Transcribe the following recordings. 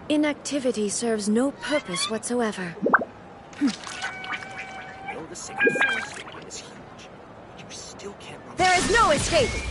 Inactivity serves no purpose whatsoever. I know the sacred flame statement is huge, but you still can't run. There is no escaping!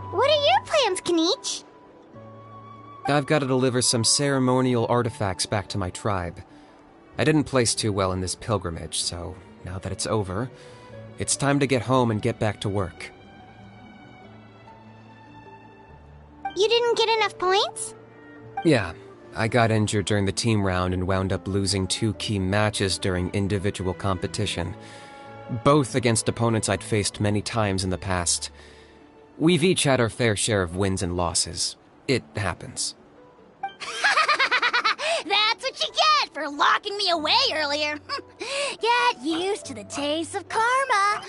What are your plans, Kniech? I've got to deliver some ceremonial artifacts back to my tribe. I didn't place too well in this pilgrimage, so now that it's over, it's time to get home and get back to work. You didn't get enough points? Yeah, I got injured during the team round and wound up losing 2 key matches during individual competition, both against opponents I'd faced many times in the past. We've each had our fair share of wins and losses. It happens. That's what you get for locking me away earlier. Get used to the taste of karma.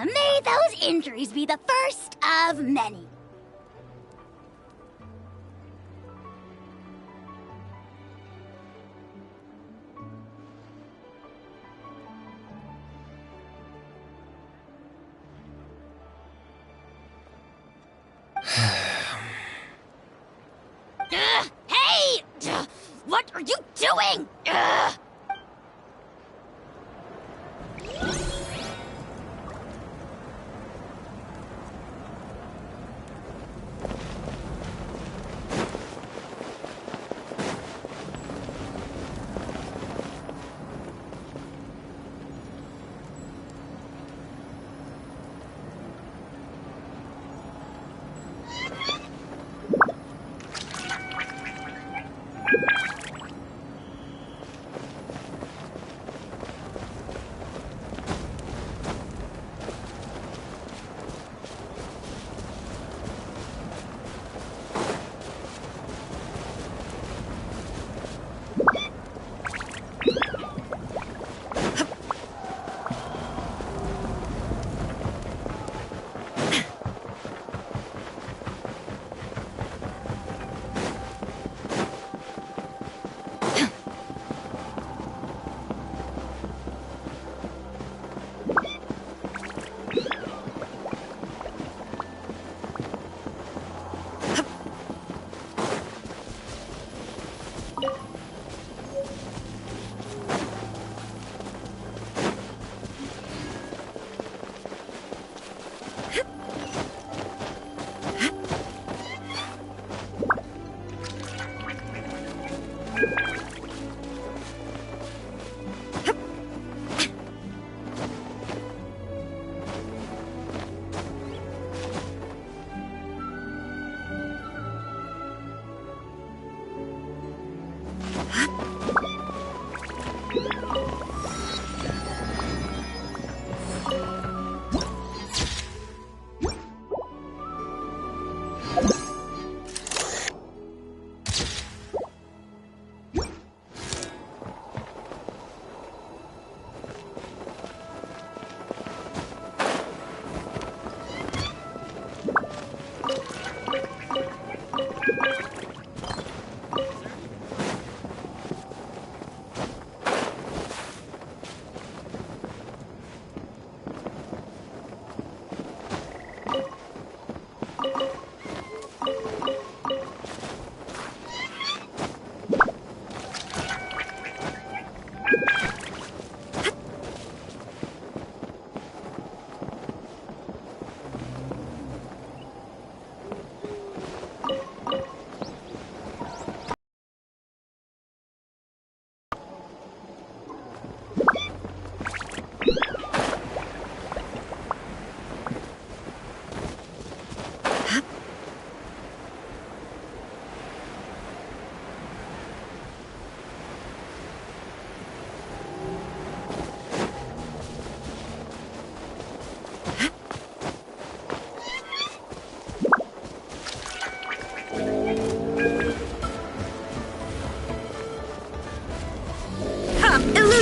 May those injuries be the first of many. Hey! What are you doing?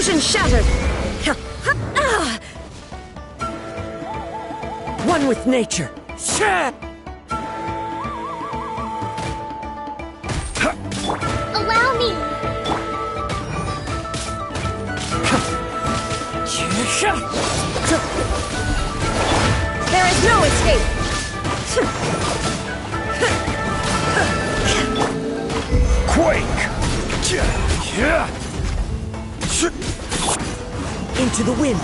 Illusion shattered! One with nature. Allow me. There is no escape! Quake! Into the wind.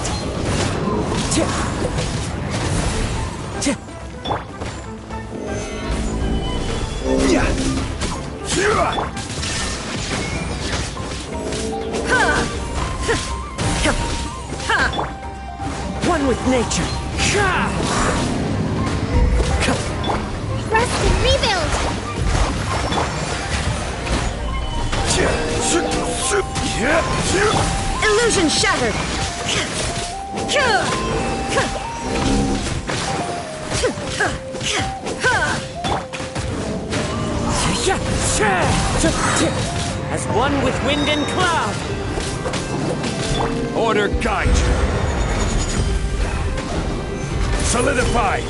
One with nature. Rest and rebuild. Illusion shattered! As one with wind and cloud. Order guide you. Solidify.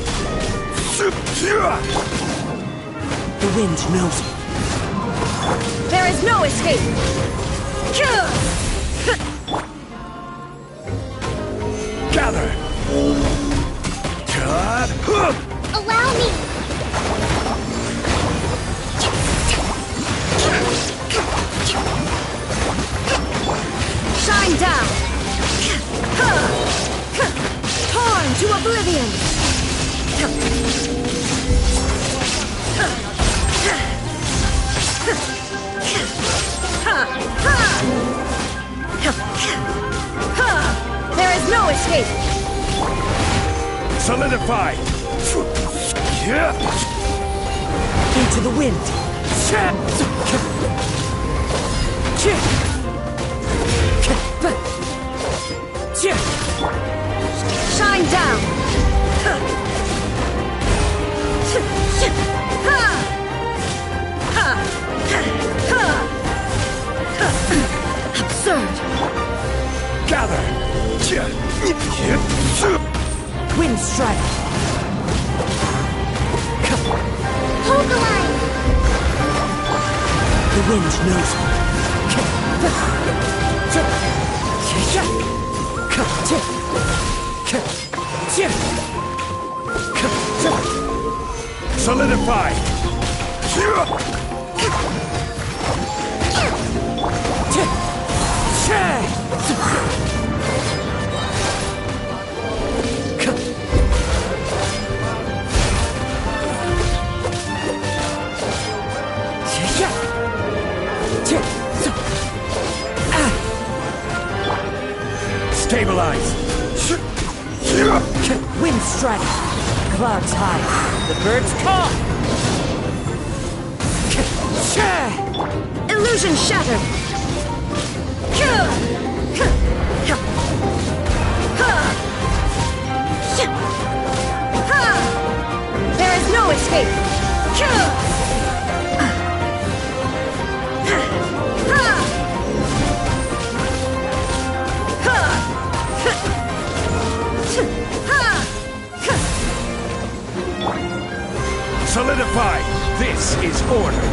The wind knows it. There is no escape! Gather. Allow me. Shine down! Torn to oblivion! There is no escape! Solidify. Into the wind. Shine down! Absurd! Gather. Wind strike. Hold the line. The wind knows it. Solidify. Stabilize. Wind strike. Clouds high. The birds call. Illusion shattered! There is no escape! Solidify. This is order.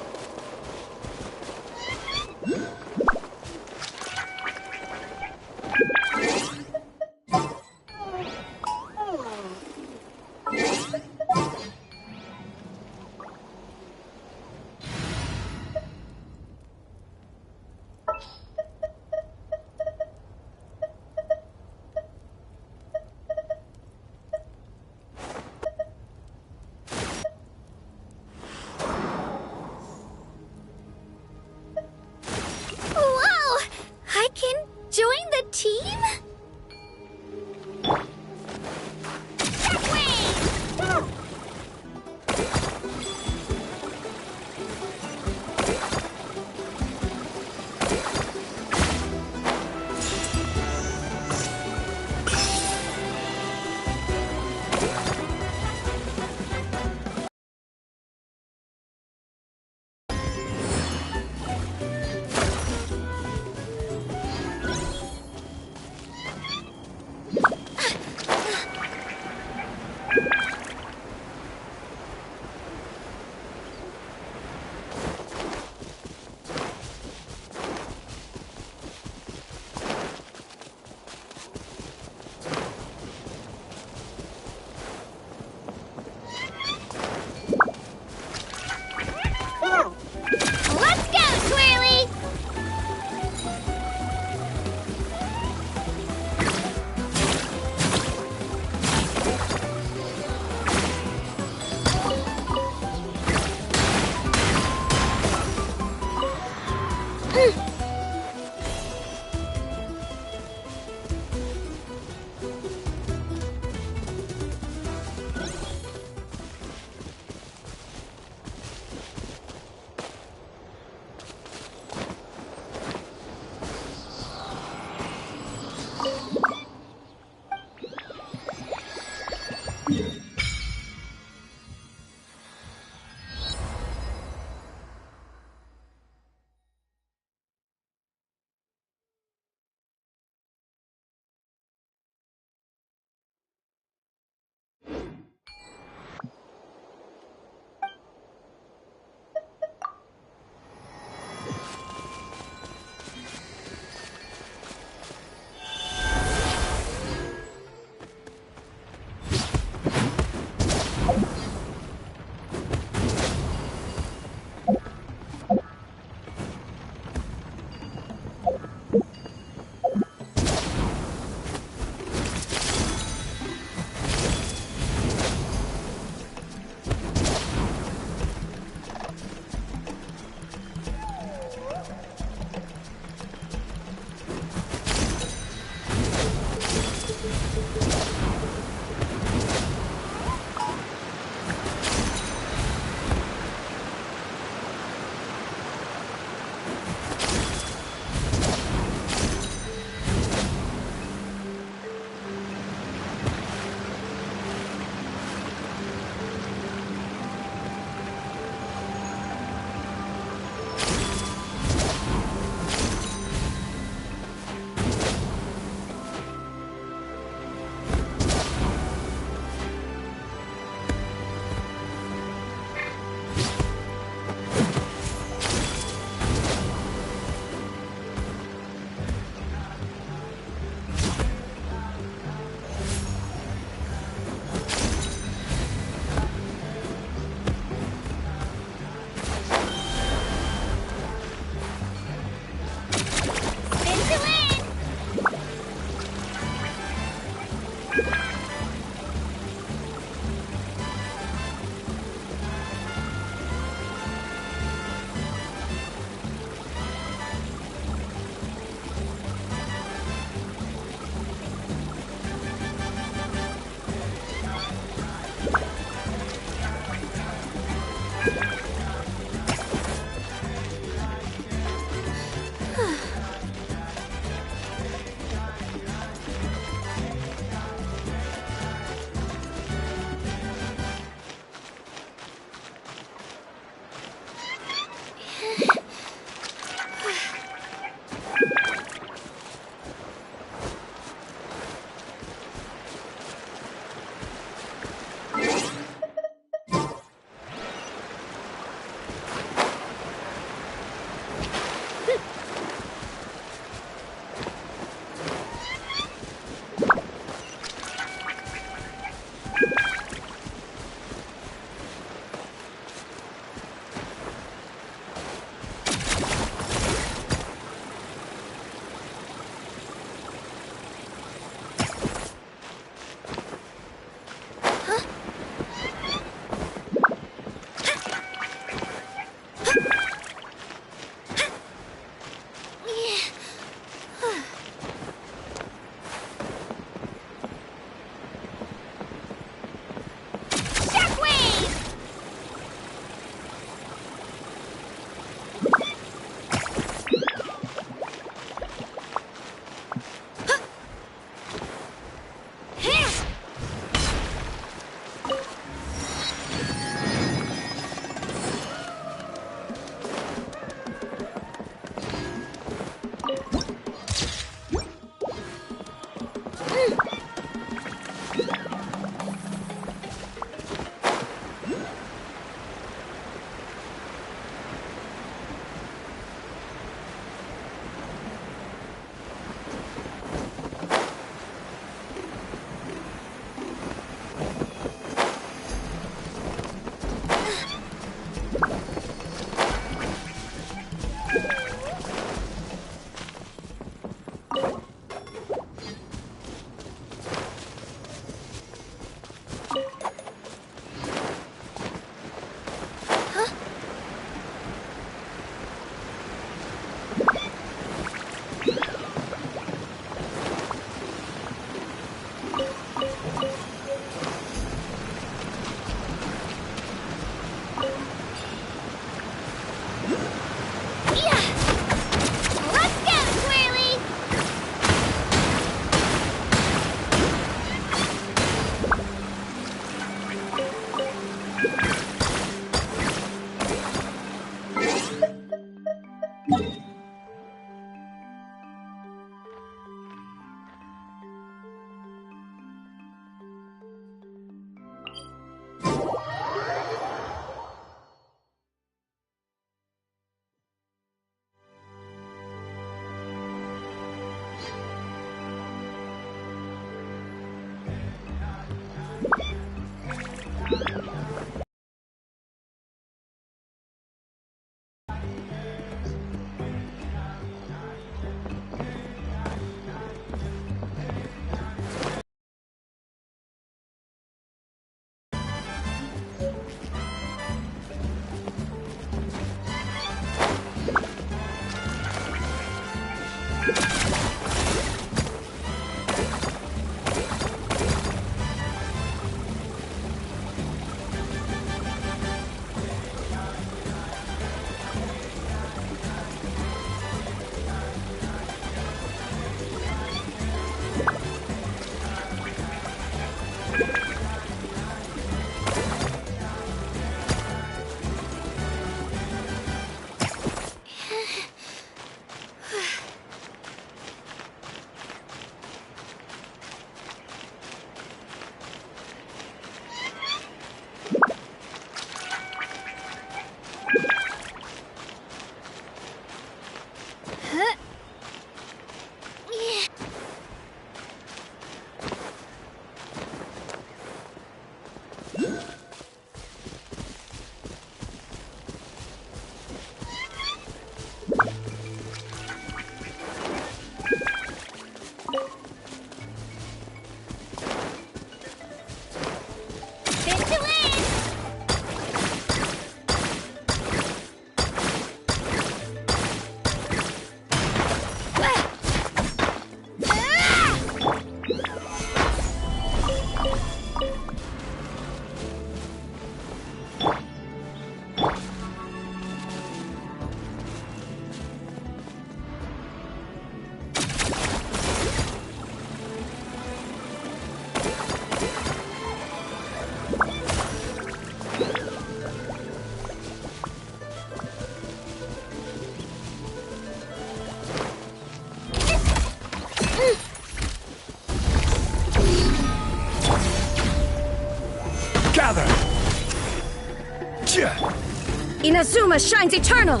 Inazuma shines eternal!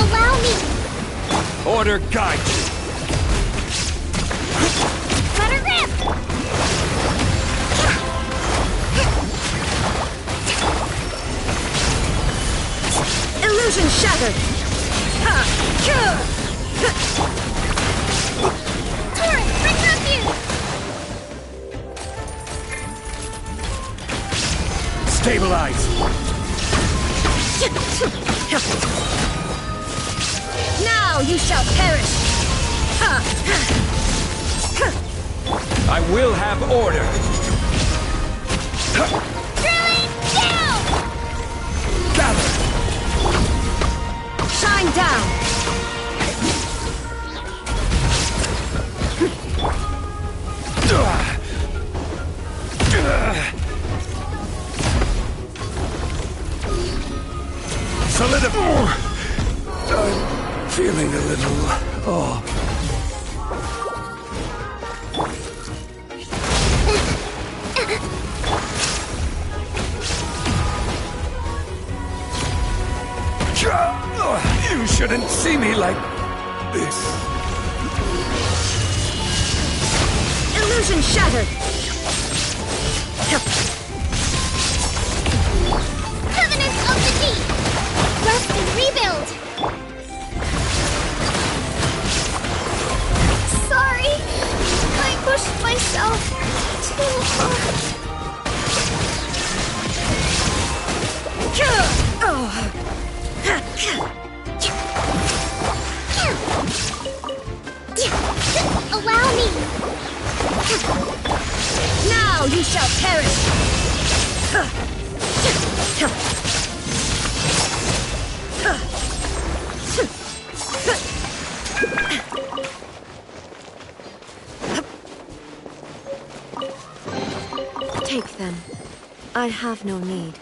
Allow me! Order guide you. Let her rip! Illusion shattered! Torrent, bring refuge! Stabilize. Now you shall perish! I will have order. Drilling down! Gather. Shine down! Solidify. I'm feeling a little off. You shouldn't see me like this. Illusion shattered! Covenant of the Deep! Rest and rebuild! Sorry, I pushed myself too hard. Allow me! Now you shall perish! Take them. I have no need.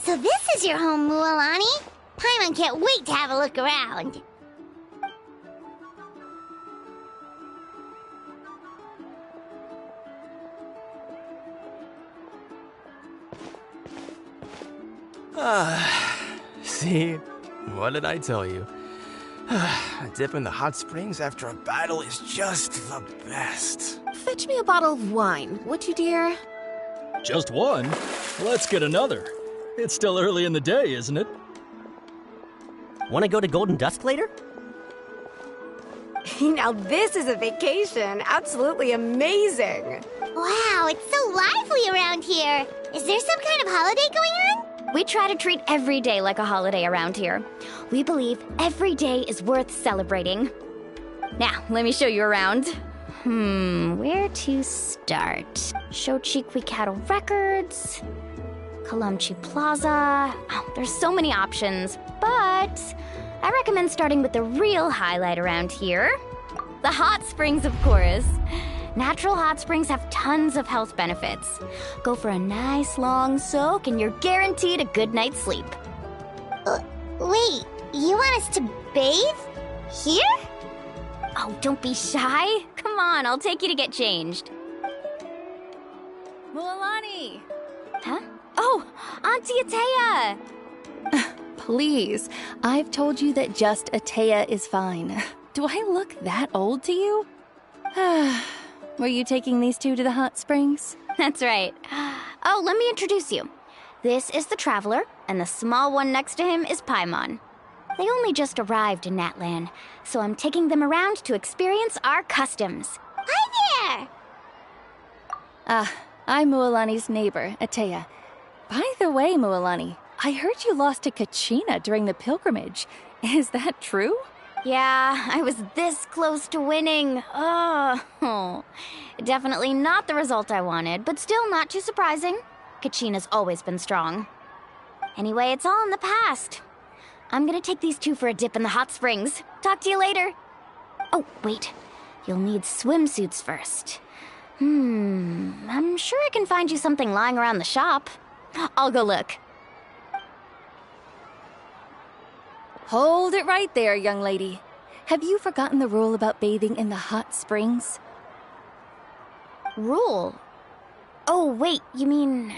So this is your home, Mualani? Paimon can't wait to have a look around. See? What did I tell you? A dip in the hot springs after a battle is just the best. Fetch me a bottle of wine, would you, dear? Just one? Let's get another. It's still early in the day, isn't it? Want to go to Golden Dusk later? Now this is a vacation. Absolutely amazing. Wow, it's so lively around here. Is there some kind of holiday going on? We try to treat every day like a holiday around here. We believe every day is worth celebrating. Now, let me show you around. Where to start? Shochiqui Cattle Records, Kalamchi Plaza. Oh, there's so many options, but I recommend starting with the real highlight around here. The hot springs, of course. Natural hot springs have tons of health benefits. Go for a nice long soak and you're guaranteed a good night's sleep. Wait, you want us to bathe? Here? Oh, don't be shy. Come on, I'll take you to get changed. Mualani! Huh? Oh, Auntie Atea! Please, I've told you that just Atea is fine. Do I look that old to you? Were you taking these two to the hot springs? That's right. Oh, let me introduce you. This is the Traveler, and the small one next to him is Paimon. They only just arrived in Natlan, so I'm taking them around to experience our customs. Hi there! I'm Mualani's neighbor, Atea. By the way, Mualani, I heard you lost to Kachina during the pilgrimage. Is that true? Yeah, I was this close to winning. Oh, definitely not the result I wanted, but still not too surprising. Kachina's always been strong. Anyway, it's all in the past. I'm gonna take these two for a dip in the hot springs. Talk to you later. Oh, wait. You'll need swimsuits first. I'm sure I can find you something lying around the shop. I'll go look. Hold it right there, young lady. Have you forgotten the rule about bathing in the hot springs? Rule? Oh, wait, you mean...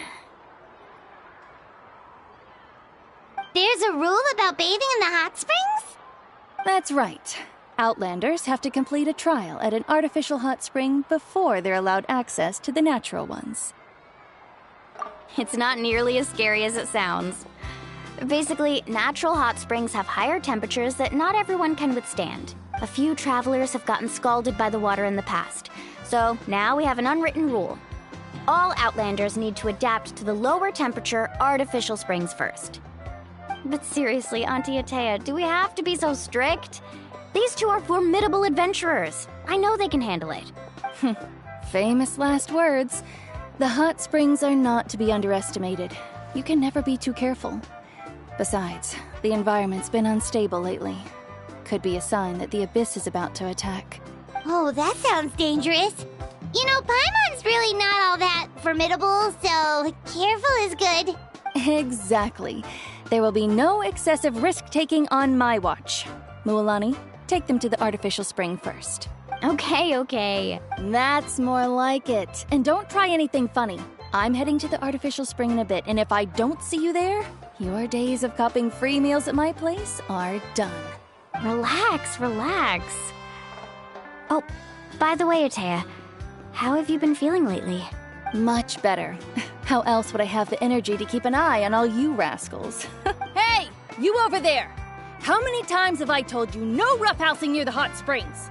There's a rule about bathing in the hot springs? That's right. Outlanders have to complete a trial at an artificial hot spring before they're allowed access to the natural ones. It's not nearly as scary as it sounds. Basically, natural hot springs have higher temperatures that not everyone can withstand. A few travelers have gotten scalded by the water in the past, so now we have an unwritten rule. All Outlanders need to adapt to the lower temperature artificial springs first. But seriously, Auntie Atea, do we have to be so strict? These two are formidable adventurers. I know they can handle it. Famous last words. The hot springs are not to be underestimated. You can never be too careful. Besides, the environment's been unstable lately. Could be a sign that the Abyss is about to attack. Oh, that sounds dangerous. You know, Paimon's really not all that formidable, so careful is good. Exactly. There will be no excessive risk-taking on my watch. Mualani, take them to the artificial spring first. Okay. That's more like it. And don't try anything funny. I'm heading to the artificial spring in a bit, and if I don't see you there, your days of copping free meals at my place are done. Relax. Oh, by the way, Atea, how have you been feeling lately? Much better. How else would I have the energy to keep an eye on all you rascals? Hey! You over there! How many times have I told you no roughhousing near the hot springs?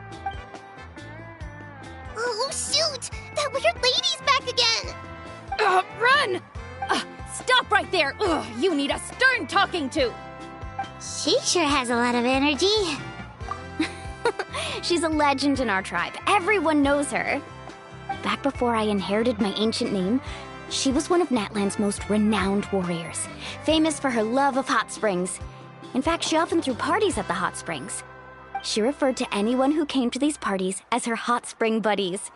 Oh, shoot! That weird lady's back again! Run! Stop right there! Ugh, you need a stern talking to! She sure has a lot of energy. She's a legend in our tribe. Everyone knows her. Back before I inherited my ancient name, she was one of Natlan's most renowned warriors, famous for her love of hot springs. In fact, she often threw parties at the hot springs. She referred to anyone who came to these parties as her hot spring buddies.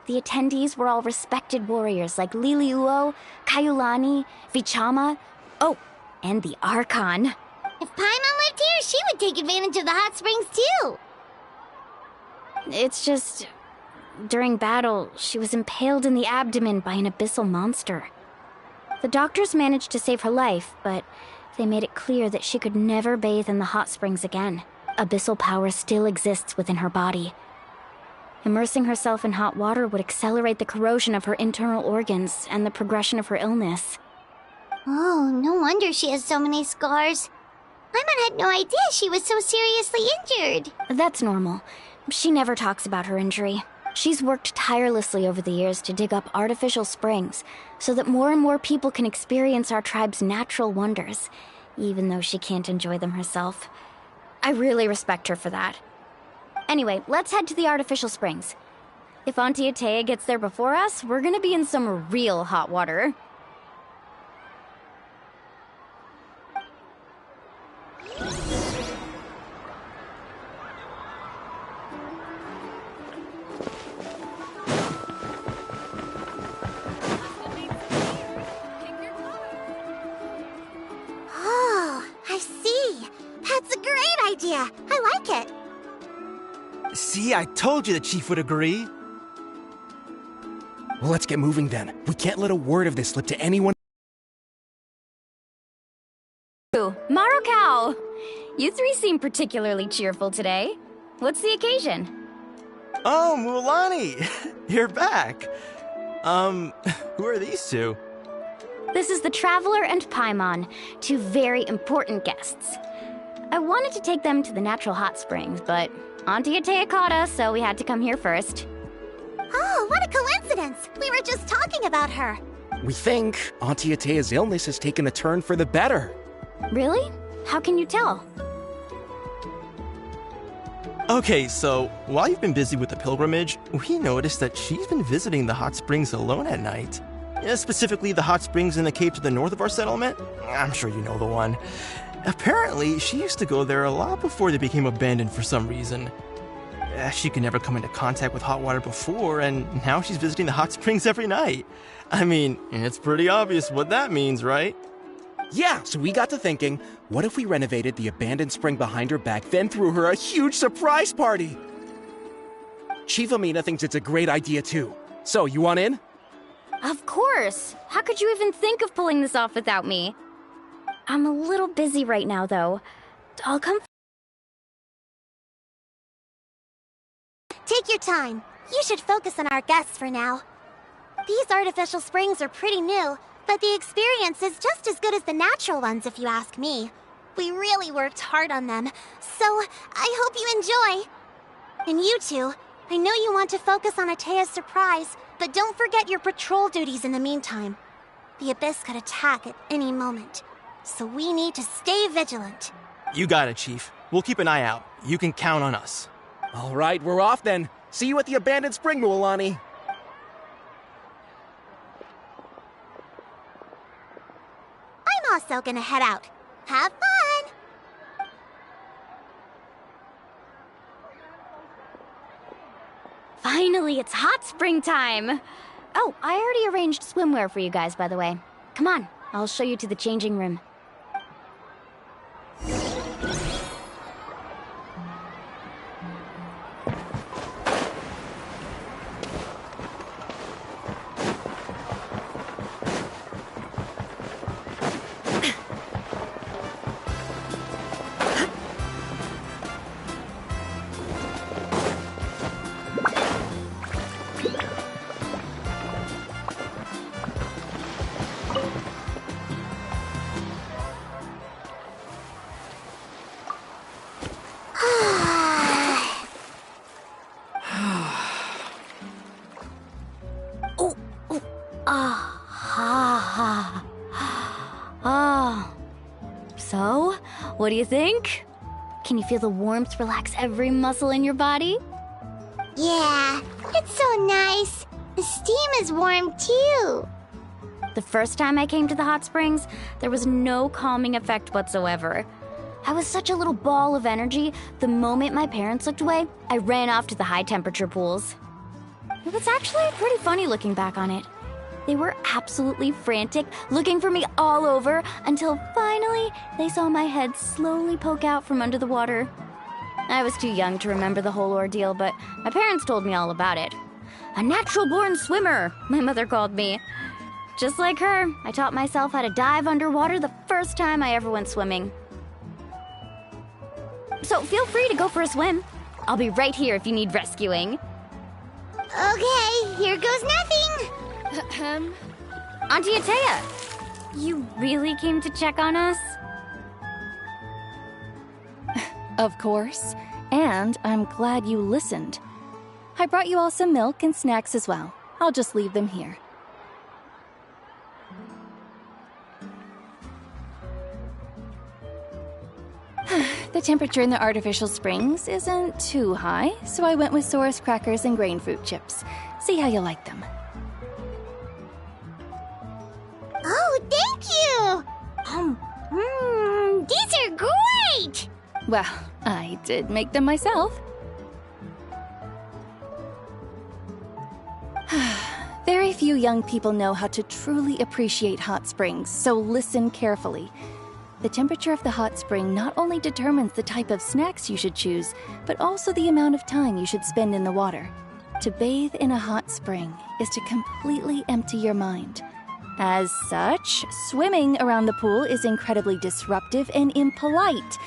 The attendees were all respected warriors like Liliuo, Kaiulani, Vichama. Oh, And the Archon. If Paimon lived here, she would take advantage of the hot springs too. It's just... during battle, she was impaled in the abdomen by an abyssal monster. The doctors managed to save her life, but they made it clear that she could never bathe in the hot springs again. Abyssal power still exists within her body. Immersing herself in hot water would accelerate the corrosion of her internal organs and the progression of her illness. Oh, no wonder she has so many scars. Paimon had no idea she was so seriously injured. That's normal. She never talks about her injury. She's worked tirelessly over the years to dig up artificial springs so that more and more people can experience our tribe's natural wonders, even though she can't enjoy them herself. I really respect her for that. Anyway, let's head to the artificial springs. If Auntie Atea gets there before us, we're gonna be in some real hot water. Oh, I see. That's a great idea. I like it. See, I told you the chief would agree. Well, let's get moving then. We can't let a word of this slip to anyone. Ooh, Marukow! You three seem particularly cheerful today. What's the occasion? Oh, Mulani! You're back. Who are these two? This is the Traveler and Paimon, two very important guests. I wanted to take them to the natural hot springs, but Auntie Atea caught us, so we had to come here first. Oh, what a coincidence! We were just talking about her. We think Auntie Atea's illness has taken a turn for the better. Really? How can you tell? Okay, so while you've been busy with the pilgrimage, we noticed that she's been visiting the hot springs alone at night. Specifically, the hot springs in the cave to the north of our settlement. I'm sure you know the one. Apparently, she used to go there a lot before they became abandoned for some reason. She could never come into contact with hot water before, and now she's visiting the hot springs every night. I mean, it's pretty obvious what that means, right? Yeah, so we got to thinking, what if we renovated the abandoned spring behind her back, then threw her a huge surprise party? Chief Amina thinks it's a great idea too. So, you want in? Of course! How could you even think of pulling this off without me? I'm a little busy right now, though. I'll come. Take your time. You should focus on our guests for now. These artificial springs are pretty new, but the experience is just as good as the natural ones if you ask me. We really worked hard on them, so I hope you enjoy. And you two, I know you want to focus on Atea's surprise, but don't forget your patrol duties in the meantime. The Abyss could attack at any moment, so we need to stay vigilant. You got it, Chief. We'll keep an eye out. You can count on us. All right, we're off then. See you at the abandoned spring, Mulani. I'm also gonna head out. Have fun! Finally, it's hot spring time! Oh, I already arranged swimwear for you guys, by the way. Come on, I'll show you to the changing room. So, what do you think? Can you feel the warmth relax every muscle in your body? Yeah, it's so nice. The steam is warm too. The first time I came to the hot springs, there was no calming effect whatsoever. I was such a little ball of energy, the moment my parents looked away, I ran off to the high temperature pools. It was actually pretty funny looking back on it. They were absolutely frantic, looking for me all over, until finally they saw my head slowly poke out from under the water. I was too young to remember the whole ordeal, but my parents told me all about it. A natural-born swimmer, my mother called me. Just like her, I taught myself how to dive underwater the first time I ever went swimming. So feel free to go for a swim. I'll be right here if you need rescuing. Okay, here goes nothing. Auntie Atea, you really came to check on us? Of course. And I'm glad you listened. I brought you all some milk and snacks as well. I'll just leave them here. The temperature in the artificial springs isn't too high, so I went with Saurus crackers and grain fruit chips. See how you like them. Oh, thank you! These are great! Well, I did make them myself. Very few young people know how to truly appreciate hot springs, so listen carefully. The temperature of the hot spring not only determines the type of snacks you should choose, but also the amount of time you should spend in the water. To bathe in a hot spring is to completely empty your mind. As such, swimming around the pool is incredibly disruptive and impolite,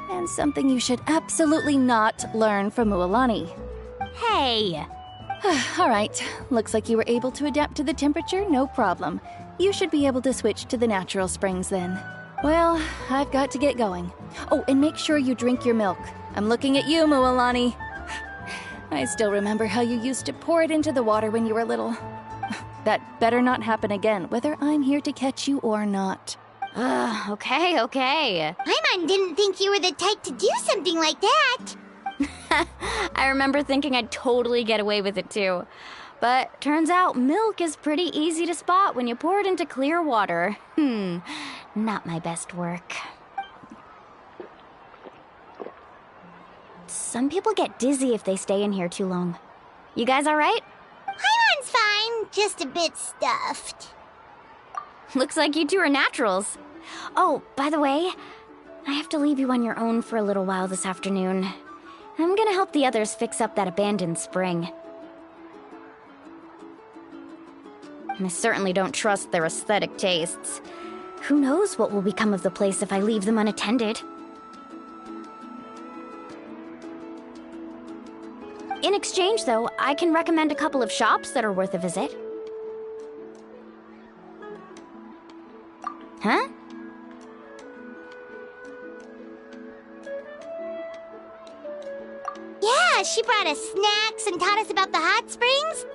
and something you should absolutely not learn from Mualani. Hey! All right, looks like you were able to adapt to the temperature, no problem. You should be able to switch to the natural springs then. Well, I've got to get going. Oh, and make sure you drink your milk. I'm looking at you, Mualani. I still remember how you used to pour it into the water when you were little. That better not happen again, whether I'm here to catch you or not. Okay. Paimon didn't think you were the type to do something like that. I remember thinking I'd totally get away with it too. But turns out milk is pretty easy to spot when you pour it into clear water. Not my best work. Some people get dizzy if they stay in here too long. You guys alright? Paimon's fine, just a bit stuffed. Looks like you two are naturals. Oh, by the way, I have to leave you on your own for a little while this afternoon. I'm gonna help the others fix up that abandoned spring. I certainly don't trust their aesthetic tastes. Who knows what will become of the place if I leave them unattended? In exchange, though, I can recommend a couple of shops that are worth a visit. Huh? Yeah, she brought us snacks and taught us about the hot springs.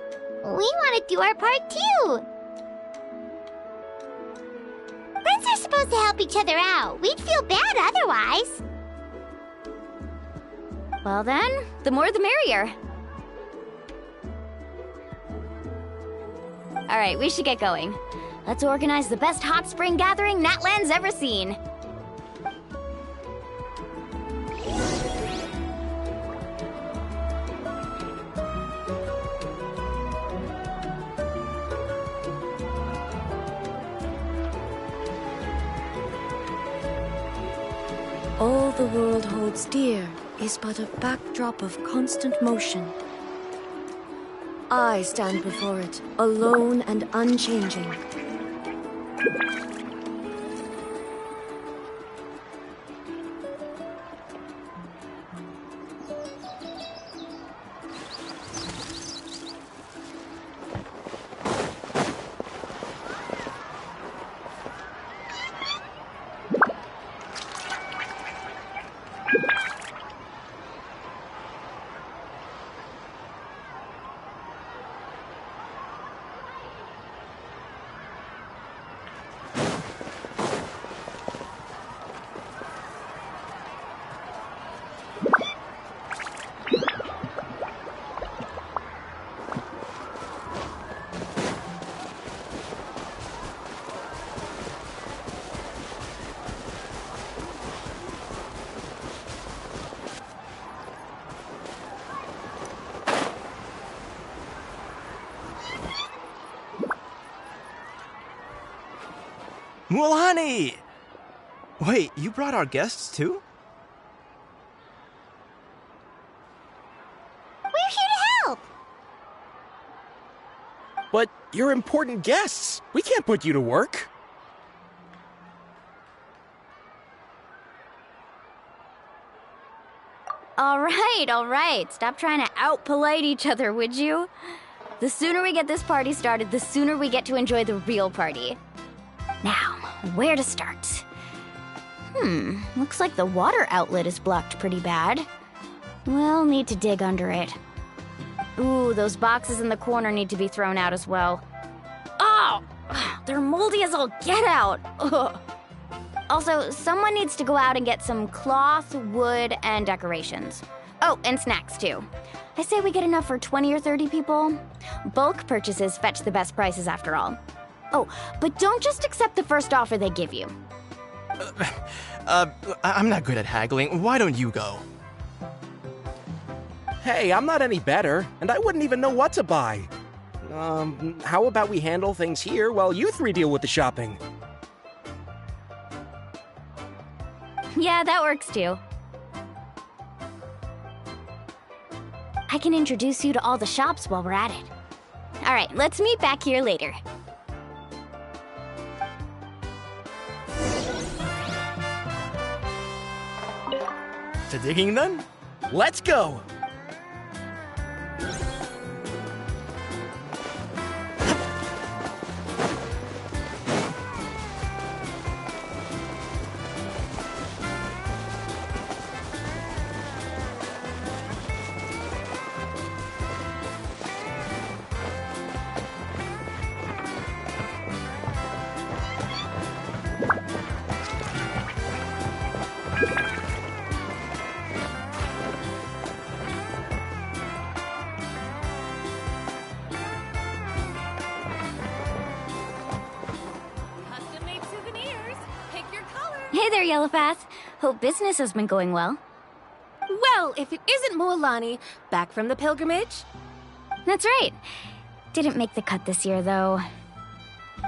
We want to do our part too. Friends are supposed to help each other out. We'd feel bad otherwise. Well then, the more the merrier. Alright, we should get going. Let's organize the best hot spring gathering Natlan's ever seen. All the world holds dear is but a backdrop of constant motion. I stand before it, alone and unchanging. Mulani! Wait, you brought our guests too? We're here to help! But you're important guests. We can't put you to work. All right. Stop trying to out-polite each other, would you? The sooner we get this party started, the sooner we get to enjoy the real party. Now, where to start? Looks like the water outlet is blocked pretty bad. We'll need to dig under it. Ooh, those boxes in the corner need to be thrown out as well. Oh! They're moldy as all get out! Ugh. Also, someone needs to go out and get some cloth, wood, and decorations. Oh, and snacks too. I say we get enough for 20 or 30 people. Bulk purchases fetch the best prices after all. Oh, but don't just accept the first offer they give you. I'm not good at haggling. Why don't you go? Hey, I'm not any better, and I wouldn't even know what to buy. How about we handle things here while you three deal with the shopping? Yeah, that works too. I can introduce you to all the shops while we're at it. All right, let's meet back here later. To digging then? Let's go! Hey there, Yellowfath. Hope business has been going well. Well, if it isn't Moalani, back from the pilgrimage? That's right. Didn't make the cut this year, though.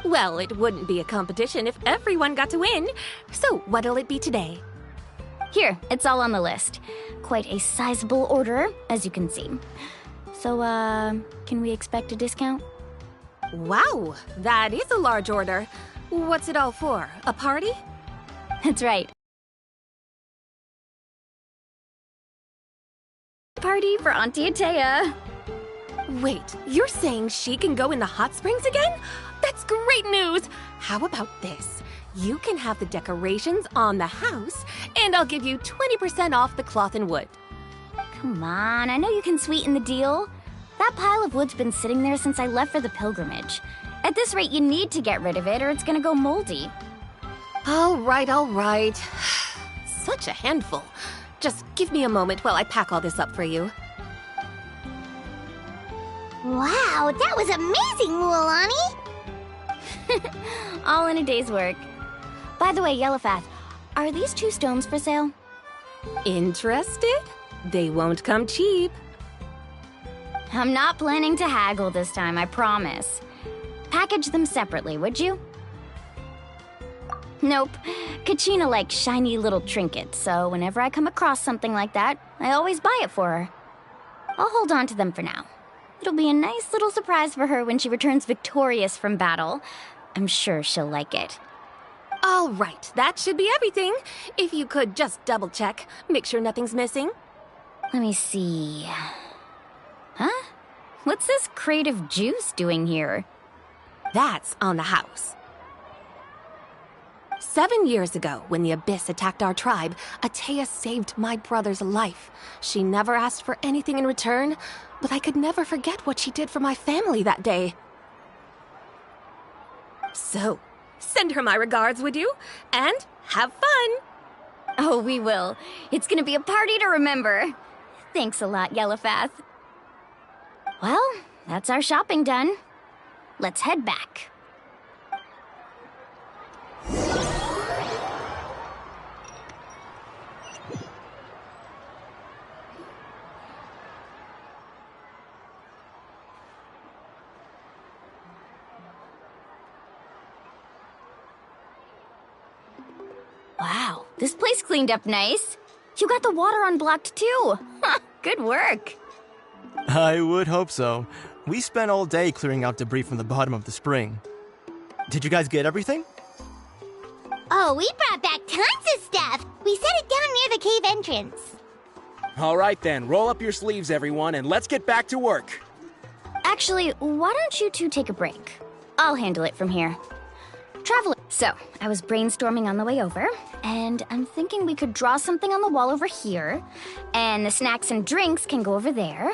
Well, it wouldn't be a competition if everyone got to win. So, what'll it be today? Here, it's all on the list. Quite a sizable order, as you can see. So, can we expect a discount? Wow, that is a large order. What's it all for? A party? That's right. Party for Auntie Atea. Wait, you're saying she can go in the hot springs again? That's great news! How about this? You can have the decorations on the house, and I'll give you 20% off the cloth and wood. Come on, I know you can sweeten the deal. That pile of wood's been sitting there since I left for the pilgrimage. At this rate, you need to get rid of it or it's gonna go moldy. All right. Such a handful. Just give me a moment while I pack all this up for you. Wow, that was amazing, Mualani! All in a day's work. By the way, Yellowfath, are these 2 stones for sale? Interested? They won't come cheap. I'm not planning to haggle this time, I promise. Package them separately, would you? Nope. Kachina likes shiny little trinkets, so whenever I come across something like that, I always buy it for her. I'll hold on to them for now. It'll be a nice little surprise for her when she returns victorious from battle. I'm sure she'll like it. All right, that should be everything. If you could just double check, make sure nothing's missing. Let me see. Huh? What's this crate of juice doing here? That's on the house. 7 years ago, when the Abyss attacked our tribe, Atea saved my brother's life. She never asked for anything in return, but I could never forget what she did for my family that day. So, send her my regards, would you? And have fun! Oh, we will. It's gonna be a party to remember. Thanks a lot, Yellowfath. Well, that's our shopping done. Let's head back. Wow, this place cleaned up nice. You got the water unblocked too. Good work. I would hope so. We spent all day clearing out debris from the bottom of the spring. Did you guys get everything? Oh, we brought back tons of stuff. We set it down near the cave entrance. All right then, roll up your sleeves, everyone, and let's get back to work. Actually, why don't you two take a break? I'll handle it from here. Traveler. So, I was brainstorming on the way over, and I'm thinking we could draw something on the wall over here, and the snacks and drinks can go over there.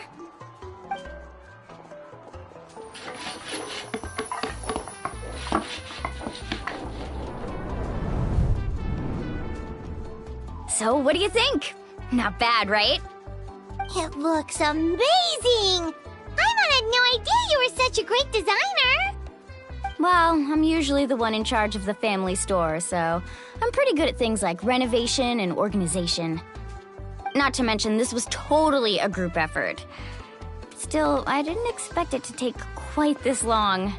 So, what do you think? Not bad, right? It looks amazing! Paimon had no idea you were such a great designer! Well, I'm usually the one in charge of the family store, so I'm pretty good at things like renovation and organization. Not to mention, this was totally a group effort. Still, I didn't expect it to take quite this long.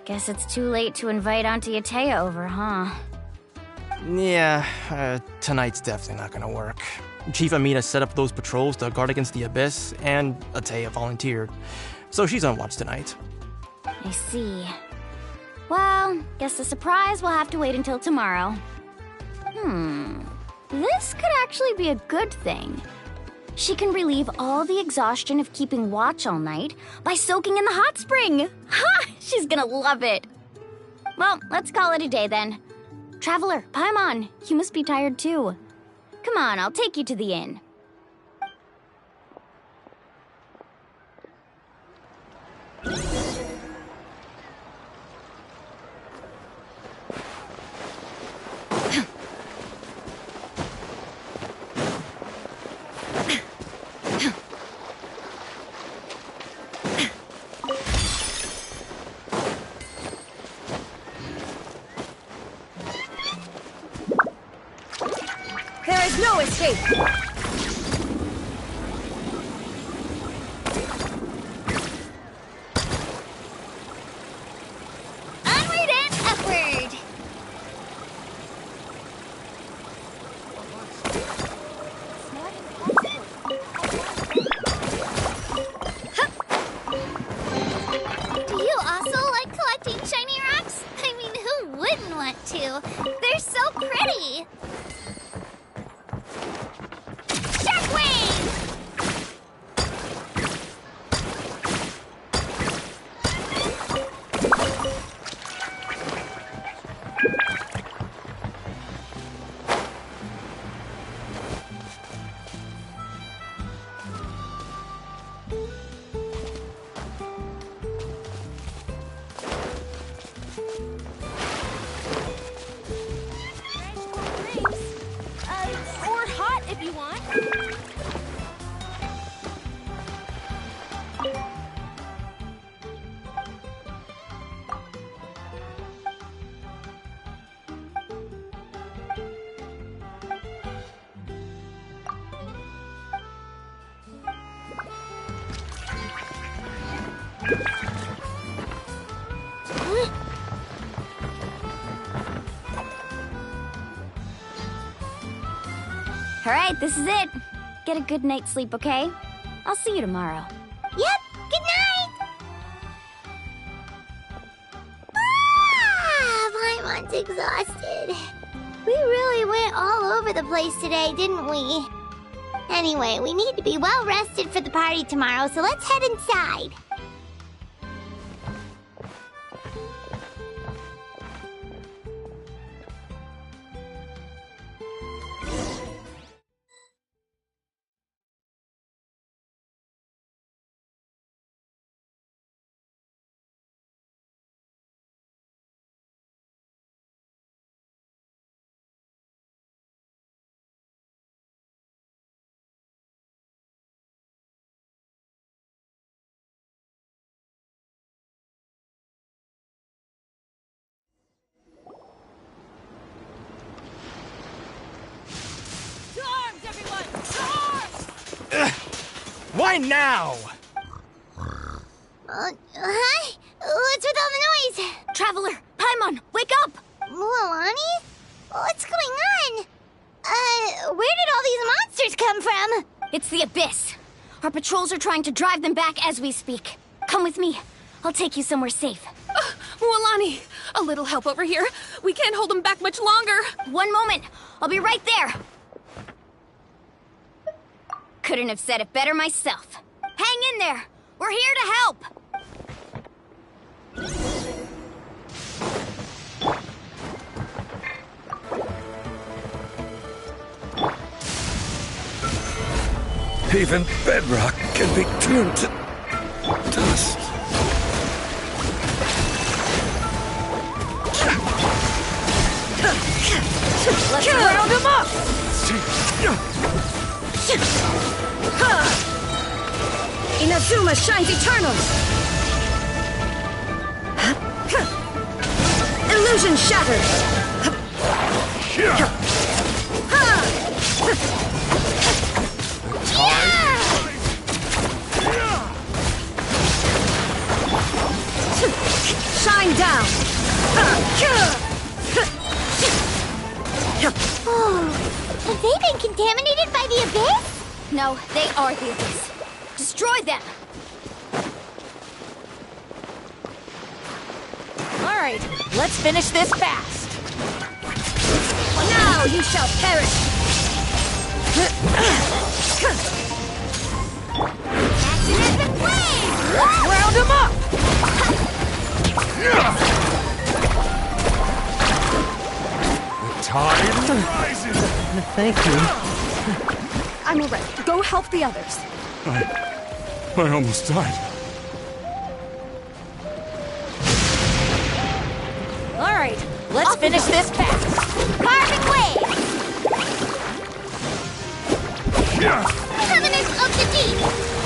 Guess it's too late to invite Auntie Atea over, huh? Yeah, tonight's definitely not gonna work. Chief Amina set up those patrols to guard against the Abyss, and Atea volunteered. So she's on watch tonight. I see. Well, guess the surprise will have to wait until tomorrow. This could actually be a good thing. She can relieve all the exhaustion of keeping watch all night by soaking in the hot spring. Ha! She's gonna love it. Well, let's call it a day then. Traveler, Paimon, you must be tired too. Come on, I'll take you to the inn. There is no escape! Onward and upward! Do you also like collecting shiny rocks? I mean, who wouldn't want to? They're so pretty! Or hot if you want. All right, this is it. Get a good night's sleep, okay? I'll see you tomorrow. Yep, good night! Paimon's exhausted. We really went all over the place today, didn't we? Anyway, we need to be well rested for the party tomorrow, so let's head inside. Why now? Huh? What's with all the noise? Traveler, Paimon, wake up! Mualani? What's going on? Where did all these monsters come from? It's the Abyss. Our patrols are trying to drive them back as we speak. Come with me. I'll take you somewhere safe. Mualani, a little help over here. We can't hold them back much longer. One moment. I'll be right there. Couldn't have said it better myself. Hang in there. We're here to help. Even bedrock can be turned to dust. Let's round him up! Inazuma shines eternal! Illusion shattered! Shine down! Oh, have they been contaminated by the Abyss? No, they are the Abyss. Destroy them! Alright, let's finish this fast! Now you shall perish! Action has been played! Let's round him up! Tide rises! Thank you. I'm alright. Go help the others. I almost died. Alright, let's finish this fast! Carving waves! Covenant of the Deep!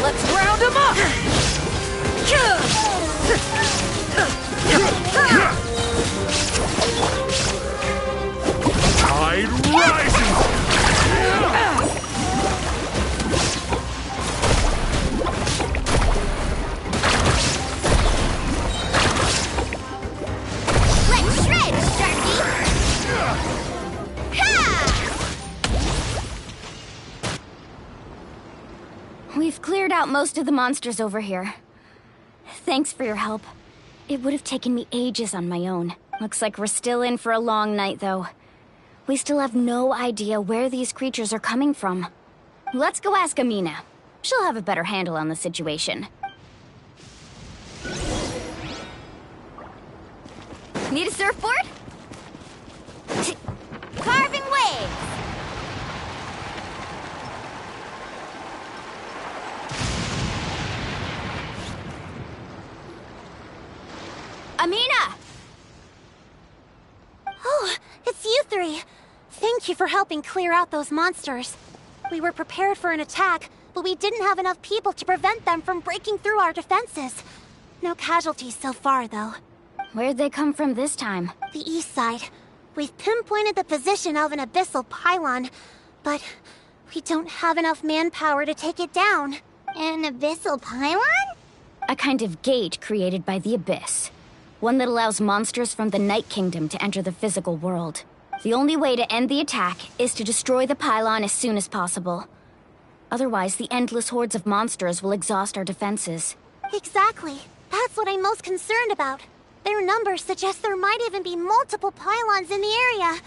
Let's round him up! Tide rises! Let's shred, Sharky! Ha! We've cleared out most of the monsters over here. Thanks for your help. It would have taken me ages on my own. Looks like we're still in for a long night, though. We still have no idea where these creatures are coming from. Let's go ask Amina. She'll have a better handle on the situation. Need a surfboard? Carving waves! Amina! Oh, it's you three. Thank you for helping clear out those monsters. We were prepared for an attack, but we didn't have enough people to prevent them from breaking through our defenses. No casualties so far, though. Where'd they come from this time? The east side. We've pinpointed the position of an abyssal pylon, but we don't have enough manpower to take it down. An abyssal pylon? A kind of gate created by the Abyss. One that allows monsters from the Night Kingdom to enter the physical world. The only way to end the attack is to destroy the pylon as soon as possible. Otherwise, the endless hordes of monsters will exhaust our defenses. Exactly. That's what I'm most concerned about. Their numbers suggest there might even be multiple pylons in the area.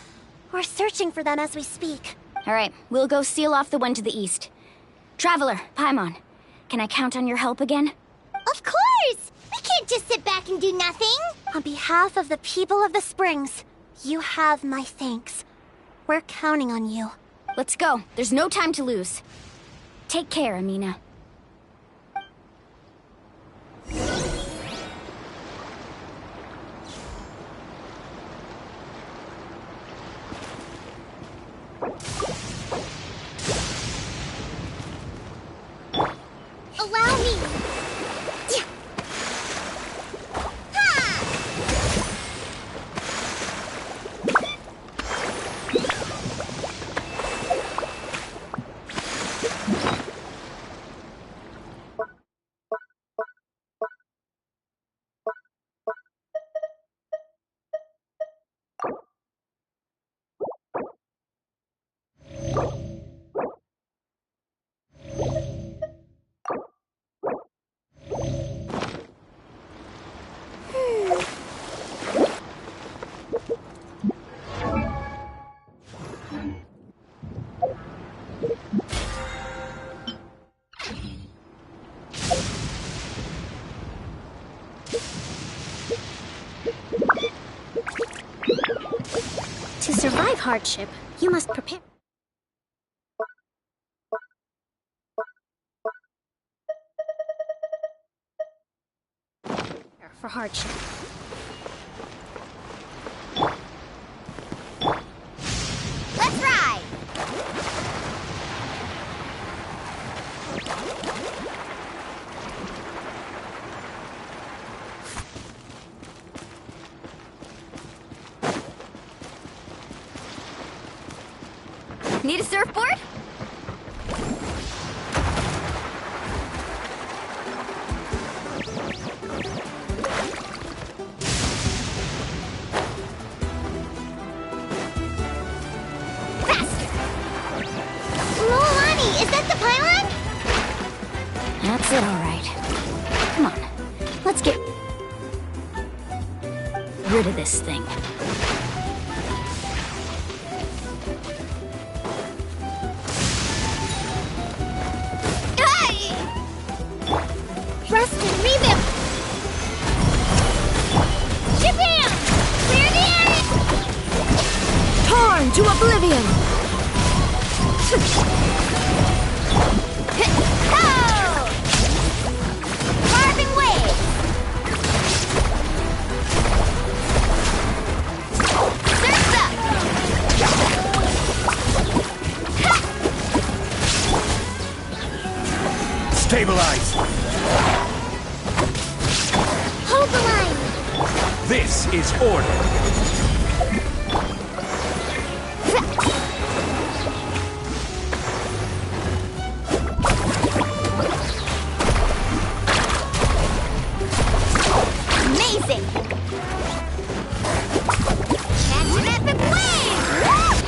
We're searching for them as we speak. Alright, we'll go seal off the one to the east. Traveler, Paimon, can I count on your help again? Of course! We can't just sit back and do nothing! On behalf of the people of the Springs, you have my thanks. We're counting on you. Let's go. There's no time to lose. Take care, Amina. Allow me! survive hardship, you must prepare for hardship. Let's ride! Need a surfboard? Loalani, is that the pylon? That's it, all right. Come on, let's get rid of this thing. Rest and revamp! Shabam! Clear the air! Torn to oblivion! Go! Carving wave! Surf's up! Stabilize! Hold the line! This is order! Amazing! Catch an epic wave!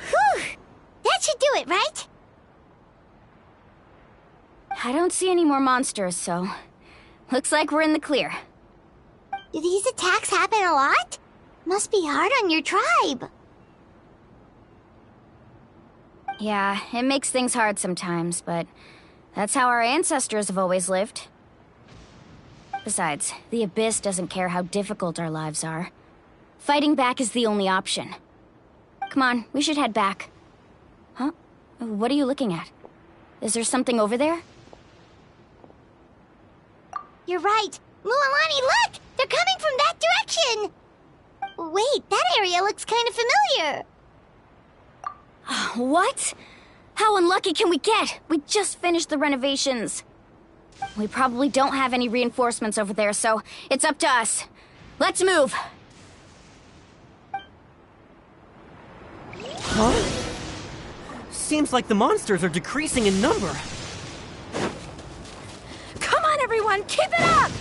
Whew! That should do it, right? I don't see any more monsters, so looks like we're in the clear. Do these attacks happen a lot? Must be hard on your tribe. Yeah, it makes things hard sometimes, but that's how our ancestors have always lived. Besides, the Abyss doesn't care how difficult our lives are. Fighting back is the only option. Come on, we should head back. Huh? What are you looking at? Is there something over there? You're right. Mualani, look! They're coming from that direction! Wait, that area looks kind of familiar. What? How unlucky can we get? We just finished the renovations. We probably don't have any reinforcements over there, so it's up to us. Let's move. Huh? Seems like the monsters are decreasing in number. Come on, everyone, keep it up!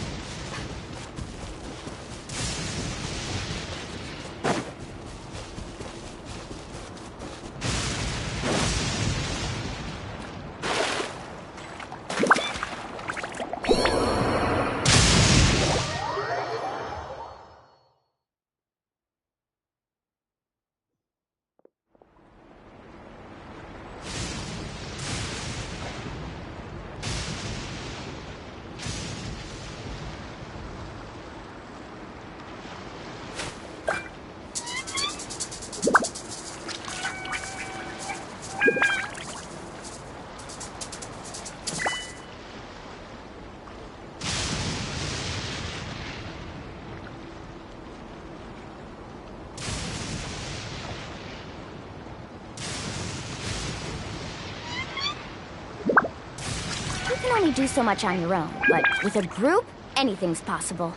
You can only do so much on your own, but with a group, anything's possible.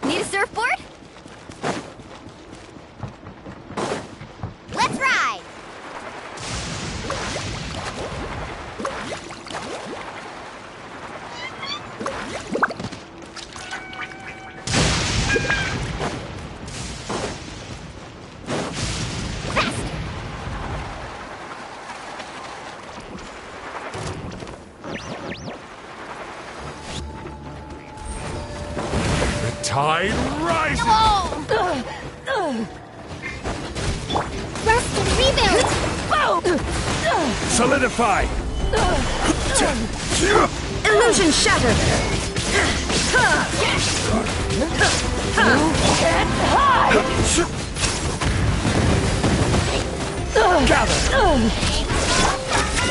Need a surfboard? Let's ride! Tide rises! Rest and rebuild! Solidify! Illusion shattered! can't hide! Gather!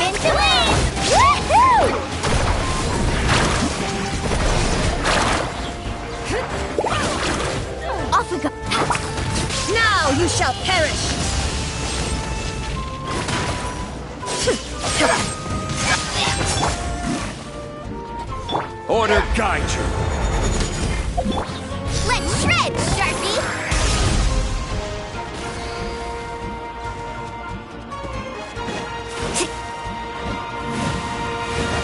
Into wave! Woohoo! Off we go! Now you shall perish! Order guide you. Let's shred, Sharpie!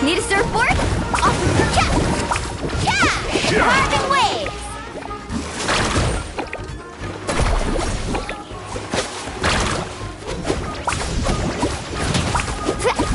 Need a surfboard? Off we go! Yeah! Carbon waves! Let's ride!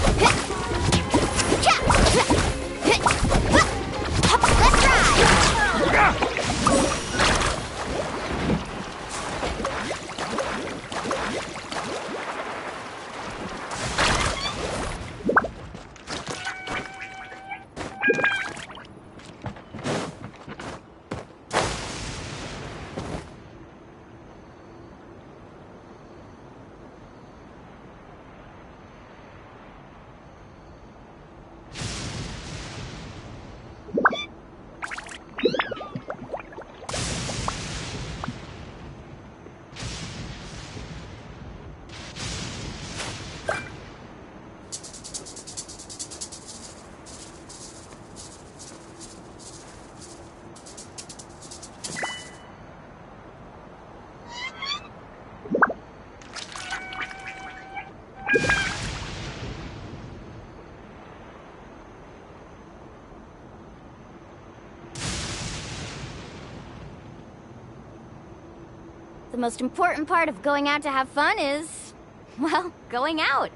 The most important part of going out to have fun is, well, going out.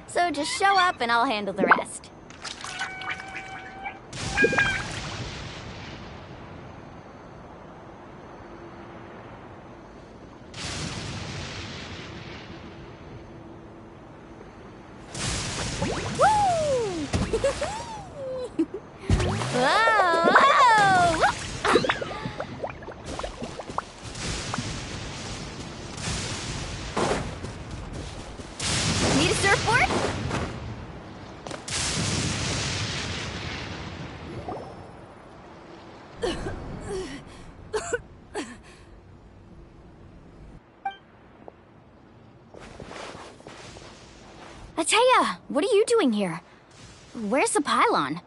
So just show up and I'll handle the rest. Whoa! Need a surfboard? Ataya, what are you doing here? Where's the pylon?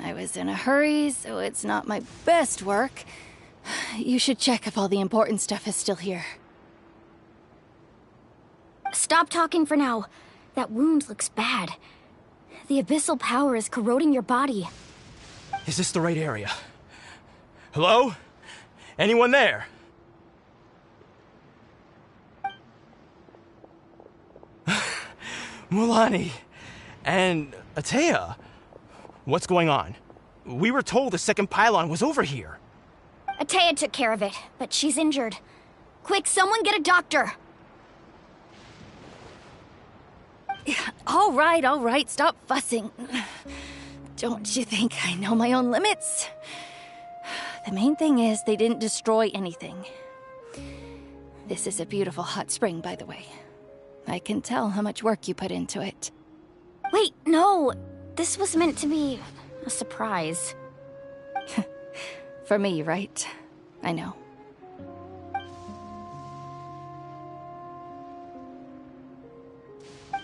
I was in a hurry, so it's not my best work. You should check if all the important stuff is still here. Stop talking for now. That wound looks bad. The abyssal power is corroding your body. Is this the right area? Hello? Anyone there? Mulani and Ataya. What's going on? We were told the second pylon was over here. Ataya took care of it, but she's injured. Quick, someone get a doctor! All right, stop fussing. Don't you think I know my own limits? The main thing is they didn't destroy anything. This is a beautiful hot spring, by the way. I can tell how much work you put into it. Wait, no! This was meant to be a surprise. For me, right? I know.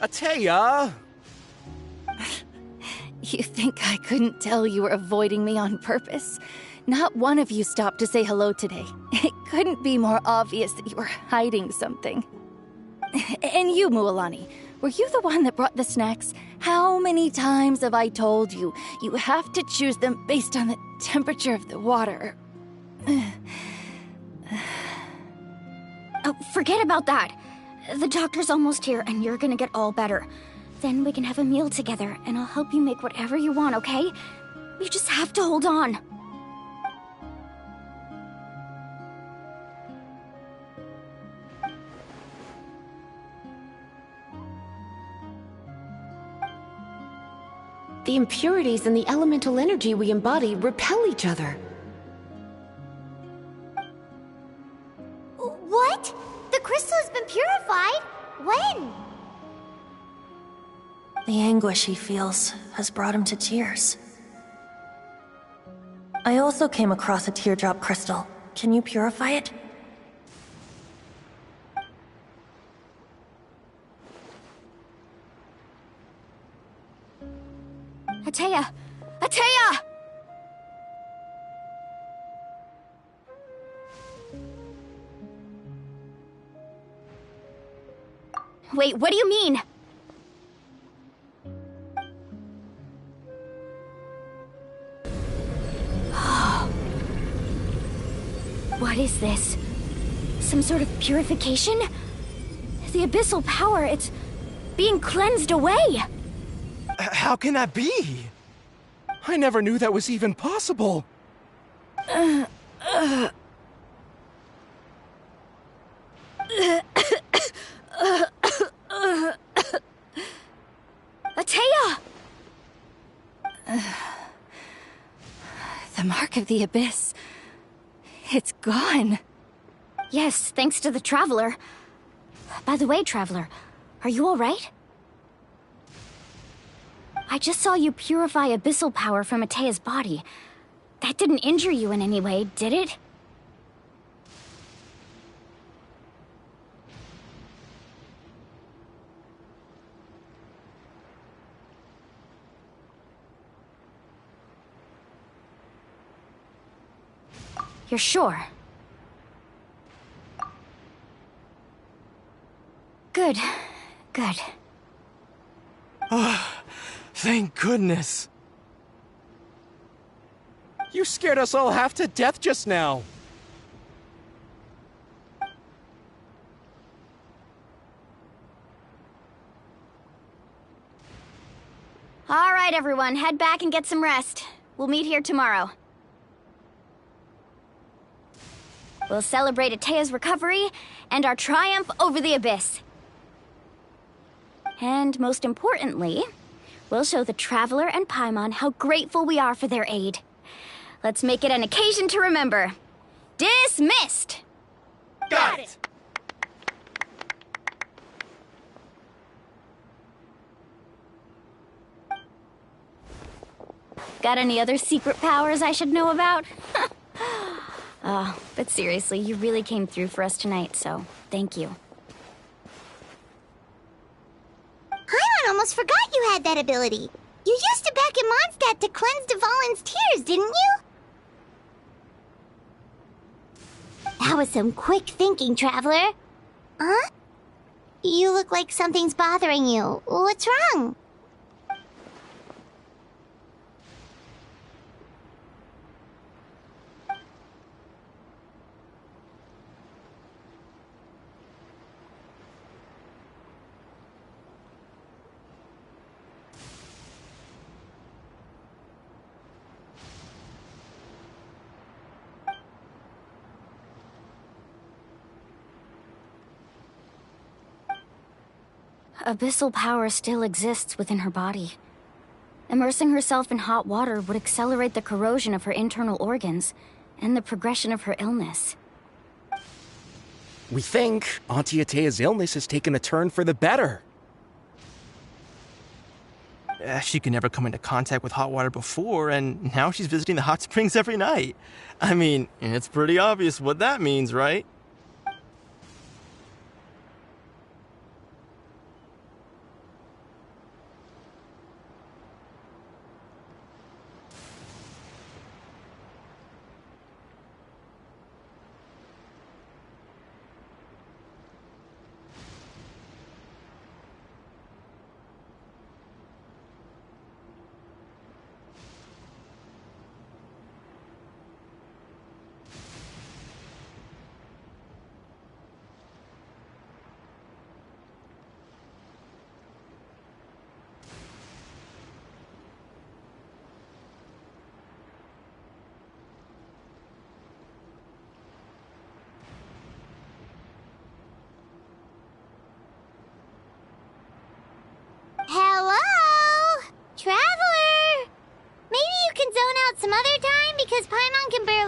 Ataya! You think I couldn't tell you were avoiding me on purpose? Not one of you stopped to say hello today. It couldn't be more obvious that you were hiding something. And you, Mualani, were you the one that brought the snacks? How many times have I told you, you have to choose them based on the temperature of the water? Oh, forget about that. The doctor's almost here, and you're gonna get all better. Then we can have a meal together, and I'll help you make whatever you want, okay? You just have to hold on. The impurities and the elemental energy we embody repel each other. What? The crystal has been purified? When? The anguish he feels has brought him to tears. I also came across a teardrop crystal. Can you purify it? Atea! Atea! Wait, what do you mean? What is this? Some sort of purification? The abyssal power, it's being cleansed away! How can that be? I never knew that was even possible. Atea! The mark of the abyss. It's gone. Yes, thanks to the Traveler. By the way, Traveler, are you alright? I just saw you purify abyssal power from Atea's body. That didn't injure you in any way, did it? You're sure? Good. Good. Thank goodness. You scared us all half to death just now. All right, everyone, head back and get some rest. We'll meet here tomorrow. We'll celebrate Atea's recovery and our triumph over the abyss. And most importantly, we'll show the Traveler and Paimon how grateful we are for their aid. Let's make it an occasion to remember. Dismissed! Got it! Got any other secret powers I should know about? But seriously, you really came through for us tonight, so thank you. Paimon almost forgot you had that ability. You used it back in Mondstadt to cleanse Dvalin's tears, didn't you? That was some quick thinking, Traveler. Huh? You look like something's bothering you. What's wrong? Abyssal power still exists within her body. Immersing herself in hot water would accelerate the corrosion of her internal organs and the progression of her illness. We think Auntie Atea's illness has taken a turn for the better. She could never come into contact with hot water before, and now she's visiting the hot springs every night. I mean, it's pretty obvious what that means, right?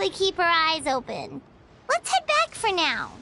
really keep our eyes open. Let's head back for now.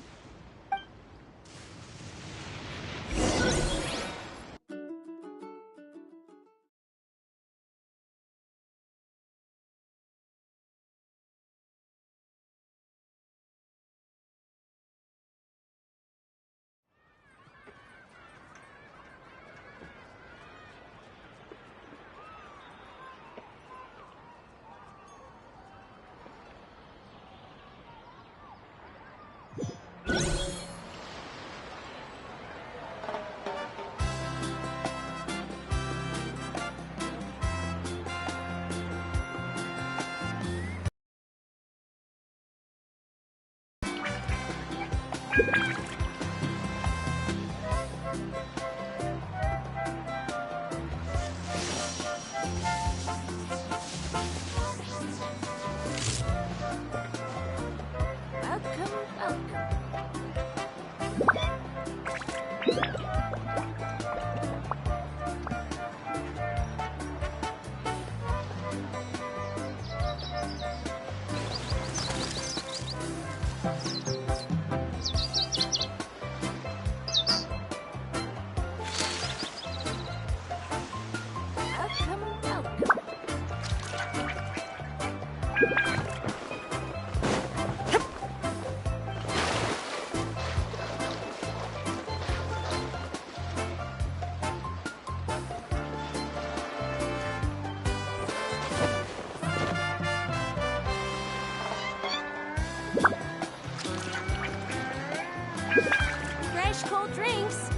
Fresh cold drinks.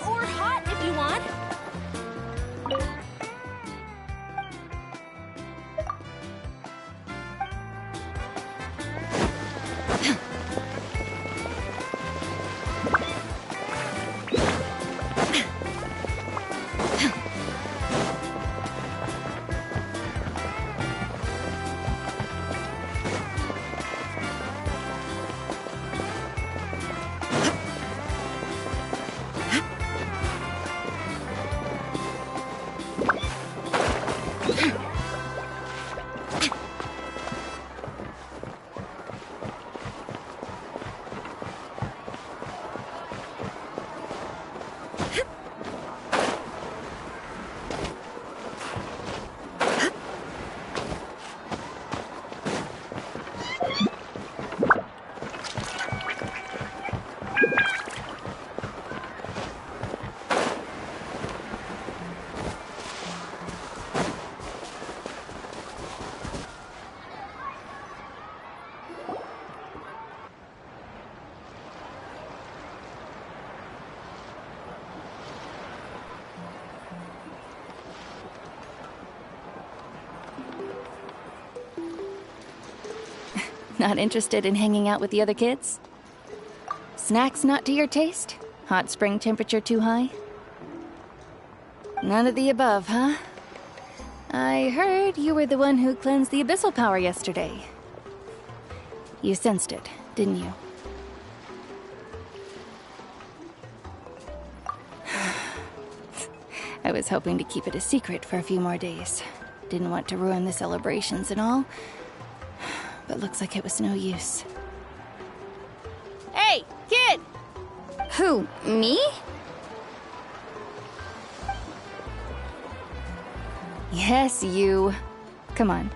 Or hot if you want. Not interested in hanging out with the other kids? Snacks not to your taste? Hot spring temperature too high? None of the above, huh? I heard you were the one who cleansed the abyssal power yesterday. You sensed it, didn't you? I was hoping to keep it a secret for a few more days. Didn't want to ruin the celebrations and all. But looks like it was no use. Hey, kid! Who, me? Yes, you. Come on.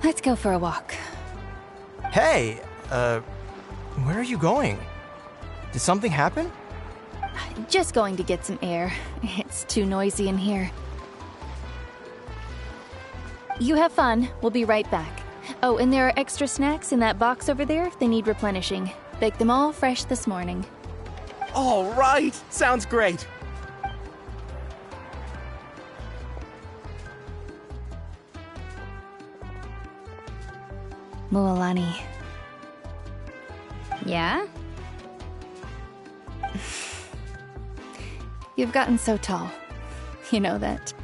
Let's go for a walk. Hey, where are you going? Did something happen? Just going to get some air. It's too noisy in here. You have fun. We'll be right back. Oh, and there are extra snacks in that box over there if they need replenishing. Baked them all fresh this morning. All right! Sounds great! Mualani. Yeah? You've gotten so tall. You know that.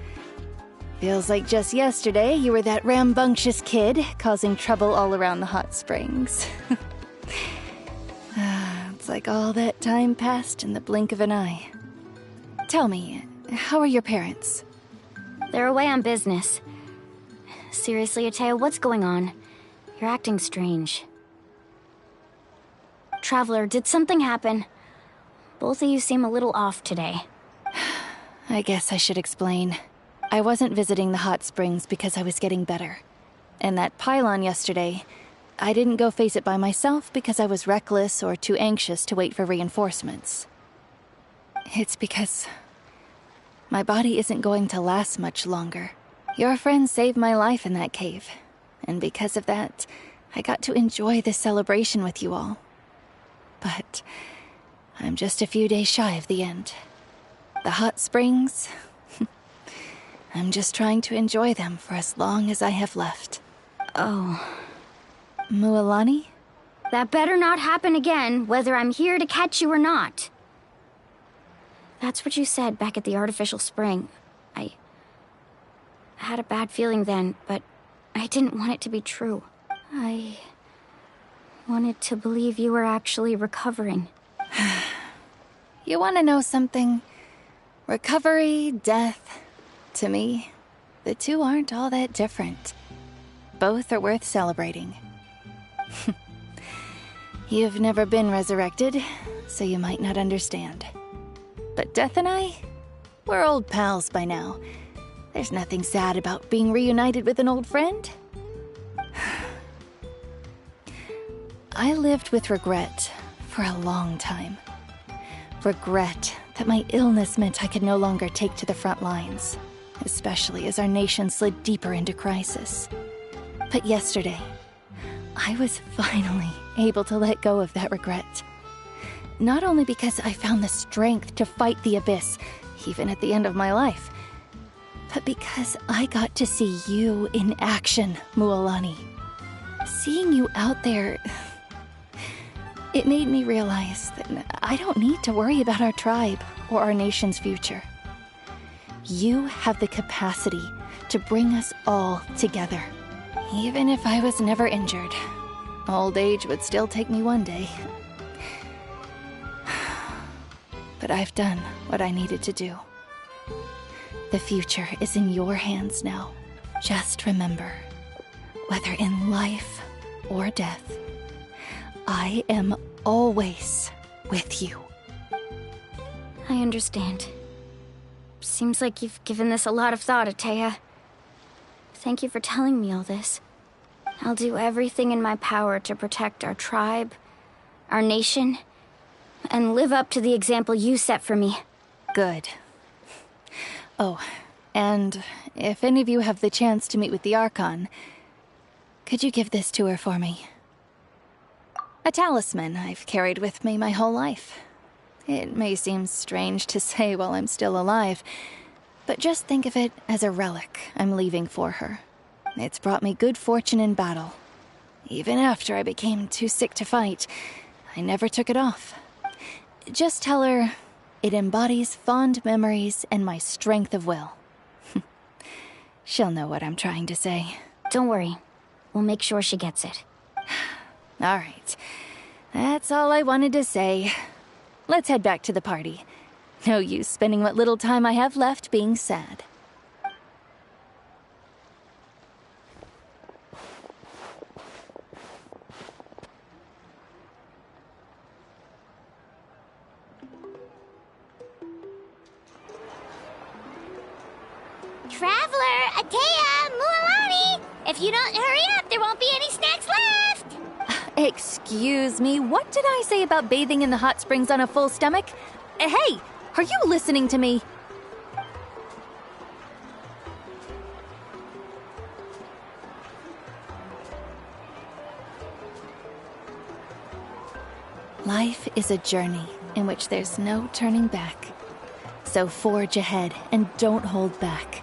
Feels like just yesterday you were that rambunctious kid causing trouble all around the hot springs. It's like all that time passed in the blink of an eye. Tell me, how are your parents? They're away on business. Seriously, Ateo, what's going on? You're acting strange. Traveler, did something happen? Both of you seem a little off today. I guess I should explain. I wasn't visiting the hot springs because I was getting better. And that pylon yesterday, I didn't go face it by myself because I was reckless or too anxious to wait for reinforcements. It's because my body isn't going to last much longer. Your friend saved my life in that cave, and because of that, I got to enjoy this celebration with you all. But I'm just a few days shy of the end. The hot springs, I'm just trying to enjoy them for as long as I have left. Oh. Mualani? That better not happen again, whether I'm here to catch you or not. That's what you said back at the artificial spring. I had a bad feeling then, but I didn't want it to be true. I wanted to believe you were actually recovering. You want to know something? Recovery, death, to me, the two aren't all that different. Both are worth celebrating. You've never been resurrected, so you might not understand. But Death and I, we're old pals by now. There's nothing sad about being reunited with an old friend. I lived with regret for a long time. Regret that my illness meant I could no longer take to the front lines, especially as our nation slid deeper into crisis. But yesterday, I was finally able to let go of that regret. Not only because I found the strength to fight the abyss, even at the end of my life, but because I got to see you in action, Mualani. Seeing you out there, it made me realize that I don't need to worry about our tribe or our nation's future. You have the capacity to bring us all together. Even if I was never injured, old age would still take me one day. But I've done what I needed to do. The future is in your hands now. Just remember, whether in life or death, I am always with you. I understand. Seems like you've given this a lot of thought, Atea. Thank you for telling me all this. I'll do everything in my power to protect our tribe, our nation, and live up to the example you set for me. Good. Oh, and if any of you have the chance to meet with the Archon, could you give this to her for me? A talisman I've carried with me my whole life. It may seem strange to say while I'm still alive, but just think of it as a relic I'm leaving for her. It's brought me good fortune in battle. Even after I became too sick to fight, I never took it off. Just tell her it embodies fond memories and my strength of will. She'll know what I'm trying to say. Don't worry. We'll make sure she gets it. All right. That's all I wanted to say. Let's head back to the party. No use spending what little time I have left being sad. Traveler, Atea, Mualani! If you don't hurry up, there won't be any snacks left! Excuse me, what did I say about bathing in the hot springs on a full stomach? Hey, are you listening to me? Life is a journey in which there's no turning back. So forge ahead and don't hold back.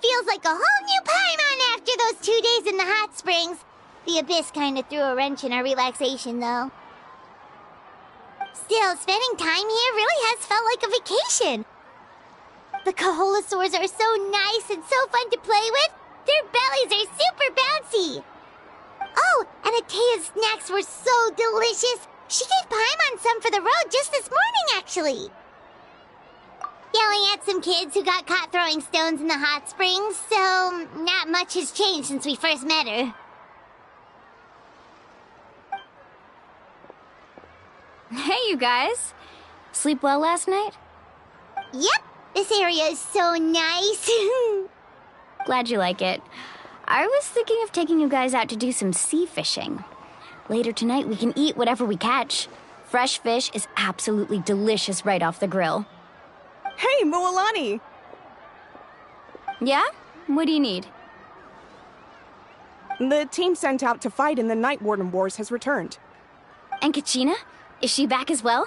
Feels like a whole new Paimon after those 2 days in the hot springs. The Abyss kind of threw a wrench in our relaxation, though. Still, spending time here really has felt like a vacation. The Kaholosaurs are so nice and so fun to play with. Their bellies are super bouncy. Oh, and Atea's snacks were so delicious. She gave Paimon some for the road just this morning, actually. Yelling at some kids who got caught throwing stones in the hot springs, so not much has changed since we first met her. Hey, you guys. Sleep well last night? Yep, this area is so nice. Glad you like it. I was thinking of taking you guys out to do some sea fishing. Later tonight, we can eat whatever we catch. Fresh fish is absolutely delicious right off the grill. Hey, Mualani! Yeah? What do you need? The team sent out to fight in the Night Warden Wars has returned. And Kachina? Is she back as well?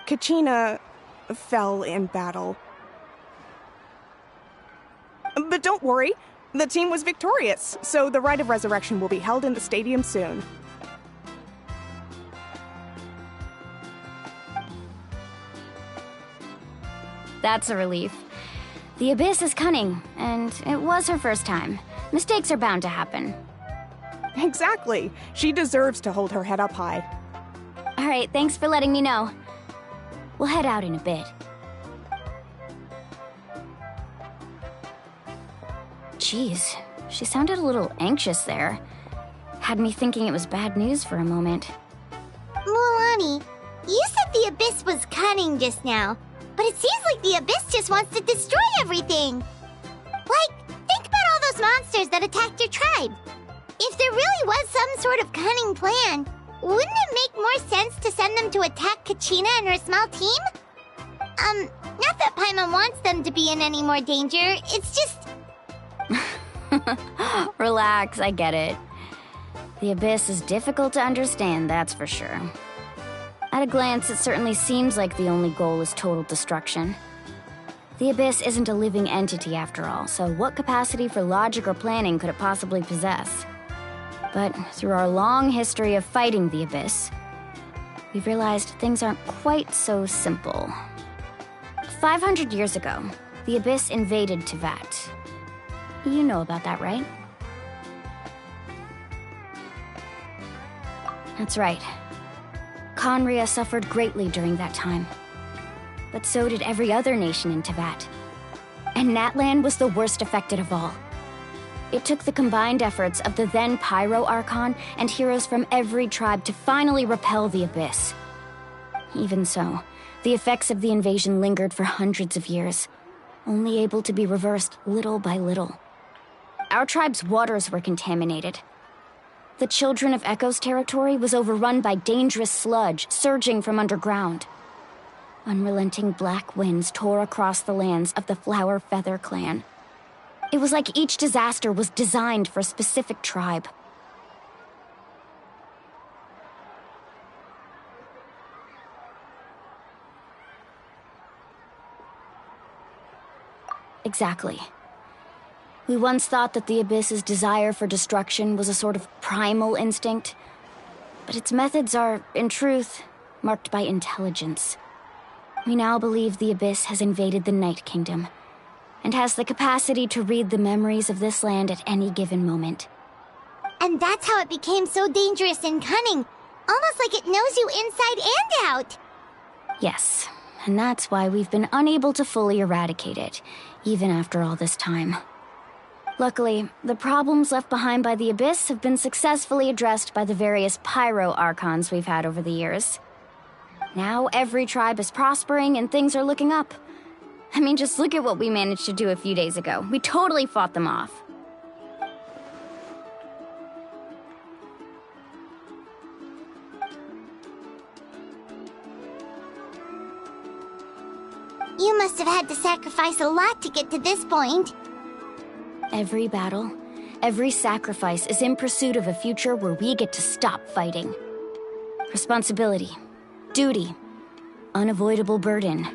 Kachina fell in battle. But don't worry, the team was victorious, so the Rite of Resurrection will be held in the stadium soon. That's a relief. The Abyss is cunning, and it was her first time. Mistakes are bound to happen. Exactly. She deserves to hold her head up high. All right, thanks for letting me know. We'll head out in a bit. Jeez, she sounded a little anxious there. Had me thinking it was bad news for a moment. Mualani, you said the Abyss was cunning just now. But it seems like the Abyss just wants to destroy everything. Like, think about all those monsters that attacked your tribe. If there really was some sort of cunning plan, wouldn't it make more sense to send them to attack Kachina and her small team? Not that Paimon wants them to be in any more danger, it's just... Relax, I get it. The Abyss is difficult to understand, that's for sure. At a glance, it certainly seems like the only goal is total destruction. The Abyss isn't a living entity after all, so what capacity for logic or planning could it possibly possess? But through our long history of fighting the Abyss, we've realized things aren't quite so simple. 500 years ago, the Abyss invaded Teyvat. You know about that, right? That's right. Conria suffered greatly during that time. But so did every other nation in Teyvat. And Natlan was the worst affected of all. It took the combined efforts of the then Pyro Archon and heroes from every tribe to finally repel the Abyss. Even so, the effects of the invasion lingered for hundreds of years, only able to be reversed little by little. Our tribe's waters were contaminated. The Children of Echo's territory was overrun by dangerous sludge surging from underground. Unrelenting black winds tore across the lands of the Flower Feather clan. It was like each disaster was designed for a specific tribe. Exactly. We once thought that the Abyss's desire for destruction was a sort of primal instinct, but its methods are, in truth, marked by intelligence. We now believe the Abyss has invaded the Night Kingdom, and has the capacity to read the memories of this land at any given moment. And that's how it became so dangerous and cunning, almost like it knows you inside and out. Yes, and that's why we've been unable to fully eradicate it, even after all this time. Luckily, the problems left behind by the Abyss have been successfully addressed by the various Pyro Archons we've had over the years. Now every tribe is prospering and things are looking up. I mean, just look at what we managed to do a few days ago. We totally fought them off. You must have had to sacrifice a lot to get to this point. Every battle, every sacrifice is in pursuit of a future where we get to stop fighting. Responsibility, duty, unavoidable burden.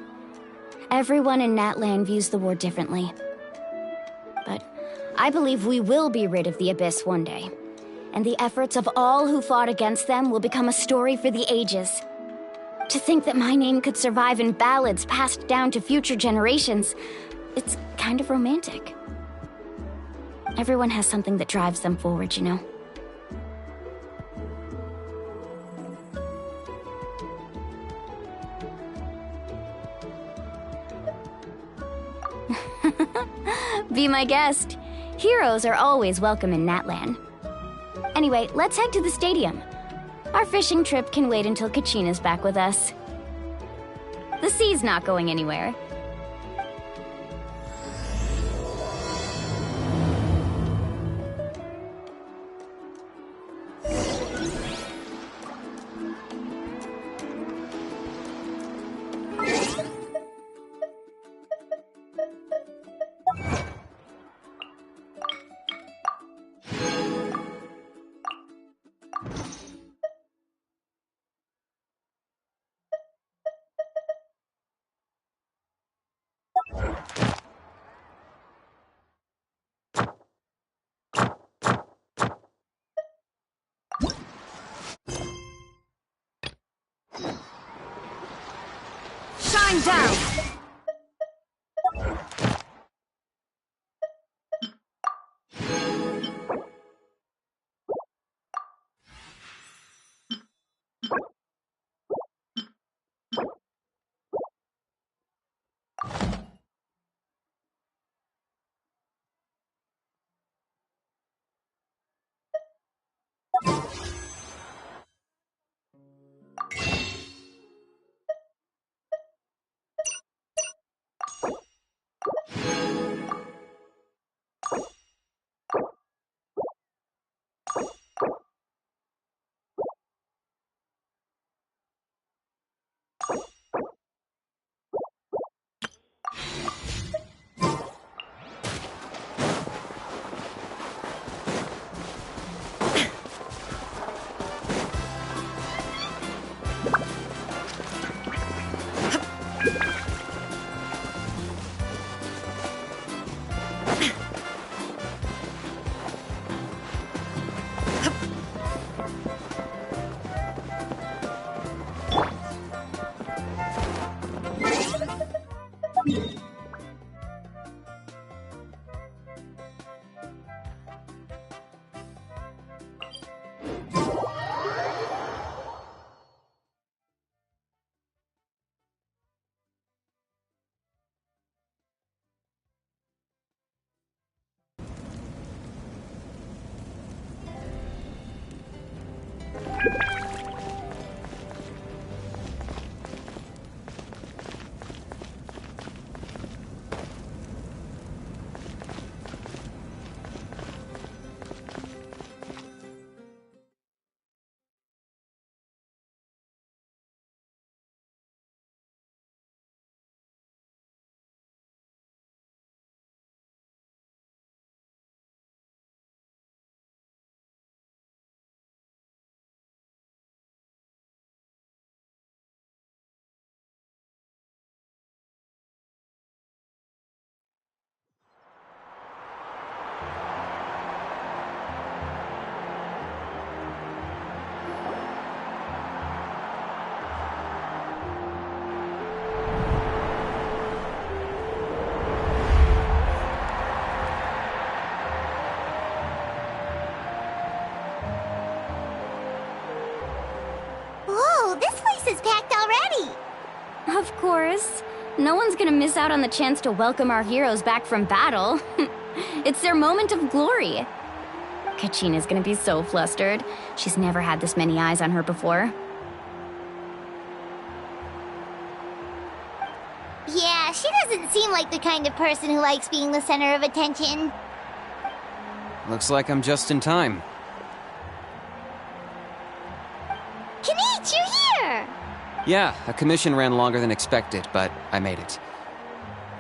Everyone in Natlan views the war differently. But I believe we will be rid of the Abyss one day. And the efforts of all who fought against them will become a story for the ages. To think that my name could survive in ballads passed down to future generations, it's kind of romantic. Everyone has something that drives them forward, you know? Be my guest. Heroes are always welcome in Natlan. Anyway, let's head to the stadium. Our fishing trip can wait until Kachina's back with us. The sea's not going anywhere. Shine down! Of course. No one's gonna miss out on the chance to welcome our heroes back from battle. It's their moment of glory. Kachina's gonna be so flustered. She's never had this many eyes on her before. Yeah, she doesn't seem like the kind of person who likes being the center of attention. Looks like I'm just in time. Kinich, you're here! Yeah, a commission ran longer than expected, but I made it.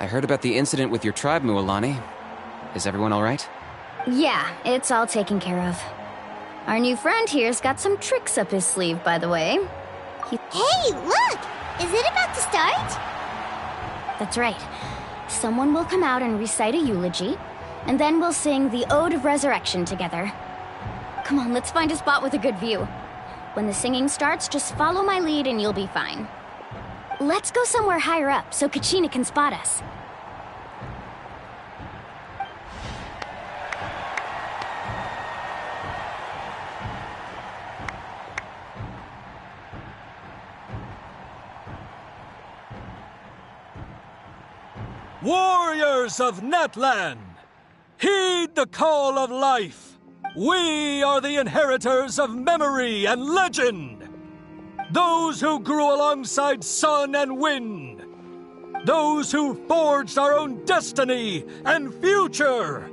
I heard about the incident with your tribe, Mualani. Is everyone alright? Yeah, it's all taken care of. Our new friend here's got some tricks up his sleeve, by the way. Hey, look! Is it about to start? That's right. Someone will come out and recite a eulogy, and then we'll sing the Ode of Resurrection together. Come on, let's find a spot with a good view. When the singing starts, just follow my lead and you'll be fine. Let's go somewhere higher up so Kachina can spot us. Warriors of Natlan, heed the call of life. We are the inheritors of memory and legend. Those who grew alongside sun and wind. Those who forged our own destiny and future.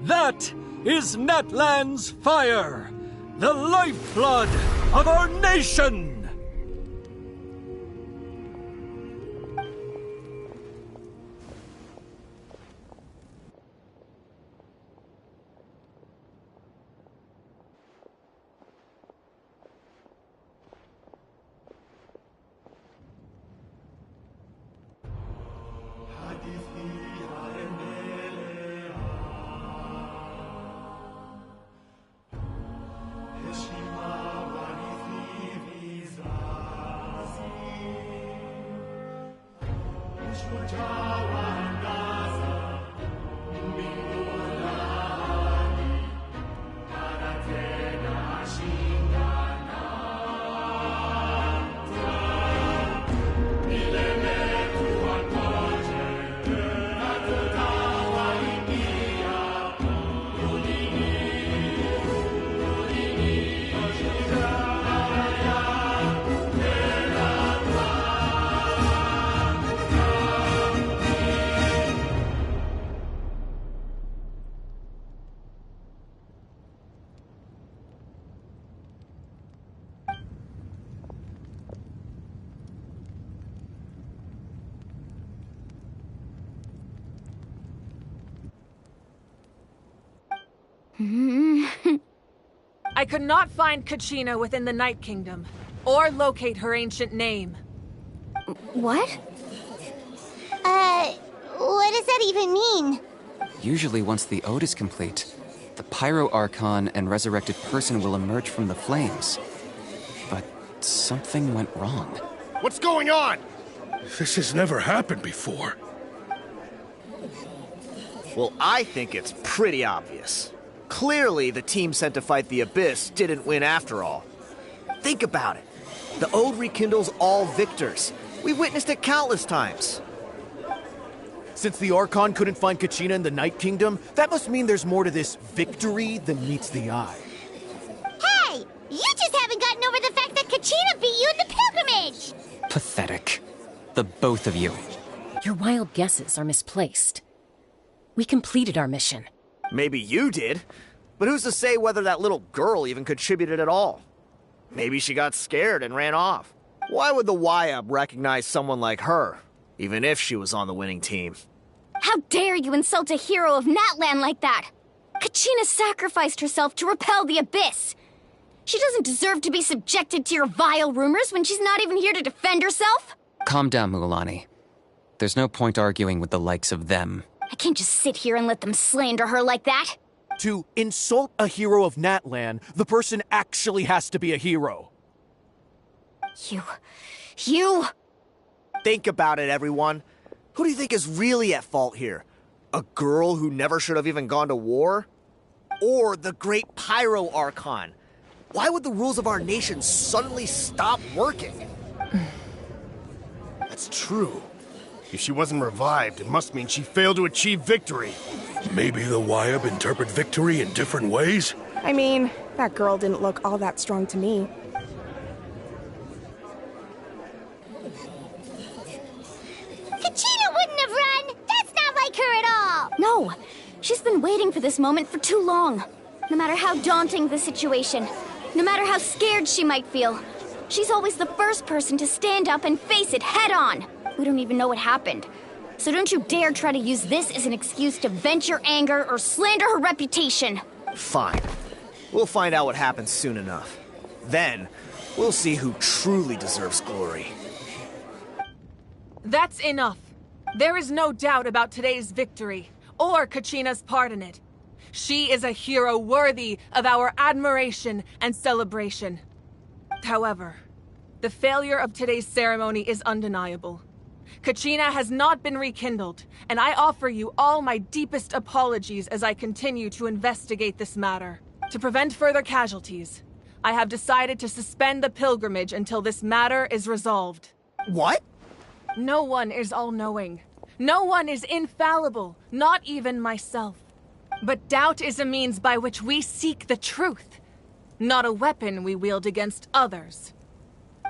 That is Natlan's fire, the lifeblood of our nation. I could not find Kachina within the Night Kingdom, or locate her ancient name. What? What does that even mean? Usually once the ode is complete, the Pyro Archon and resurrected person will emerge from the flames. But something went wrong. What's going on? This has never happened before. Well, I think it's pretty obvious. Clearly, the team sent to fight the Abyss didn't win after all. Think about it. The Ode rekindles all victors. We've witnessed it countless times. Since the Archon couldn't find Kachina in the Night Kingdom, that must mean there's more to this victory than meets the eye. Hey! You just haven't gotten over the fact that Kachina beat you in the pilgrimage! Pathetic. The both of you. Your wild guesses are misplaced. We completed our mission. Maybe you did, but who's to say whether that little girl even contributed at all? Maybe she got scared and ran off. Why would the YUB recognize someone like her, even if she was on the winning team? How dare you insult a hero of Natlan like that? Kachina sacrificed herself to repel the Abyss. She doesn't deserve to be subjected to your vile rumors when she's not even here to defend herself. Calm down, Mualani. There's no point arguing with the likes of them. I can't just sit here and let them slander her like that. To insult a hero of Natlan, the person actually has to be a hero. You... Think about it, everyone. Who do you think is really at fault here? A girl who never should have even gone to war? Or the great Pyro Archon? Why would the rules of our nation suddenly stop working? That's true. If she wasn't revived, it must mean she failed to achieve victory. Maybe the YUB interpret victory in different ways? I mean, that girl didn't look all that strong to me. Kachina wouldn't have run! That's not like her at all! No, she's been waiting for this moment for too long. No matter how daunting the situation, no matter how scared she might feel, she's always the first person to stand up and face it head on. We don't even know what happened. So don't you dare try to use this as an excuse to vent your anger or slander her reputation. Fine. We'll find out what happens soon enough. Then, we'll see who truly deserves glory. That's enough. There is no doubt about today's victory, or Kachina's part in it. She is a hero worthy of our admiration and celebration. However, the failure of today's ceremony is undeniable. Kachina has not been rekindled, and I offer you all my deepest apologies as I continue to investigate this matter. To prevent further casualties, I have decided to suspend the pilgrimage until this matter is resolved. What? No one is all-knowing. No one is infallible, not even myself. But doubt is a means by which we seek the truth, not a weapon we wield against others.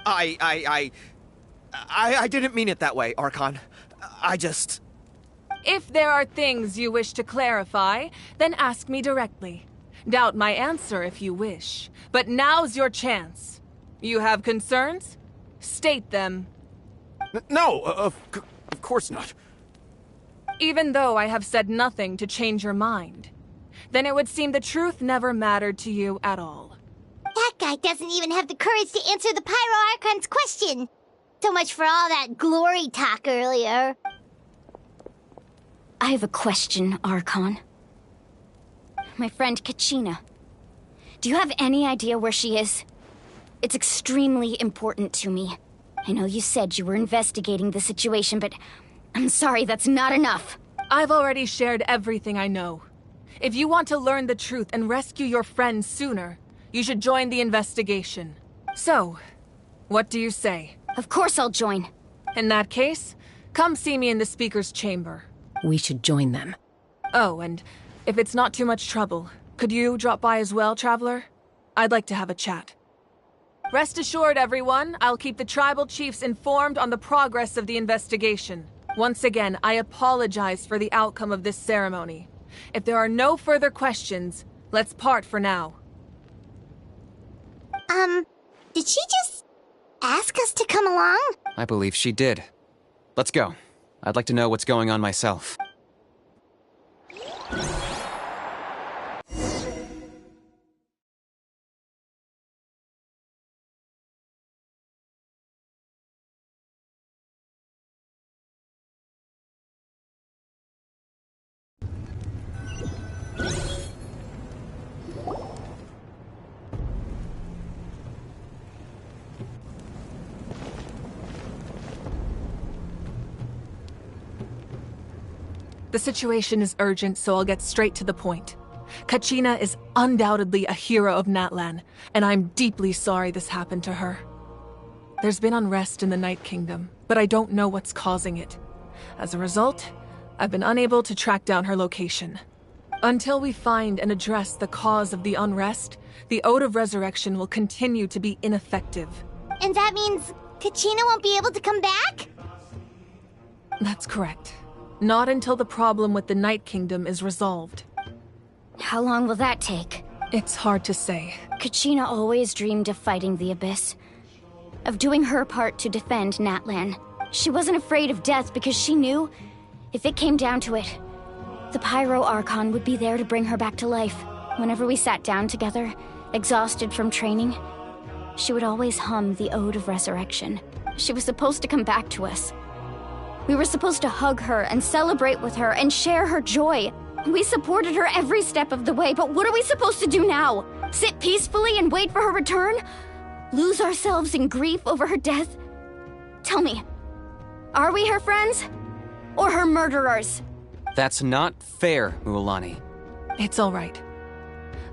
I didn't mean it that way, Archon. If there are things you wish to clarify, then ask me directly. Doubt my answer if you wish, but now's your chance. You have concerns? State them. No, of course not. Even though I have said nothing to change your mind, then it would seem the truth never mattered to you at all. That guy doesn't even have the courage to answer the Pyro Archon's question. So much for all that glory talk earlier. I have a question, Archon. My friend Kachina. Do you have any idea where she is? It's extremely important to me. I know you said you were investigating the situation, but I'm sorry, that's not enough. I've already shared everything I know. If you want to learn the truth and rescue your friend sooner, you should join the investigation. So, what do you say? Of course I'll join. In that case, come see me in the speaker's chamber. We should join them. Oh, and if it's not too much trouble, could you drop by as well, Traveler? I'd like to have a chat. Rest assured, everyone, I'll keep the tribal chiefs informed on the progress of the investigation. Once again, I apologize for the outcome of this ceremony. If there are no further questions, let's part for now. Did she just ask us to come along? I believe she did. Let's go. I'd like to know what's going on myself. The situation is urgent, so I'll get straight to the point. Kachina is undoubtedly a hero of Natlan, and I'm deeply sorry this happened to her. There's been unrest in the Night Kingdom, but I don't know what's causing it. As a result, I've been unable to track down her location. Until we find and address the cause of the unrest, the Ode of Resurrection will continue to be ineffective. And that means Kachina won't be able to come back? That's correct. Not until the problem with the Night Kingdom is resolved. How long will that take? It's hard to say. Kachina always dreamed of fighting the Abyss. Of doing her part to defend Natlan. She wasn't afraid of death because she knew, if it came down to it, the Pyro Archon would be there to bring her back to life. Whenever we sat down together, exhausted from training, she would always hum the Ode of Resurrection. She was supposed to come back to us. We were supposed to hug her and celebrate with her and share her joy. We supported her every step of the way, but what are we supposed to do now? Sit peacefully and wait for her return? Lose ourselves in grief over her death? Tell me, are we her friends? Or her murderers? That's not fair, Mualani. It's all right.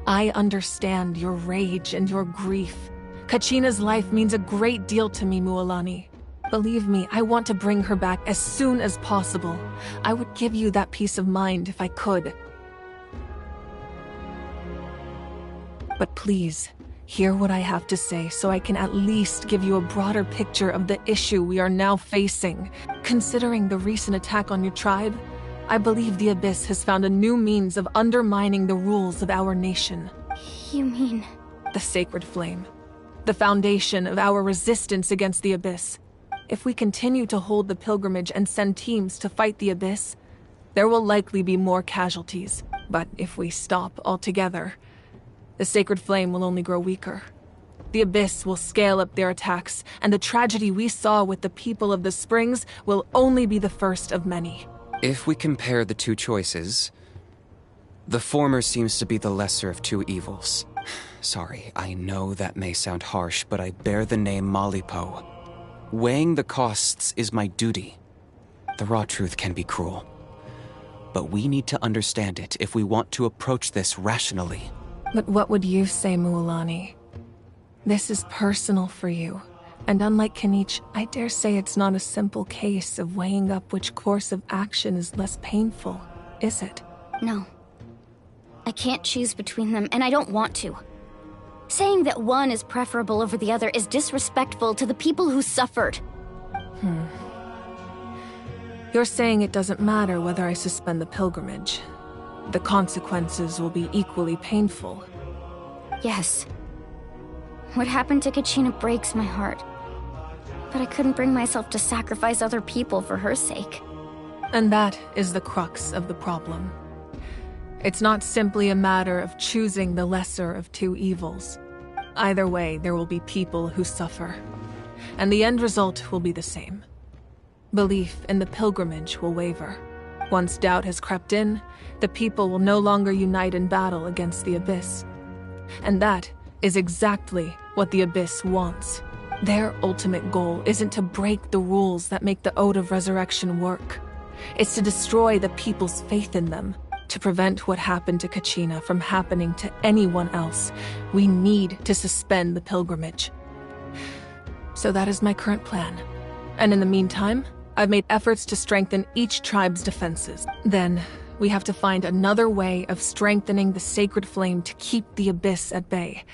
I understand your rage and your grief. Kachina's life means a great deal to me, Mualani. Believe me, I want to bring her back as soon as possible. I would give you that peace of mind if I could. But please, hear what I have to say so I can at least give you a broader picture of the issue we are now facing. Considering the recent attack on your tribe, I believe the Abyss has found a new means of undermining the rules of our nation. You mean? The Sacred Flame. The foundation of our resistance against the Abyss. if we continue to hold the pilgrimage and send teams to fight the Abyss, there will likely be more casualties. But if we stop altogether, the Sacred Flame will only grow weaker. The Abyss will scale up their attacks, and the tragedy we saw with the people of the Springs will only be the first of many. If we compare the two choices, the former seems to be the lesser of two evils. Sorry, I know that may sound harsh, but I bear the name Malipo. Weighing the costs is my duty. The raw truth can be cruel, but we need to understand it if we want to approach this rationally. But what would you say, Mualani? This is personal for you, and unlike Kinich, I dare say it's not a simple case of weighing up which course of action is less painful, is it? No. I can't choose between them, and I don't want to. Saying that one is preferable over the other is disrespectful to the people who suffered. You're saying it doesn't matter whether I suspend the pilgrimage. The consequences will be equally painful. Yes. What happened to Kachina breaks my heart. But I couldn't bring myself to sacrifice other people for her sake. And that is the crux of the problem. It's not simply a matter of choosing the lesser of two evils. Either way, there will be people who suffer. And the end result will be the same. Belief in the pilgrimage will waver. Once doubt has crept in, the people will no longer unite in battle against the Abyss. And that is exactly what the Abyss wants. Their ultimate goal isn't to break the rules that make the Ode of Resurrection work. It's to destroy the people's faith in them. To prevent what happened to Kachina from happening to anyone else, we need to suspend the pilgrimage. So that is my current plan. And in the meantime, I've made efforts to strengthen each tribe's defenses. Then, we have to find another way of strengthening the Sacred Flame to keep the Abyss at bay.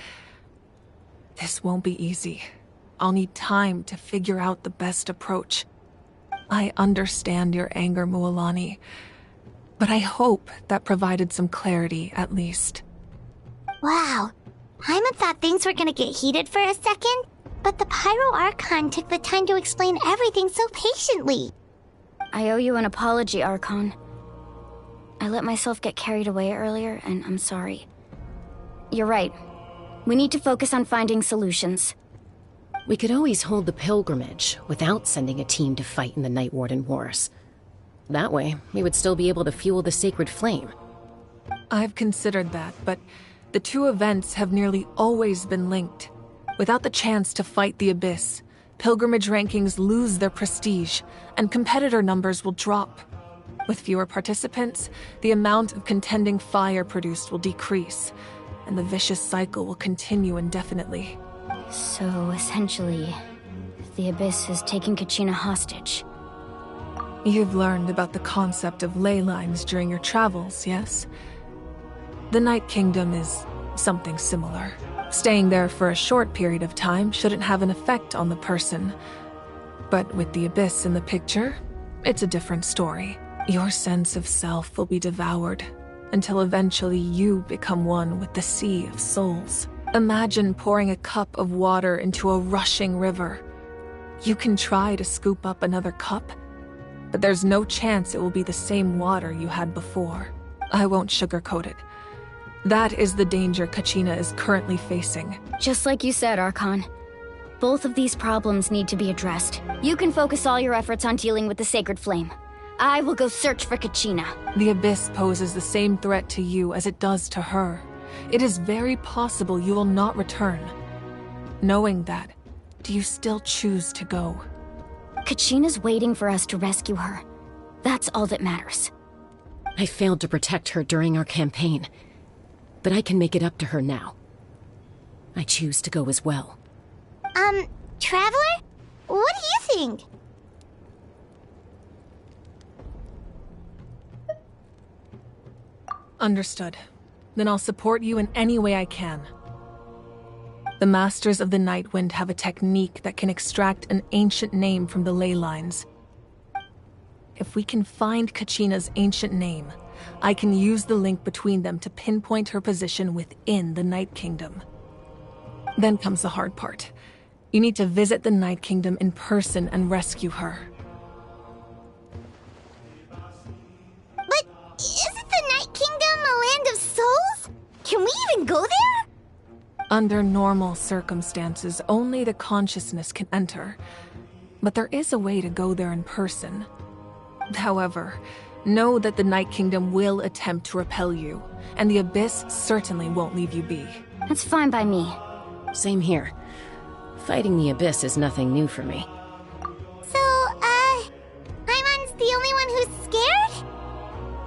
This won't be easy. I'll need time to figure out the best approach. I understand your anger, Mualani, but I hope that provided some clarity, at least. Wow. Hyman thought things were gonna get heated for a second, but the Pyro Archon took the time to explain everything so patiently. I owe you an apology, Archon. I let myself get carried away earlier, and I'm sorry. You're right. We need to focus on finding solutions. We could always hold the pilgrimage without sending a team to fight in the Night Warden Wars. That way, we would still be able to fuel the Sacred Flame. I've considered that, but the two events have nearly always been linked. Without the chance to fight the Abyss, pilgrimage rankings lose their prestige, and competitor numbers will drop. With fewer participants, the amount of contending fire produced will decrease, and the vicious cycle will continue indefinitely. So, essentially, the Abyss is taking Kachina hostage. You've learned about the concept of ley lines during your travels, yes? The Night Kingdom is something similar. Staying there for a short period of time shouldn't have an effect on the person. But with the Abyss in the picture, it's a different story. Your sense of self will be devoured, until eventually you become one with the Sea of Souls. Imagine pouring a cup of water into a rushing river. You can try to scoop up another cup, but there's no chance it will be the same water you had before. I won't sugarcoat it. That is the danger Kachina is currently facing. Just like you said, Archon. Both of these problems need to be addressed. You can focus all your efforts on dealing with the Sacred Flame. I will go search for Kachina. The Abyss poses the same threat to you as it does to her. It is very possible you will not return. Knowing that, do you still choose to go? Kachina's waiting for us to rescue her. That's all that matters. I failed to protect her during our campaign, but I can make it up to her now. I choose to go as well. Traveler? What do you think? Understood. Then I'll support you in any way I can. The Masters of the Night Wind have a technique that can extract an ancient name from the ley lines. If we can find Kachina's ancient name, I can use the link between them to pinpoint her position within the Night Kingdom. Then comes the hard part. You need to visit the Night Kingdom in person and rescue her. But isn't the Night Kingdom a land of souls? Can we even go there? Under normal circumstances, only the consciousness can enter. But there is a way to go there in person. However, know that the Night Kingdom will attempt to repel you, and the Abyss certainly won't leave you be. That's fine by me. Same here. Fighting the Abyss is nothing new for me. So, Paimon's the only one who's scared?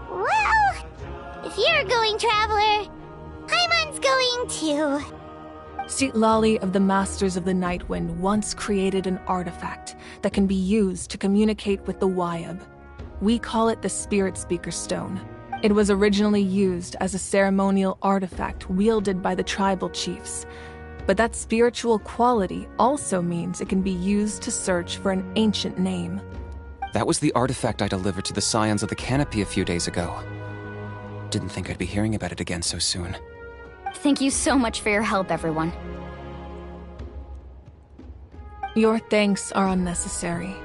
Well, if you're going, Traveler, Paimon's going too. Citlali of the Masters of the Nightwind once created an artifact that can be used to communicate with the Wyab. We call it the Spirit Speaker Stone. It was originally used as a ceremonial artifact wielded by the tribal chiefs. But that spiritual quality also means it can be used to search for an ancient name. That was the artifact I delivered to the Scions of the Canopy a few days ago. Didn't think I'd be hearing about it again so soon. Thank you so much for your help, everyone. Your thanks are unnecessary.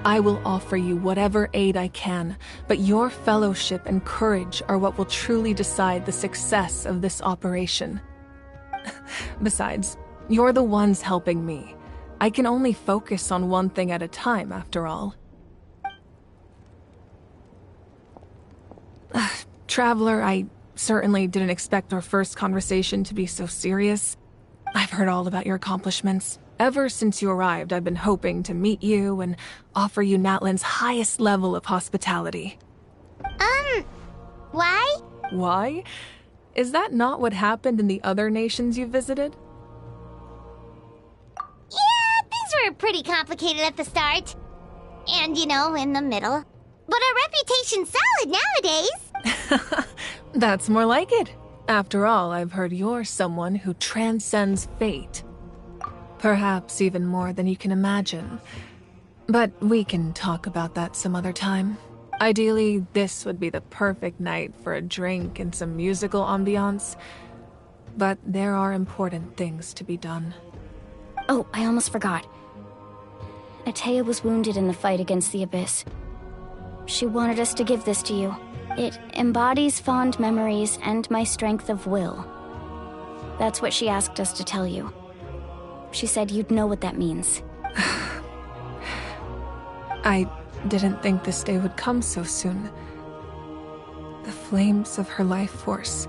I will offer you whatever aid I can, but your fellowship and courage are what will truly decide the success of this operation. Besides, you're the ones helping me. I can only focus on one thing at a time, after all. Traveler, I certainly didn't expect our first conversation to be so serious. I've heard all about your accomplishments. Ever since you arrived, I've been hoping to meet you and offer you Natlan's highest level of hospitality. Why? Why? Is that not what happened in the other nations you visited? Yeah, things were pretty complicated at the start. And, in the middle. But our reputation's solid nowadays. That's more like it. After all, I've heard you're someone who transcends fate. Perhaps even more than you can imagine. But we can talk about that some other time. Ideally, this would be the perfect night for a drink and some musical ambiance. But there are important things to be done. Oh, I almost forgot. Atea was wounded in the fight against the Abyss. She wanted us to give this to you. It embodies fond memories and my strength of will. That's what she asked us to tell you. She said you'd know what that means. I didn't think this day would come so soon. The flames of her life force.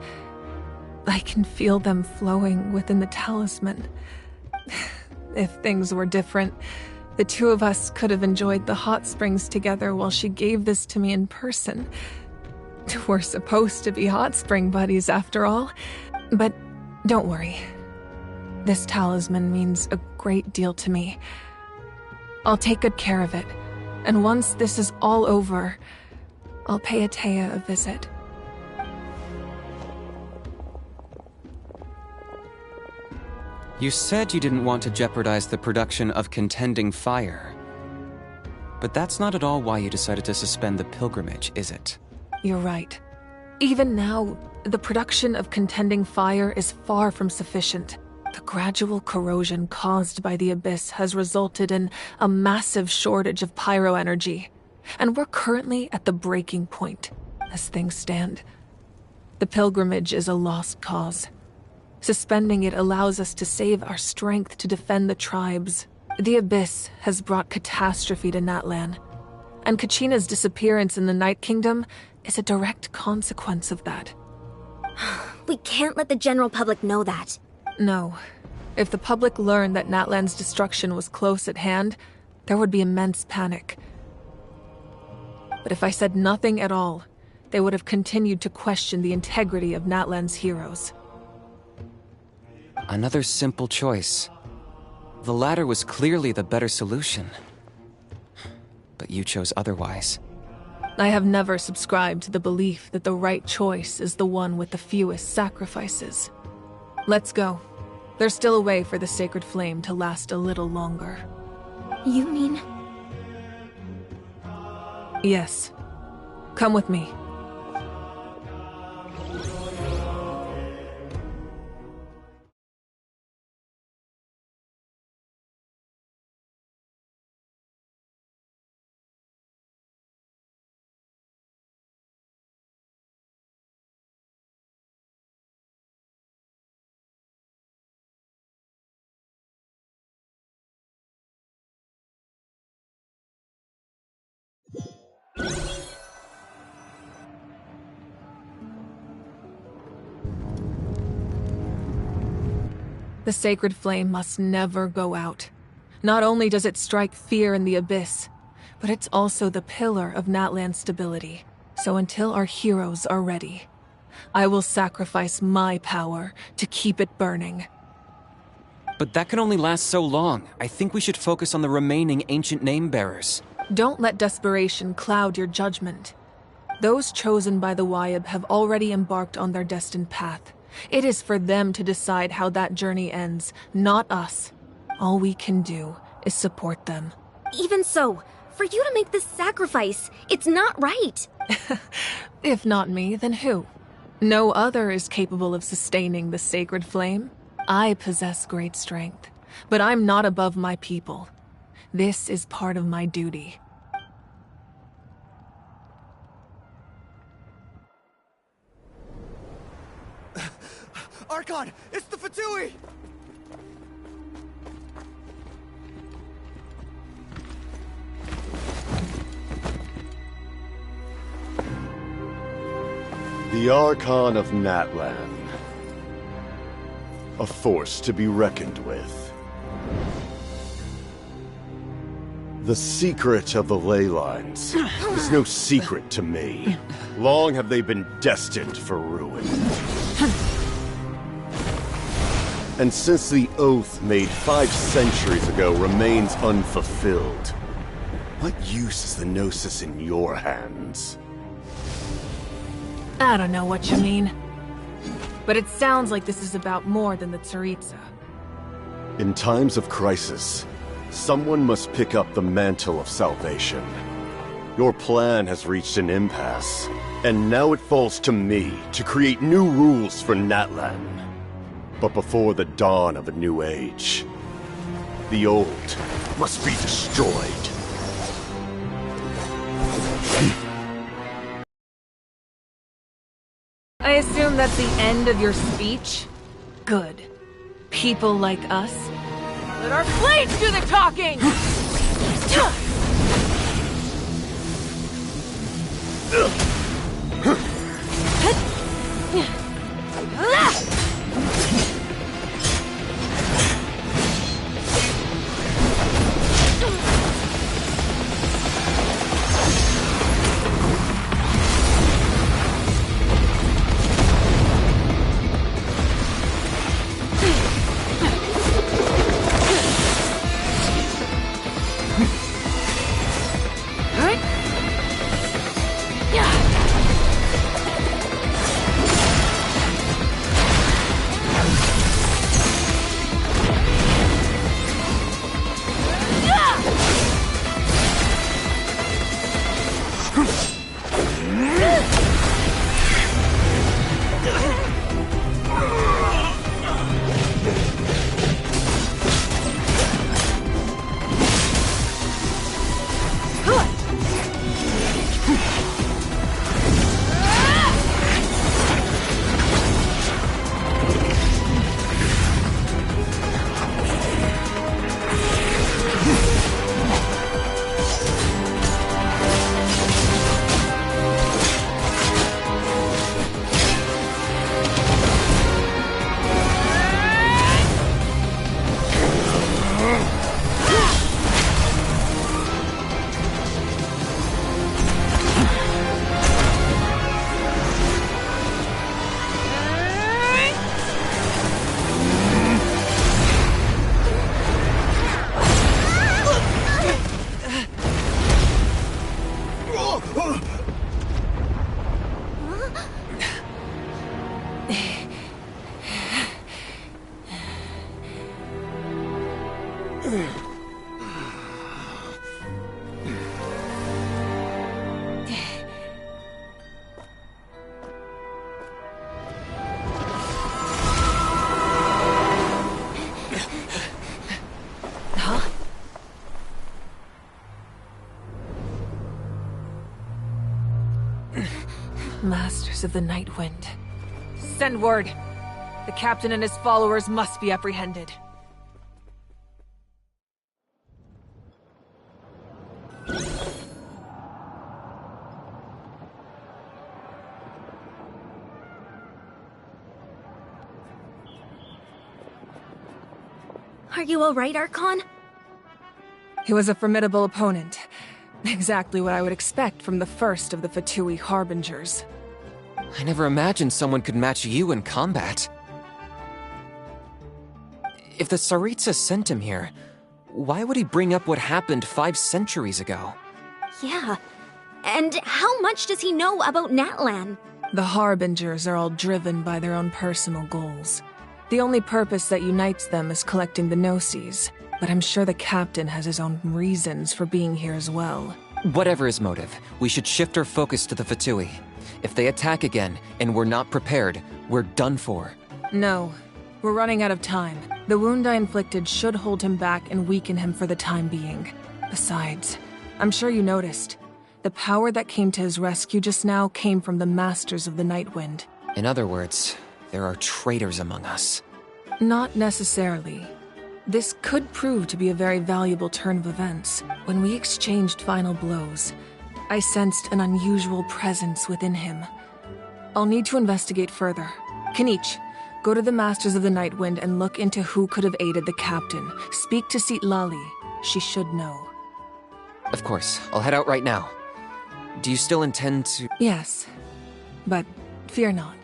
I can feel them flowing within the talisman. If things were different, the two of us could have enjoyed the hot springs together while she gave this to me in person. We're supposed to be hot spring buddies after all. But don't worry. This talisman means a great deal to me. I'll take good care of it. And once this is all over, I'll pay Atea a visit. You said you didn't want to jeopardize the production of Contending Fire. But that's not at all why you decided to suspend the pilgrimage, is it? You're right. Even now, the production of Contending Fire is far from sufficient. The gradual corrosion caused by the Abyss has resulted in a massive shortage of pyro energy, and we're currently at the breaking point, as things stand. The pilgrimage is a lost cause. Suspending it allows us to save our strength to defend the tribes. The Abyss has brought catastrophe to Natlan, and Kachina's disappearance in the Night Kingdom is a direct consequence of that. We can't let the general public know that. No. If the public learned that Natlan's destruction was close at hand, there would be immense panic. But if I said nothing at all, they would have continued to question the integrity of Natlan's heroes. Another simple choice. The latter was clearly the better solution. But you chose otherwise. I have never subscribed to the belief that the right choice is the one with the fewest sacrifices. Let's go. There's still a way for the sacred flame to last a little longer. You mean? Yes. Come with me. The sacred flame must never go out. Not only does it strike fear in the abyss, but it's also the pillar of Natlan's stability. So until our heroes are ready, I will sacrifice my power to keep it burning. But that can only last so long. I think we should focus on the remaining ancient name-bearers. Don't let desperation cloud your judgment. Those chosen by the Wayab have already embarked on their destined path. It is for them to decide how that journey ends, not us. All we can do is support them. Even so, for you to make this sacrifice, it's not right. If not me, then who? No other is capable of sustaining the sacred flame. I possess great strength, but I'm not above my people. This is part of my duty. Archon, it's the Fatui! The Archon of Natlan. A force to be reckoned with. The secret of the ley lines is no secret to me. Long have they been destined for ruin. And since the oath made 5 centuries ago remains unfulfilled, what use is the Gnosis in your hands? I don't know what you mean. But it sounds like this is about more than the Tsaritsa. In times of crisis, someone must pick up the mantle of salvation. Your plan has reached an impasse, and now it falls to me to create new rules for Natlan. But before the dawn of a new age, the old must be destroyed. I assume that's the end of your speech? Good. People like us. Let our blades do the talking! Masters of the Night Wind. Send word. The captain and his followers must be apprehended. Are you alright, Archon? He was a formidable opponent. Exactly what I would expect from the first of the Fatui Harbingers. I never imagined someone could match you in combat. If the Tsaritsa sent him here, why would he bring up what happened 5 centuries ago? Yeah. And how much does he know about Natlan? The Harbingers are all driven by their own personal goals. The only purpose that unites them is collecting the Gnosis, but I'm sure the captain has his own reasons for being here as well. Whatever his motive, we should shift our focus to the Fatui. If they attack again, and we're not prepared, we're done for. No. We're running out of time. The wound I inflicted should hold him back and weaken him for the time being. Besides, I'm sure you noticed. The power that came to his rescue just now came from the Masters of the Nightwind. In other words, there are traitors among us. Not necessarily. This could prove to be a very valuable turn of events. When we exchanged final blows, I sensed an unusual presence within him. I'll need to investigate further. Kenichi, go to the Masters of the Nightwind and look into who could have aided the captain. Speak to Citlali. She should know. Of course, I'll head out right now. Do you still intend to— Yes, but fear not.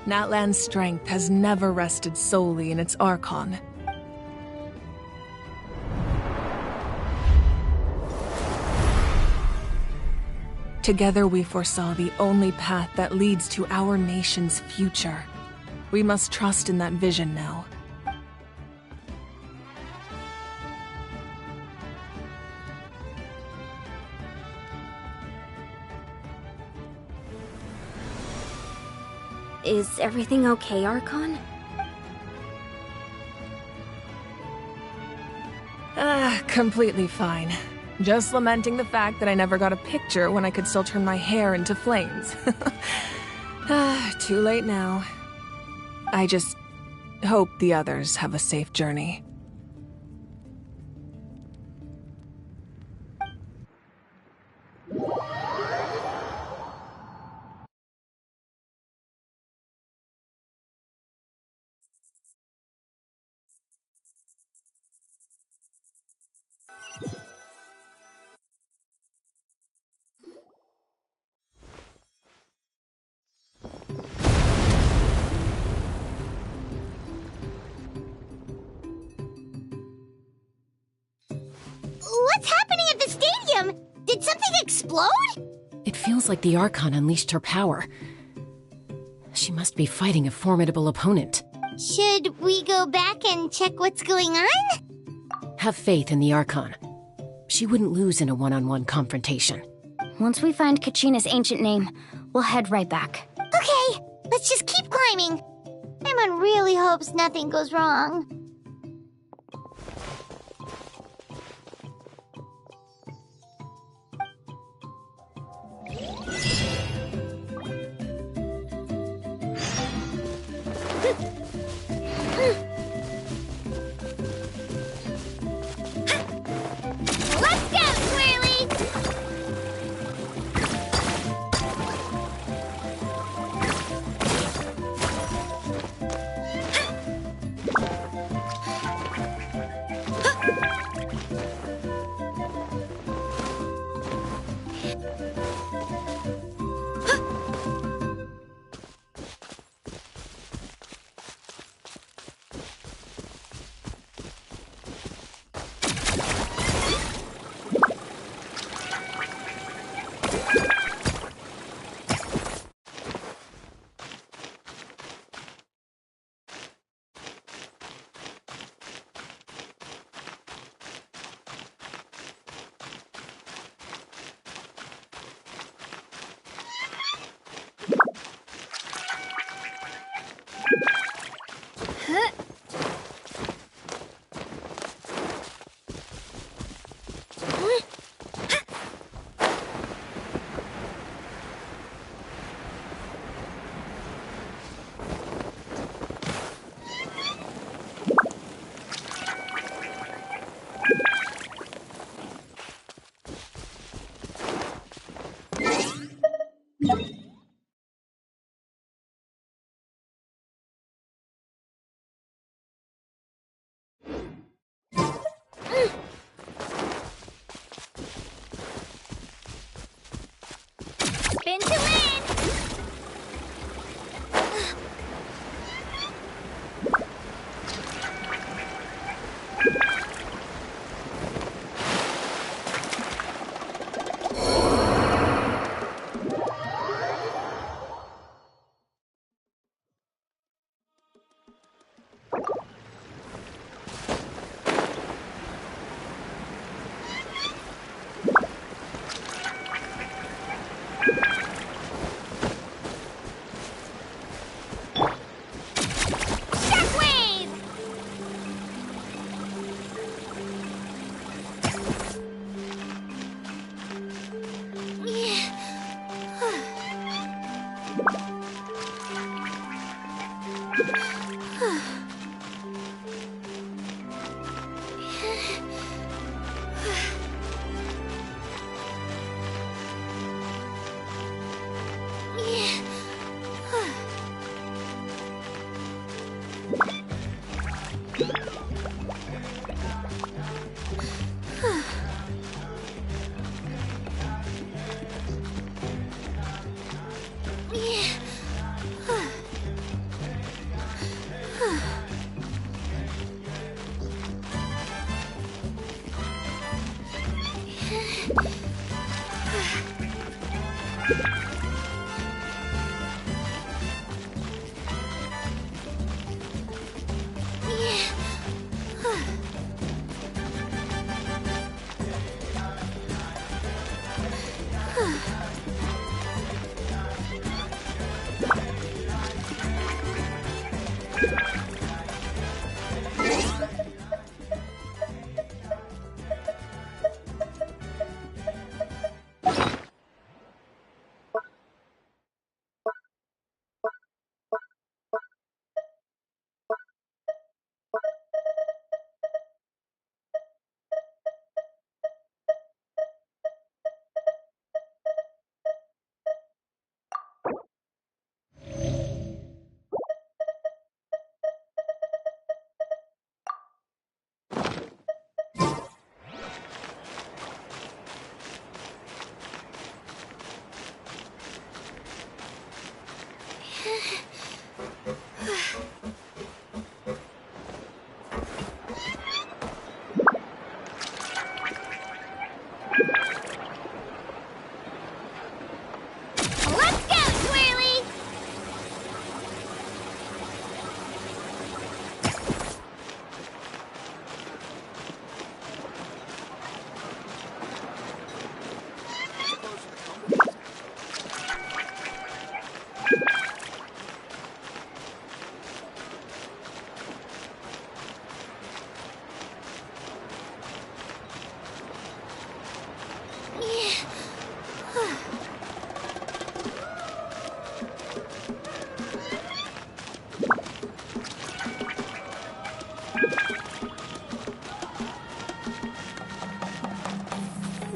Natlan's strength has never rested solely in its Archon. Together we foresaw the only path that leads to our nation's future. We must trust in that vision now. Is everything okay, Archon? Completely fine. Just lamenting the fact that I never got a picture when I could still turn my hair into flames. Too late now. I just hope the others have a safe journey. What's happening at the stadium? Did something explode? It feels like the Archon unleashed her power. She must be fighting a formidable opponent. Should we go back and check what's going on? Have faith in the Archon. She wouldn't lose in a one-on-one confrontation. Once we find Kachina's ancient name, we'll head right back. Okay, let's just keep climbing. Emon really hopes nothing goes wrong. Let's go, Swirly! Spin to win!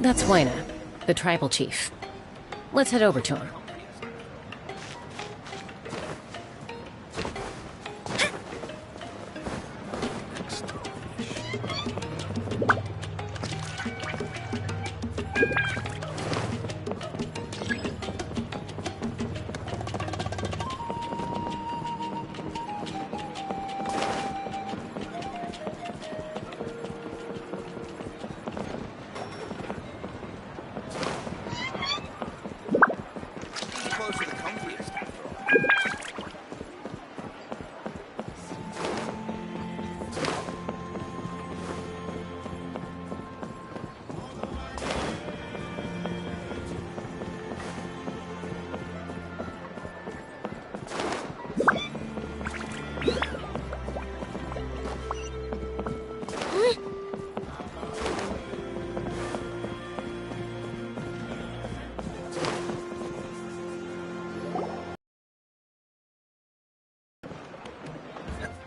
That's Wyna, the tribal chief. Let's head over to him.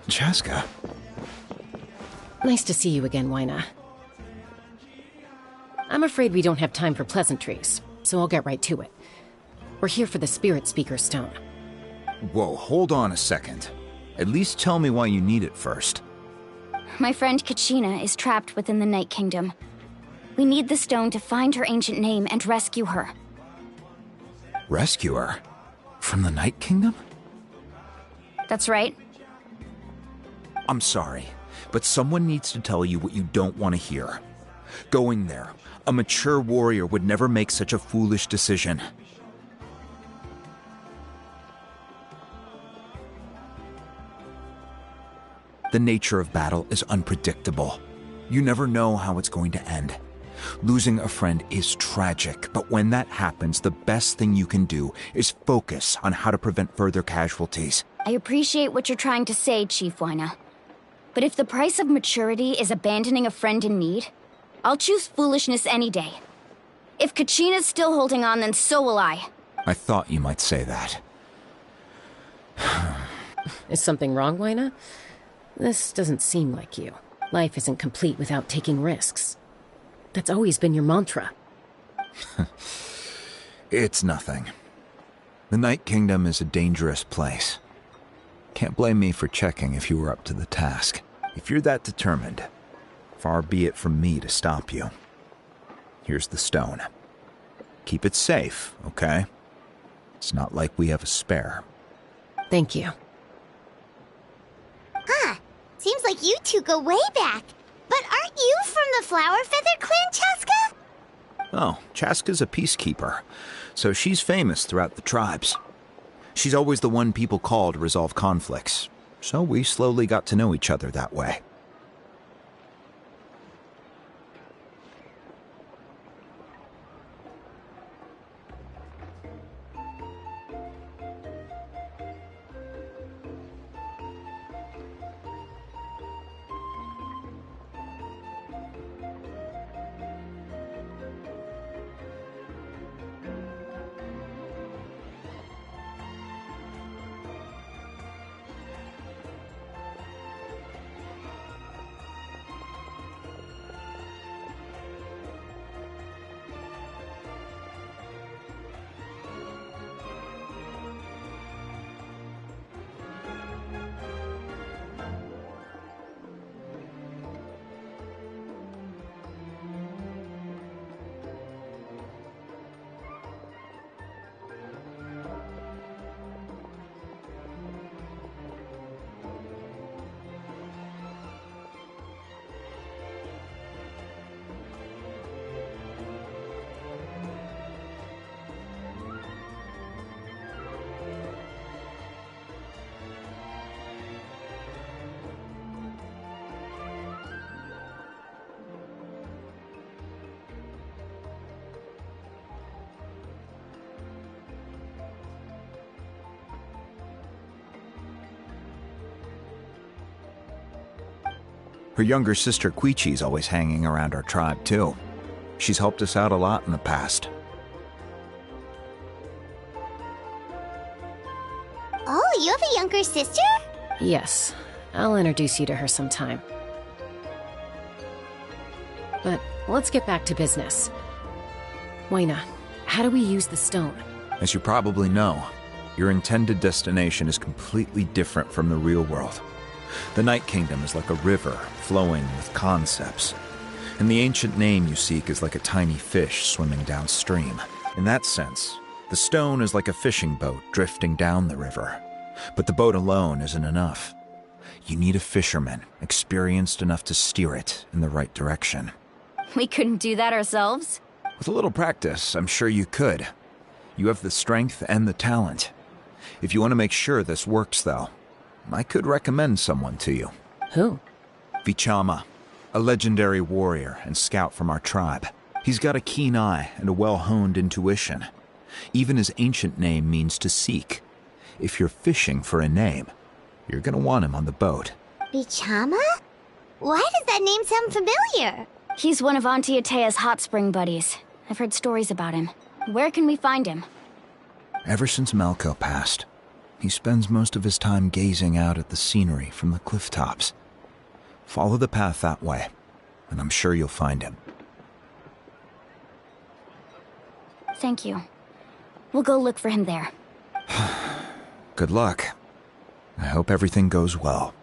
Chaska. Nice to see you again, Wyna. I'm afraid we don't have time for pleasantries, so I'll get right to it. We're here for the Spirit Speaker's Stone. Whoa, hold on a second. At least tell me why you need it first. My friend Kachina is trapped within the Night Kingdom. We need the stone to find her ancient name and rescue her. Rescuer? From the Night Kingdom? That's right. I'm sorry, but someone needs to tell you what you don't want to hear. Going there, a mature warrior would never make such a foolish decision. The nature of battle is unpredictable. You never know how it's going to end. Losing a friend is tragic, but when that happens, the best thing you can do is focus on how to prevent further casualties. I appreciate what you're trying to say, Chief Wyna. But if the price of maturity is abandoning a friend in need, I'll choose foolishness any day. If Kachina's still holding on, then so will I. I thought you might say that. Is something wrong, Wyna? This doesn't seem like you. Life isn't complete without taking risks. That's always been your mantra. It's nothing. The Night Kingdom is a dangerous place. Can't blame me for checking if you were up to the task. If you're that determined, far be it from me to stop you. Here's the stone. Keep it safe, okay? It's not like we have a spare. Thank you. Huh. Seems like you two go way back. But aren't you from the Flower Feather Clan, Chaska? Oh, Chaska's a peacekeeper, so she's famous throughout the tribes. She's always the one people call to resolve conflicts, so we slowly got to know each other that way. Her younger sister Quichi's always hanging around our tribe, too. She's helped us out a lot in the past. Oh, you have a younger sister? Yes. I'll introduce you to her sometime. But let's get back to business. Wyna, how do we use the stone? As you probably know, your intended destination is completely different from the real world. The Night Kingdom is like a river flowing with concepts, and the ancient name you seek is like a tiny fish swimming downstream. In that sense, the stone is like a fishing boat drifting down the river, but the boat alone isn't enough. You need a fisherman experienced enough to steer it in the right direction. We couldn't do that ourselves? With a little practice, I'm sure you could. You have the strength and the talent. If you want to make sure this works, though, I could recommend someone to you. Who? Vichama, a legendary warrior and scout from our tribe. He's got a keen eye and a well-honed intuition. Even his ancient name means to seek. If you're fishing for a name, you're gonna want him on the boat. Vichama? Why does that name sound familiar? He's one of Auntie Atea's hot spring buddies. I've heard stories about him. Where can we find him? Ever since Malco passed, he spends most of his time gazing out at the scenery from the cliff tops. Follow the path that way, and I'm sure you'll find him. Thank you. We'll go look for him there. Good luck. I hope everything goes well.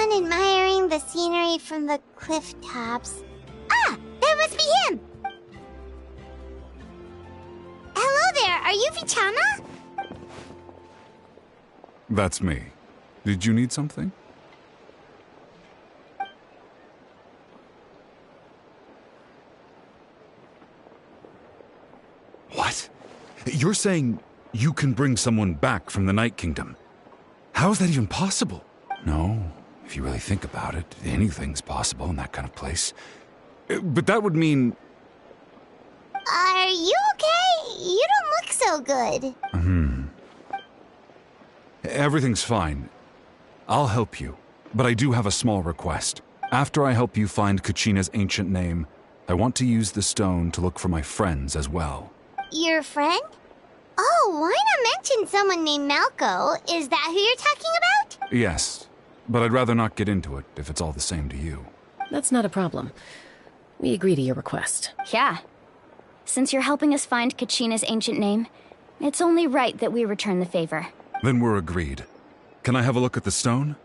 done admiring the scenery from the cliff tops. Ah! That must be him! Hello there, are you Vichana? That's me. Did you need something? What? You're saying you can bring someone back from the Night Kingdom? How is that even possible? No, if you really think about it, anything's possible in that kind of place. But that would mean... Are you okay? You don't look so good. Everything's fine. I'll help you, but I do have a small request. After I help you find Kachina's ancient name, I want to use the stone to look for my friends as well. Your friend? Oh, why not mention someone named Malco? Is that who you're talking about? Yes, but I'd rather not get into it if it's all the same to you. That's not a problem. We agree to your request. Yeah. Since you're helping us find Kachina's ancient name, it's only right that we return the favor. Then we're agreed. Can I have a look at the stone?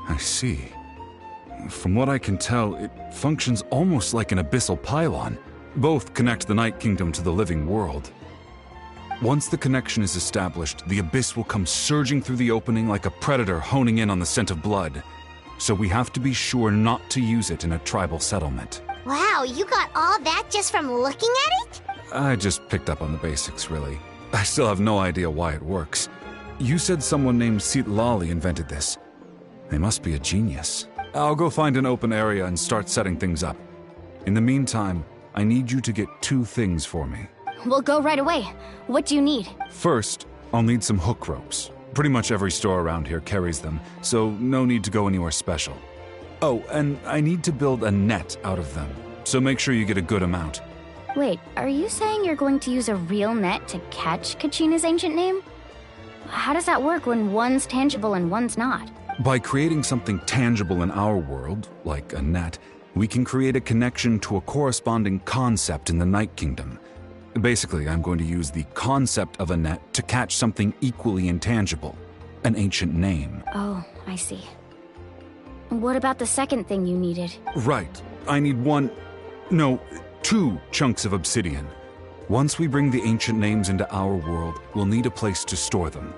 I see. From what I can tell, it functions almost like an abyssal pylon. Both connect the Night Kingdom to the living world. Once the connection is established, the abyss will come surging through the opening like a predator honing in on the scent of blood. So we have to be sure not to use it in a tribal settlement. Wow, you got all that just from looking at it? I just picked up on the basics, really. I still have no idea why it works. You said someone named Sitlali invented this. They must be a genius. I'll go find an open area and start setting things up. In the meantime, I need you to get 2 things for me. We'll go right away. What do you need? First, I'll need some hook ropes. Pretty much every store around here carries them, so no need to go anywhere special. Oh, and I need to build a net out of them, so make sure you get a good amount. Wait, are you saying you're going to use a real net to catch Kachina's ancient name? How does that work when one's tangible and one's not? By creating something tangible in our world, like a net, we can create a connection to a corresponding concept in the Night Kingdom. Basically, I'm going to use the concept of a net to catch something equally intangible, an ancient name. Oh, I see. What about the second thing you needed? Right. I need 2 chunks of obsidian. Once we bring the ancient names into our world, we'll need a place to store them.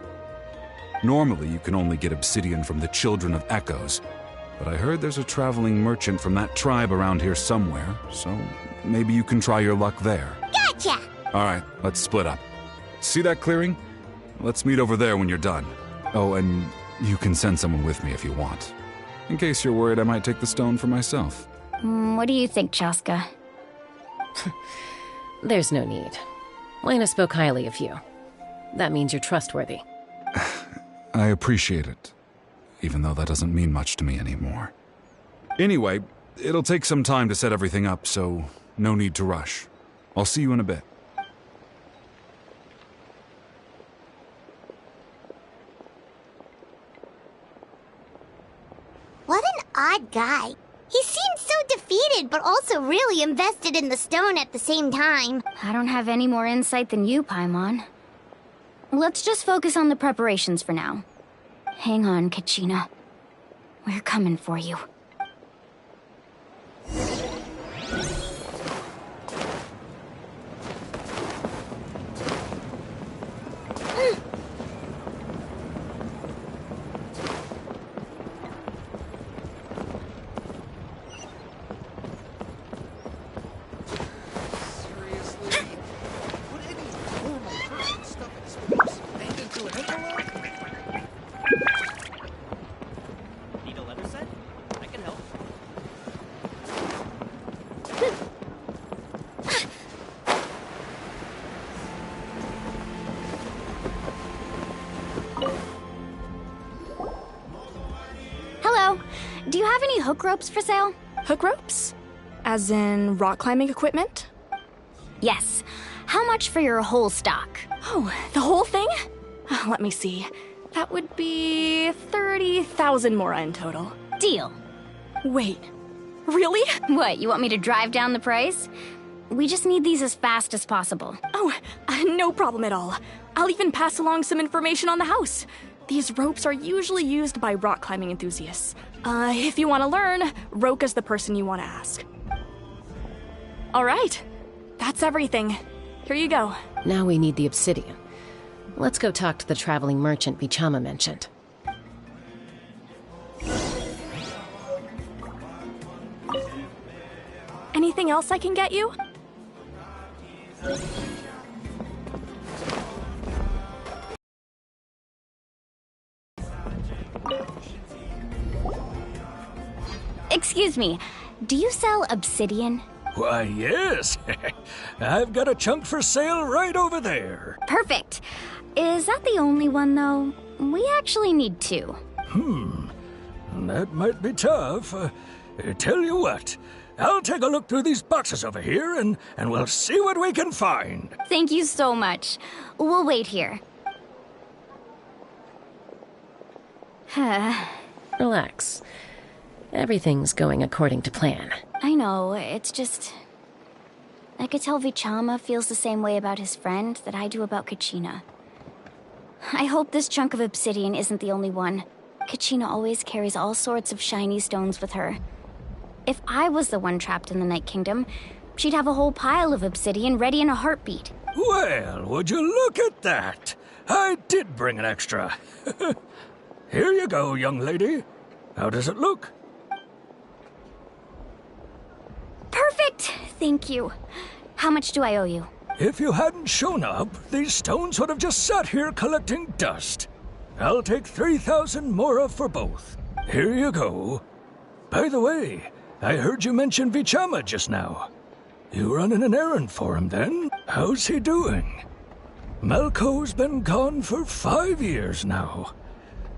Normally, you can only get obsidian from the Children of Echoes, but I heard there's a traveling merchant from that tribe around here somewhere, so maybe you can try your luck there. Gotcha! Alright, let's split up. See that clearing? Let's meet over there when you're done. Oh, and you can send someone with me if you want. In case you're worried I might take the stone for myself. What do you think, Chaska? There's no need. Lena spoke highly of you. That means you're trustworthy. I appreciate it, even though that doesn't mean much to me anymore. Anyway, it'll take some time to set everything up, so no need to rush. I'll see you in a bit. What an odd guy. He seems so defeated, but also really invested in the stone at the same time. I don't have any more insight than you, Paimon. Let's just focus on the preparations for now. Hang on, Kachina. We're coming for you. Do you have any hook ropes for sale? Hook ropes? As in rock climbing equipment? Yes. How much for your whole stock? Oh, the whole thing? Let me see. That would be 30,000 mora in total. Deal. Wait, really? What, you want me to drive down the price? We just need these as fast as possible. Oh, no problem at all. I'll even pass along some information on the house. These ropes are usually used by rock climbing enthusiasts. If you want to learn, Roka's the person you want to ask. All right, that's everything. Here you go. Now we need the obsidian. Let's go talk to the traveling merchant Vichama mentioned. Anything else I can get you? Excuse me, do you sell obsidian? Why, yes. I've got a chunk for sale right over there. Perfect. Is that the only one, though? We actually need two. That might be tough. Tell you what, I'll take a look through these boxes over here, and we'll see what we can find. Thank you so much. We'll wait here. Relax. Everything's going according to plan. I know, it's just... I could tell Vichama feels the same way about his friend that I do about Kachina. I hope this chunk of obsidian isn't the only one. Kachina always carries all sorts of shiny stones with her. If I was the one trapped in the Night Kingdom, she'd have a whole pile of obsidian ready in a heartbeat. Well, would you look at that? I did bring an extra. Here you go, young lady. How does it look? Perfect! Thank you. How much do I owe you? If you hadn't shown up, these stones would have just sat here collecting dust. I'll take 3,000 mora for both. Here you go. By the way, I heard you mention Vichama just now. You running an errand for him, then? How's he doing? Malko's been gone for 5 years now.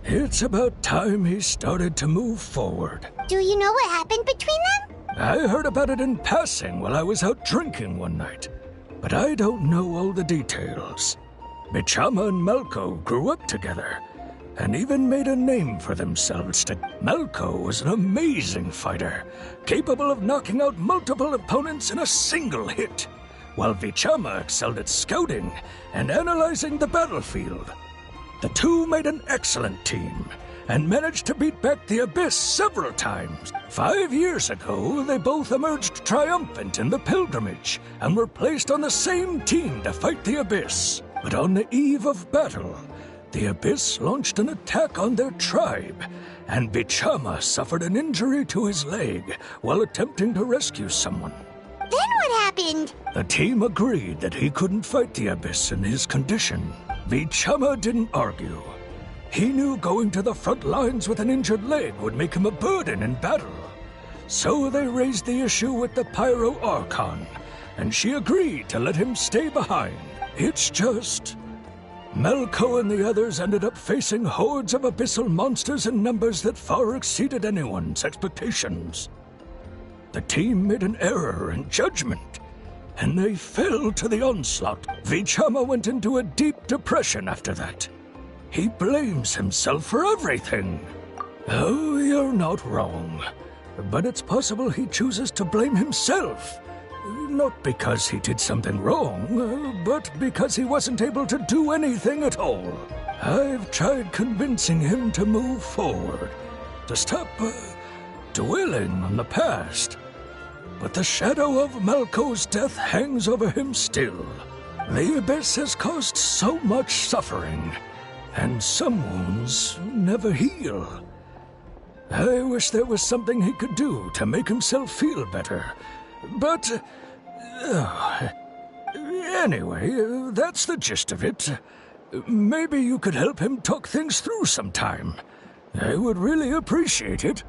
It's about time he started to move forward. Do you know what happened between them? I heard about it in passing while I was out drinking one night, but I don't know all the details. Vichama and Malko grew up together, and even made a name for themselves. Malko was an amazing fighter, capable of knocking out multiple opponents in a single hit, while Vichama excelled at scouting and analyzing the battlefield. The two made an excellent team, and managed to beat back the Abyss several times. 5 years ago, they both emerged triumphant in the pilgrimage, and were placed on the same team to fight the Abyss. But on the eve of battle, the Abyss launched an attack on their tribe, and Vichama suffered an injury to his leg while attempting to rescue someone. Then what happened? The team agreed that he couldn't fight the Abyss in his condition. Vichama didn't argue. He knew going to the front lines with an injured leg would make him a burden in battle. So they raised the issue with the Pyro Archon, and she agreed to let him stay behind. It's just... Malko and the others ended up facing hordes of abyssal monsters in numbers that far exceeded anyone's expectations. The team made an error in judgment, and they fell to the onslaught. Vichama went into a deep depression after that. He blames himself for everything. Oh, you're not wrong. But it's possible he chooses to blame himself. Not because he did something wrong, but because he wasn't able to do anything at all. I've tried convincing him to move forward, to stop dwelling on the past. But the shadow of Malko's death hangs over him still. The Abyss has caused so much suffering, and some wounds never heal. I wish there was something he could do to make himself feel better. But... anyway, that's the gist of it. Maybe you could help him talk things through sometime. I would really appreciate it.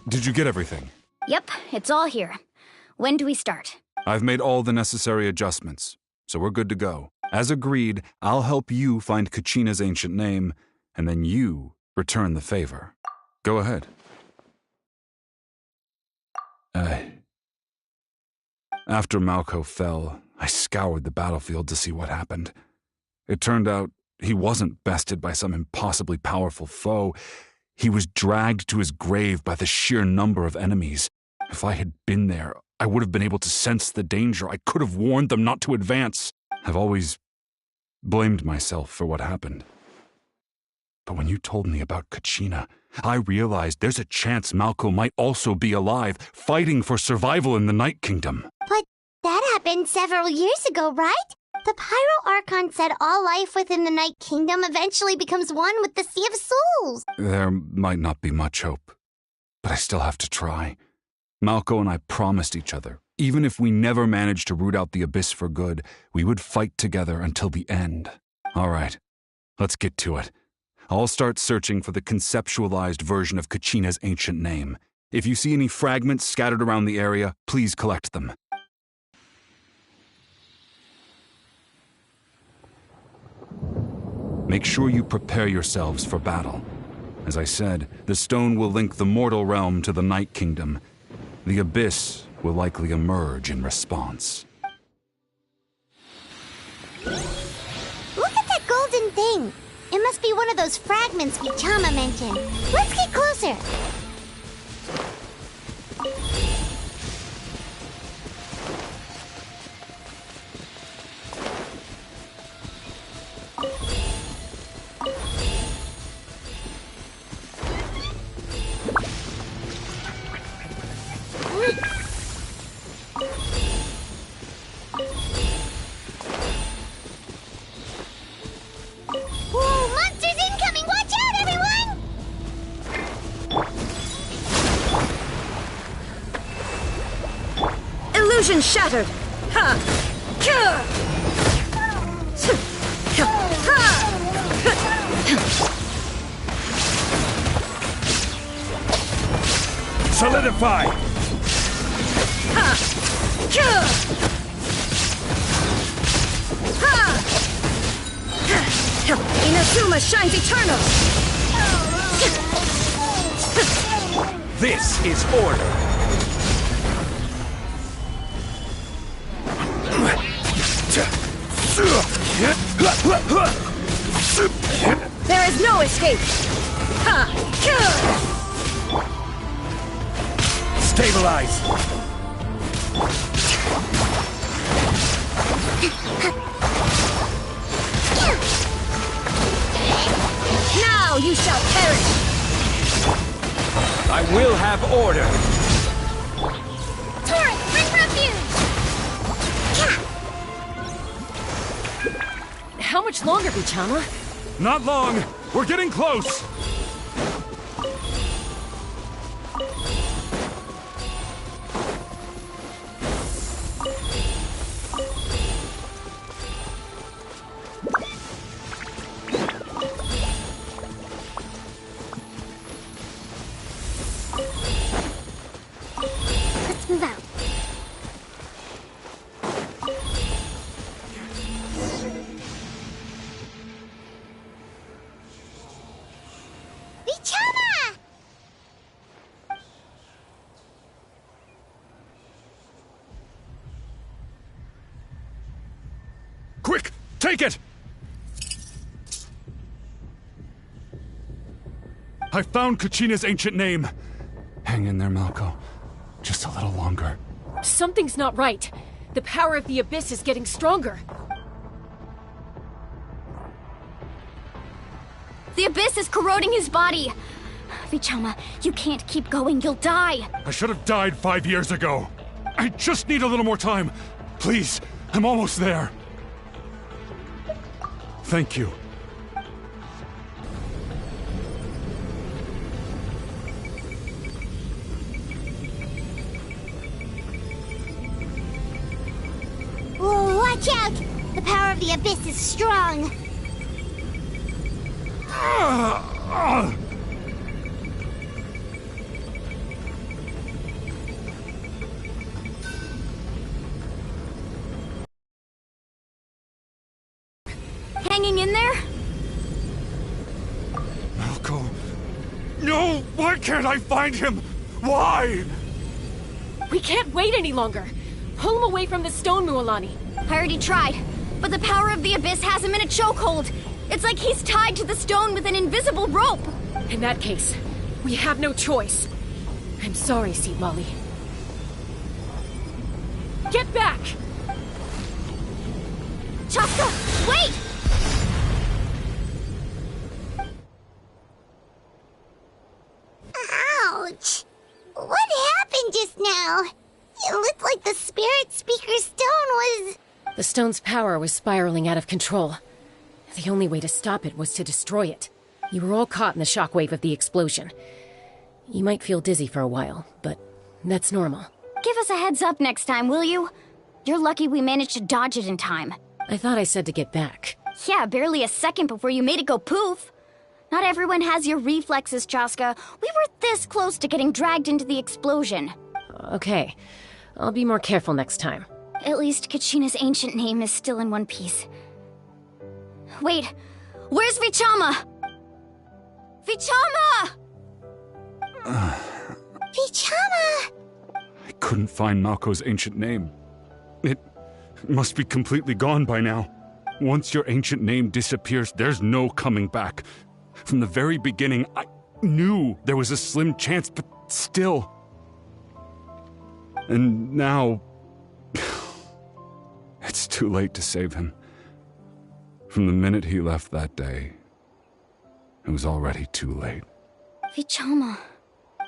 Did you get everything? Yep, it's all here. When do we start? I've made all the necessary adjustments, so we're good to go. As agreed, I'll help you find Kachina's ancient name, and then you return the favor. Go ahead. After Malko fell, I scoured the battlefield to see what happened. It turned out he wasn't bested by some impossibly powerful foe. He was dragged to his grave by the sheer number of enemies. If I had been there, I would have been able to sense the danger. I could have warned them not to advance. I've always blamed myself for what happened. But when you told me about Kachina, I realized there's a chance Malko might also be alive, fighting for survival in the Night Kingdom. But that happened several years ago, right? The Pyro Archon said all life within the Night Kingdom eventually becomes one with the Sea of Souls. There might not be much hope, but I still have to try. Malko and I promised each other, even if we never managed to root out the Abyss for good, we would fight together until the end. All right, let's get to it. I'll start searching for the conceptualized version of Kachina's ancient name. If you see any fragments scattered around the area, please collect them. Make sure you prepare yourselves for battle. As I said, the stone will link the mortal realm to the Night Kingdom. The Abyss will likely emerge in response. Look at that golden thing! It must be one of those fragments Bichama mentioned. Let's get closer! Whoa, monsters incoming! Watch out, everyone! Illusion shattered! Ha! Solidify! Inazuma shines eternal! This is order! There is no escape! Stabilize! Now you shall perish! I will have order! Torrent, bring refuge! How much longer, Bichama? Not long! We're getting close! Let's move out. Vichama! Quick! Take it! I found Kachina's ancient name. Hang in there, Malko. Just a little longer. Something's not right. The power of the Abyss is getting stronger. The Abyss is corroding his body. Vichama, you can't keep going. You'll die. I should have died 5 years ago. I just need a little more time. Please, I'm almost there. Thank you. Whoa, watch out! The power of the Abyss is strong. Hanging in there? Malko. No! Why can't I find him? Why? We can't wait any longer. Pull him away from the stone, Mualani. I already tried, but the power of the Abyss has him in a chokehold. It's like he's tied to the stone with an invisible rope. In that case, we have no choice. I'm sorry, Seat Molly. Get back! Chaska, wait! Ouch! What happened just now? It looked like the Spirit Speaker's stone was... The stone's power was spiraling out of control. The only way to stop it was to destroy it. You were all caught in the shockwave of the explosion. You might feel dizzy for a while, but that's normal. Give us a heads up next time, will you? You're lucky we managed to dodge it in time. I thought I said to get back. Yeah, barely a second before you made it go poof. Not everyone has your reflexes, Chaska. We were this close to getting dragged into the explosion. Okay. I'll be more careful next time. At least Kachina's ancient name is still in one piece. Wait, where's Vichama? Vichama! Vichama! I couldn't find Malko's ancient name. It must be completely gone by now. Once your ancient name disappears, there's no coming back. From the very beginning, I knew there was a slim chance, but still. And now... it's too late to save him. From the minute he left that day, it was already too late. Vichama.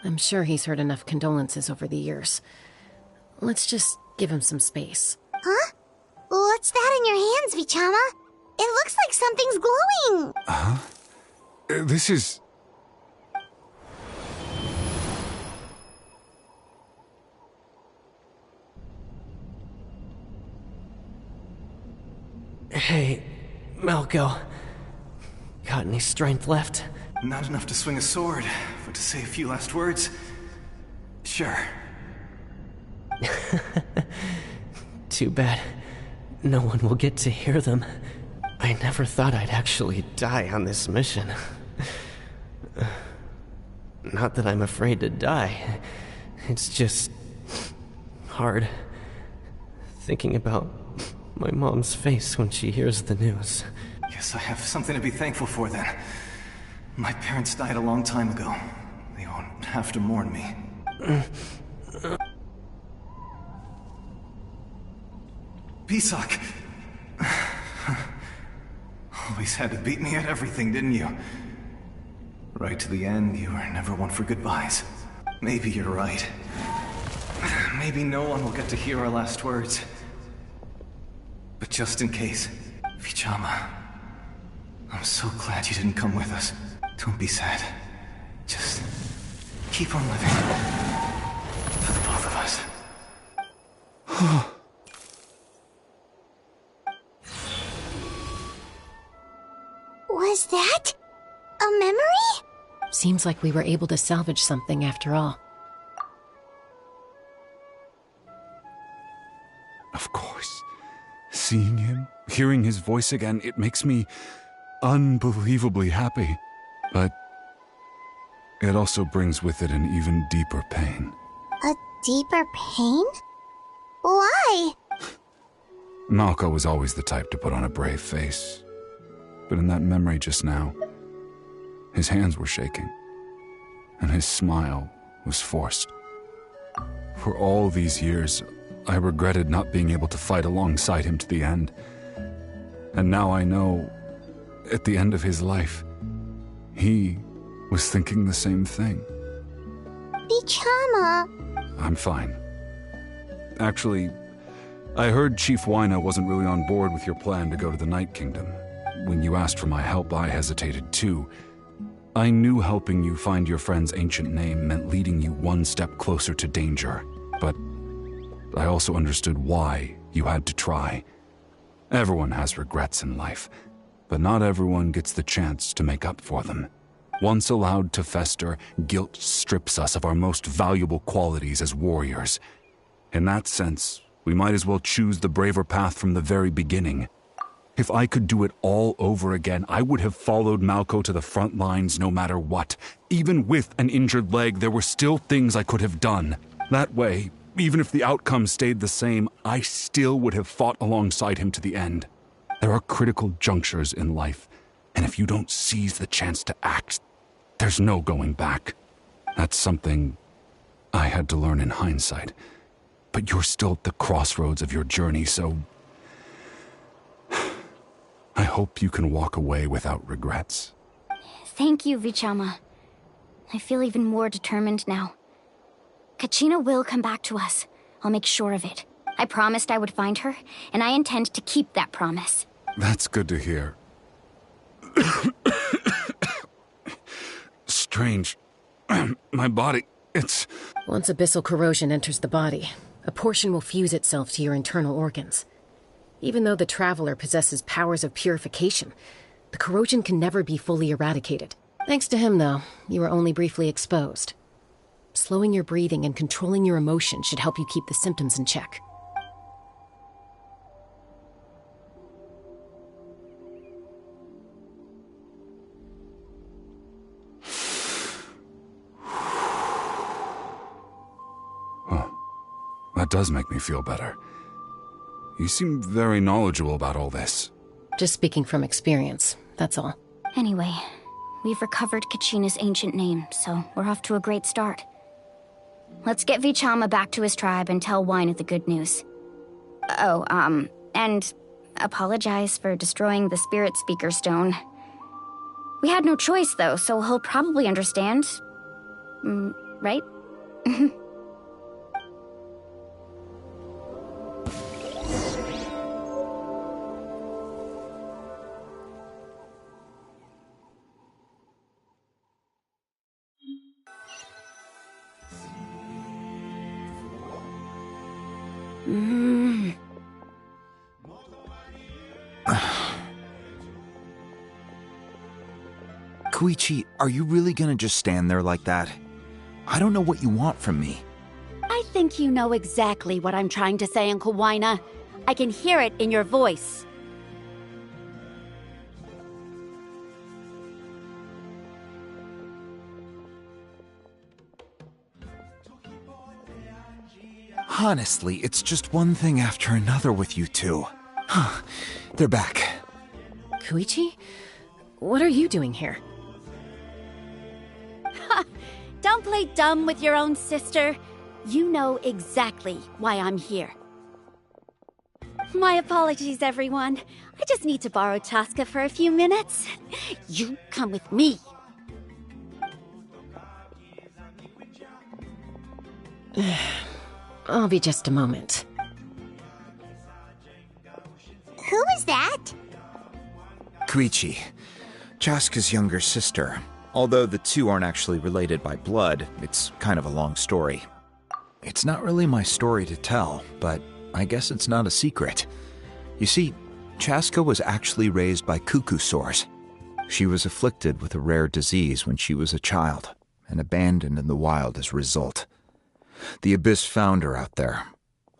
I'm sure he's heard enough condolences over the years. Let's just give him some space. Huh? What's that in your hands, Vichama? It looks like something's glowing! Huh? This is... Hey, Malko. Got any strength left? Not enough to swing a sword, but to say a few last words? Sure. Too bad. No one will get to hear them. I never thought I'd actually die on this mission. Not that I'm afraid to die. It's just... hard. Thinking about my mom's face when she hears the news. Guess I have something to be thankful for then. My parents died a long time ago. They won't have to mourn me. Pisak! Always had to beat me at everything, didn't you? Right to the end, you were never one for goodbyes. Maybe you're right. Maybe no one will get to hear our last words. But just in case, Vichama, I'm so glad you didn't come with us. Don't be sad. Just keep on living. For the both of us. Was that a memory? Seems like we were able to salvage something after all. Of course. Seeing him, hearing his voice again, it makes me unbelievably happy. But it also brings with it an even deeper pain. A deeper pain? Why? Malko was always the type to put on a brave face. But in that memory just now, his hands were shaking, and his smile was forced. For all these years, I regretted not being able to fight alongside him to the end. And now I know, at the end of his life, he was thinking the same thing. Vichama. I'm fine. Actually, I heard Chief Wyna wasn't really on board with your plan to go to the Night Kingdom. When you asked for my help, I hesitated too. I knew helping you find your friend's ancient name meant leading you one step closer to danger, but I also understood why you had to try. Everyone has regrets in life, but not everyone gets the chance to make up for them. Once allowed to fester, guilt strips us of our most valuable qualities as warriors. In that sense, we might as well choose the braver path from the very beginning. If I could do it all over again, I would have followed Malko to the front lines no matter what. Even with an injured leg, there were still things I could have done. That way, even if the outcome stayed the same, I still would have fought alongside him to the end. There are critical junctures in life, and if you don't seize the chance to act, there's no going back. That's something I had to learn in hindsight. But you're still at the crossroads of your journey, so I hope you can walk away without regrets. Thank you, Vichama. I feel even more determined now. Kachina will come back to us. I'll make sure of it. I promised I would find her, and I intend to keep that promise. That's good to hear. Strange. My body, it's... Once abyssal corrosion enters the body, a portion will fuse itself to your internal organs. Even though the Traveler possesses powers of purification, the corrosion can never be fully eradicated. Thanks to him, though, you were only briefly exposed. Slowing your breathing and controlling your emotions should help you keep the symptoms in check. That does make me feel better. You seem very knowledgeable about all this. Just speaking from experience, that's all. Anyway, we've recovered Kachina's ancient name, so we're off to a great start. Let's get Vichama back to his tribe and tell Wyna the good news. Oh, and apologize for destroying the Spirit Speaker Stone. We had no choice, though, so he'll probably understand. Right? Koichi, are you really gonna just stand there like that? I don't know what you want from me. I think you know exactly what I'm trying to say, Uncle Wyna. I can hear it in your voice. Honestly, it's just one thing after another with you two. They're back. Koichi? What are you doing here? Don't play dumb with your own sister. You know exactly why I'm here. My apologies, everyone. I just need to borrow Tosca for a few minutes. You come with me. I'll be just a moment. Who was that? Koichi, Chaska's younger sister. Although the two aren't actually related by blood, it's kind of a long story. It's not really my story to tell, but I guess it's not a secret. You see, Chaska was actually raised by cuckoo sores. She was afflicted with a rare disease when she was a child, and abandoned in the wild as a result. The Abyss found her out there,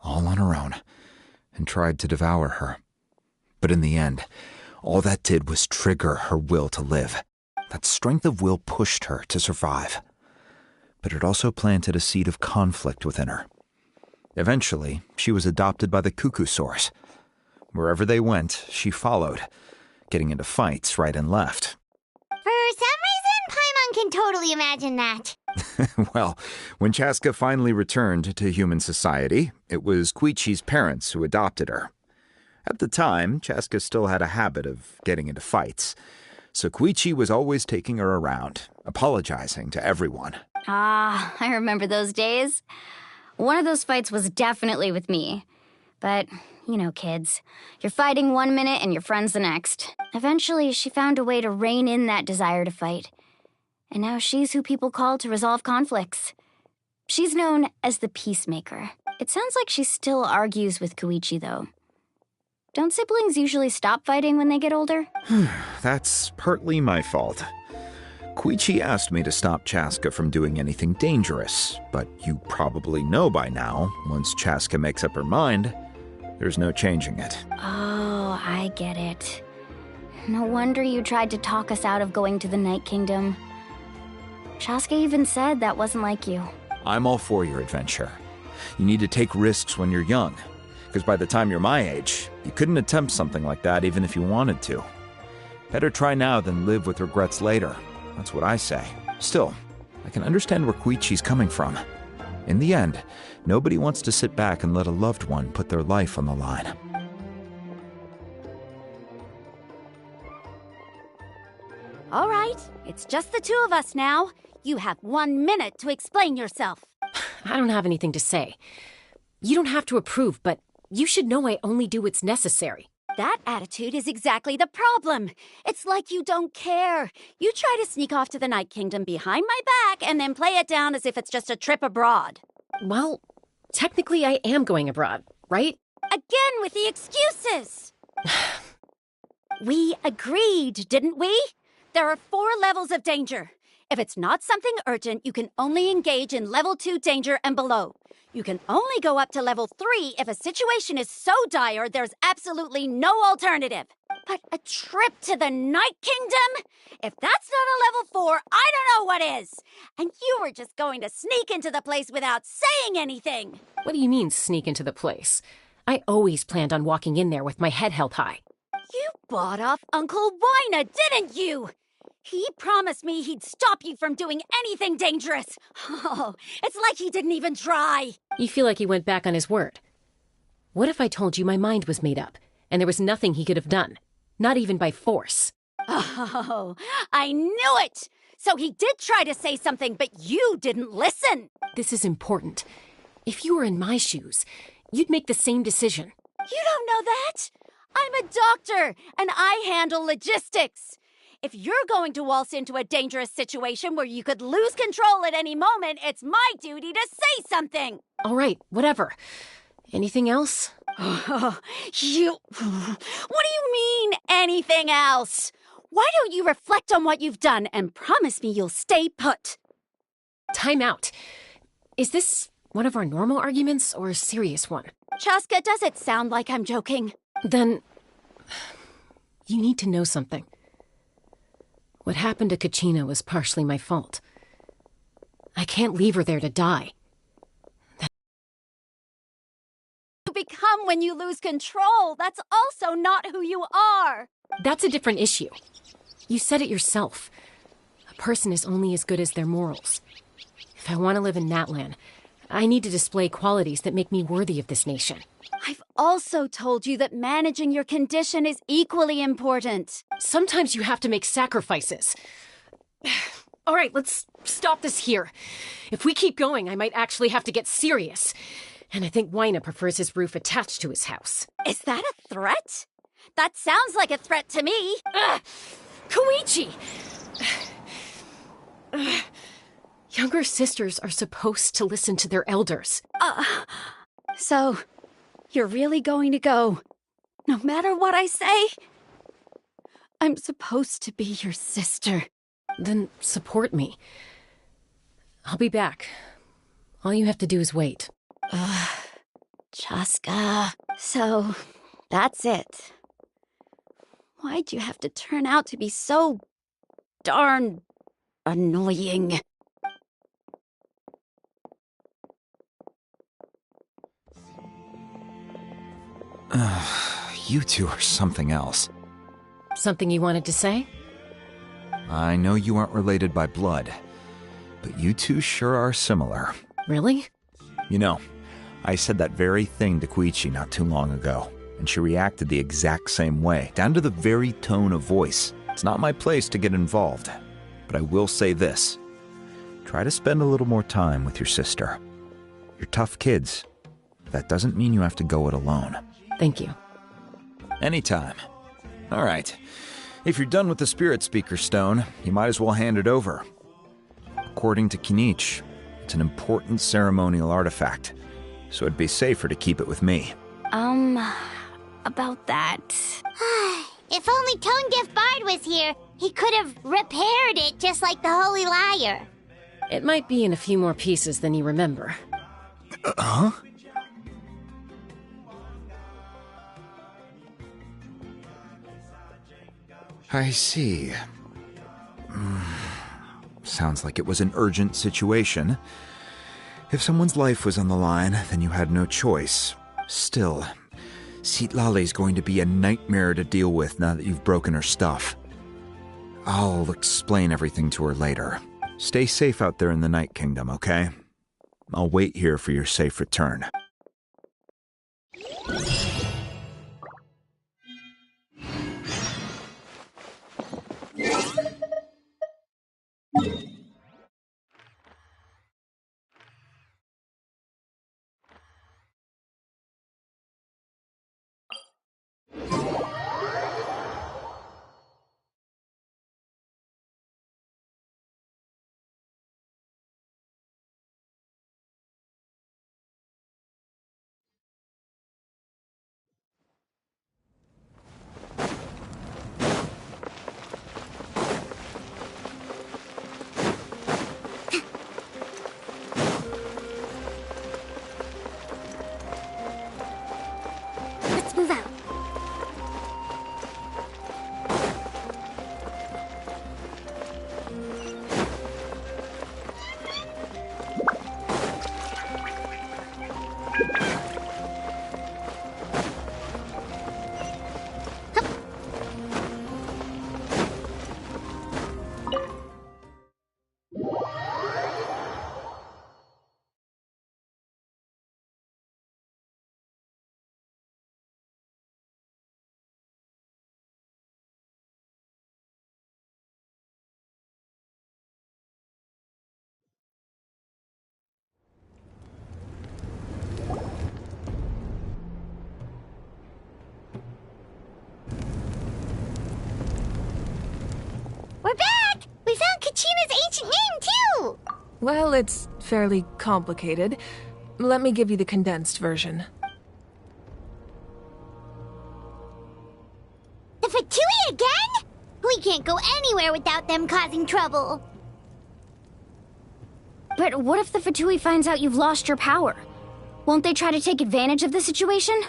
all on her own, and tried to devour her. But in the end, all that did was trigger her will to live. That strength of will pushed her to survive. But it also planted a seed of conflict within her. Eventually, she was adopted by the cuckoo sores. Wherever they went, she followed, getting into fights right and left. For some reason, Paimon can totally imagine that. Well, when Chaska finally returned to human society, it was Koichi's parents who adopted her. At the time, Chaska still had a habit of getting into fights, so Koichi was always taking her around, apologizing to everyone. Ah, I remember those days. One of those fights was definitely with me. But, you know, kids. You're fighting one minute and your friend's the next. Eventually, she found a way to rein in that desire to fight. And now she's who people call to resolve conflicts. She's known as the Peacemaker. It sounds like she still argues with Koichi, though. Don't siblings usually stop fighting when they get older? That's partly my fault. Koichi asked me to stop Chaska from doing anything dangerous, but you probably know by now, once Chaska makes up her mind, there's no changing it. Oh, I get it. No wonder you tried to talk us out of going to the Night Kingdom. Chaska even said that wasn't like you. I'm all for your adventure. You need to take risks when you're young, because by the time you're my age, you couldn't attempt something like that even if you wanted to. Better try now than live with regrets later. That's what I say. Still, I can understand where Koichi's coming from. In the end, nobody wants to sit back and let a loved one put their life on the line. All right, it's just the two of us now. You have 1 minute to explain yourself. I don't have anything to say. You don't have to approve, but you should know I only do what's necessary. That attitude is exactly the problem. It's like you don't care. You try to sneak off to the Night Kingdom behind my back and then play it down as if it's just a trip abroad. Well, technically I am going abroad, right? Again with the excuses! We agreed, didn't we? There are 4 levels of danger. If it's not something urgent, you can only engage in level 2 danger and below. You can only go up to level 3 if a situation is so dire there's absolutely no alternative. But a trip to the Night Kingdom? If that's not a level 4, I don't know what is. And you were just going to sneak into the place without saying anything. What do you mean, sneak into the place? I always planned on walking in there with my head held high. You bought off Uncle Wina, didn't you? He promised me he'd stop you from doing anything dangerous. Oh, it's like he didn't even try. You feel like he went back on his word. What if I told you my mind was made up, and there was nothing he could have done? Not even by force. Oh, I knew it! So he did try to say something, but you didn't listen. This is important. If you were in my shoes, you'd make the same decision. You don't know that? I'm a doctor, and I handle logistics. If you're going to waltz into a dangerous situation where you could lose control at any moment, it's my duty to say something. All right, whatever. Anything else? What do you mean, anything else? Why don't you reflect on what you've done and promise me you'll stay put? Time out. Is this one of our normal arguments or a serious one? Chaska, does it sound like I'm joking? Then you need to know something. What happened to Kachina was partially my fault. I can't leave her there to die. You become when you lose control. That's also not who you are. That's a different issue. You said it yourself. A person is only as good as their morals. If I want to live in Natlan, I need to display qualities that make me worthy of this nation. I've also told you that managing your condition is equally important. Sometimes you have to make sacrifices. All right, let's stop this here. If we keep going, I might actually have to get serious. And I think Wina prefers his roof attached to his house. Is that a threat? That sounds like a threat to me. Koichi! Younger sisters are supposed to listen to their elders. So, you're really going to go, no matter what I say? I'm supposed to be your sister. Then support me. I'll be back. All you have to do is wait. Chaska. So, that's it. Why'd you have to turn out to be so darn annoying? You two are something else. Something you wanted to say? I know you aren't related by blood, but you two sure are similar. Really? You know, I said that very thing to Koichi not too long ago, and she reacted the exact same way, down to the very tone of voice. It's not my place to get involved, but I will say this. Try to spend a little more time with your sister. You're tough kids. That doesn't mean you have to go it alone. Thank you. Anytime. All right. If you're done with the Spirit Speaker Stone, you might as well hand it over. According to Kinich, it's an important ceremonial artifact, so it'd be safer to keep it with me. About that. If only Tone-Deaf Bard was here, he could have repaired it just like the Holy Liar. It might be in a few more pieces than you remember. Huh? I see. Sounds like it was an urgent situation. If someone's life was on the line, then you had no choice. Still, Citlali's going to be a nightmare to deal with now that you've broken her stuff. I'll explain everything to her later. Stay safe out there in the Night Kingdom, okay? I'll wait here for your safe return. Let's move out. We're back! We found Kachina's ancient name, too! Well, it's fairly complicated. Let me give you the condensed version. The Fatui again? We can't go anywhere without them causing trouble. But what if the Fatui finds out you've lost your power? Won't they try to take advantage of the situation?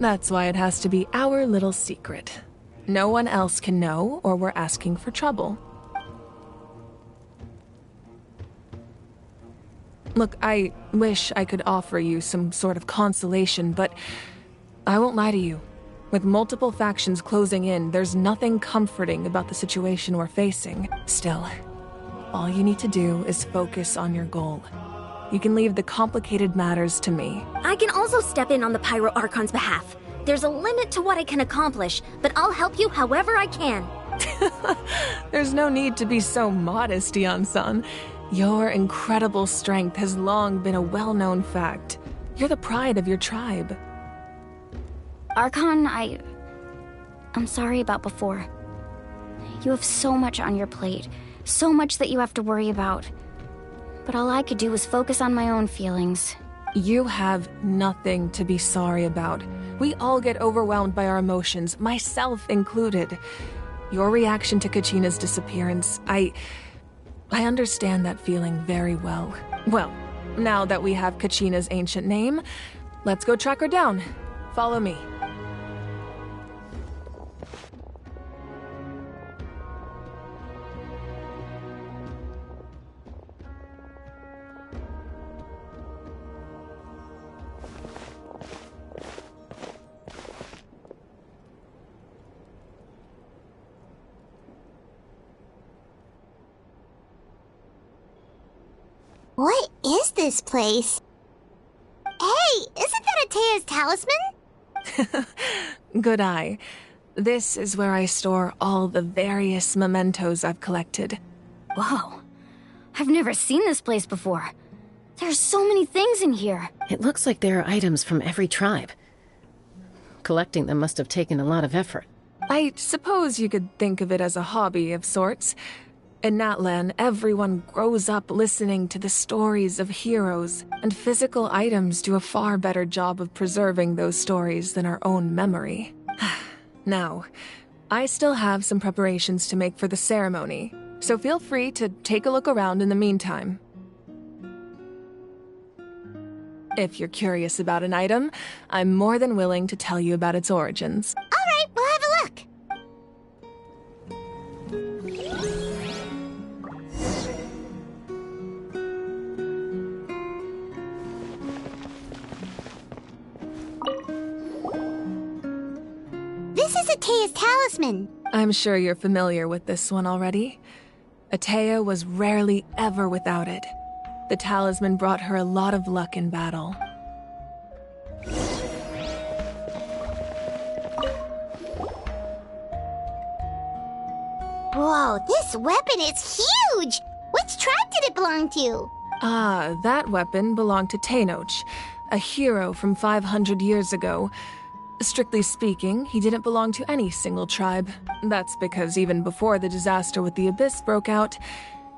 That's why it has to be our little secret. No one else can know, or we're asking for trouble. Look, I wish I could offer you some sort of consolation, but I won't lie to you. With multiple factions closing in, there's nothing comforting about the situation we're facing. Still, all you need to do is focus on your goal. You can leave the complicated matters to me. I can also step in on the Pyro Archon's behalf. There's a limit to what I can accomplish, but I'll help you however I can. There's no need to be so modest, Dion-san. Your incredible strength has long been a well-known fact. You're the pride of your tribe. Archon, I'm sorry about before. You have so much on your plate, so much that you have to worry about. But all I could do was focus on my own feelings. You have nothing to be sorry about. We all get overwhelmed by our emotions, myself included. Your reaction to Kachina's disappearance, I understand that feeling very well. Well, now that we have Kachina's ancient name, let's go track her down. Follow me. What is this place? Hey, isn't that Atea's talisman? Good eye. This is where I store all the various mementos I've collected. Whoa. I've never seen this place before. There's so many things in here. It looks like there are items from every tribe. Collecting them must have taken a lot of effort. I suppose you could think of it as a hobby of sorts. In Natlan, everyone grows up listening to the stories of heroes, and physical items do a far better job of preserving those stories than our own memory. Now, I still have some preparations to make for the ceremony, so feel free to take a look around in the meantime. If you're curious about an item, I'm more than willing to tell you about its origins. All right, we'll have a look. This is Atea's talisman. I'm sure you're familiar with this one already. Atea was rarely ever without it. The talisman brought her a lot of luck in battle. Whoa, this weapon is huge! Which tribe did it belong to? Ah, that weapon belonged to Tenoch, a hero from 500 years ago. Strictly speaking, he didn't belong to any single tribe. That's because even before the disaster with the Abyss broke out,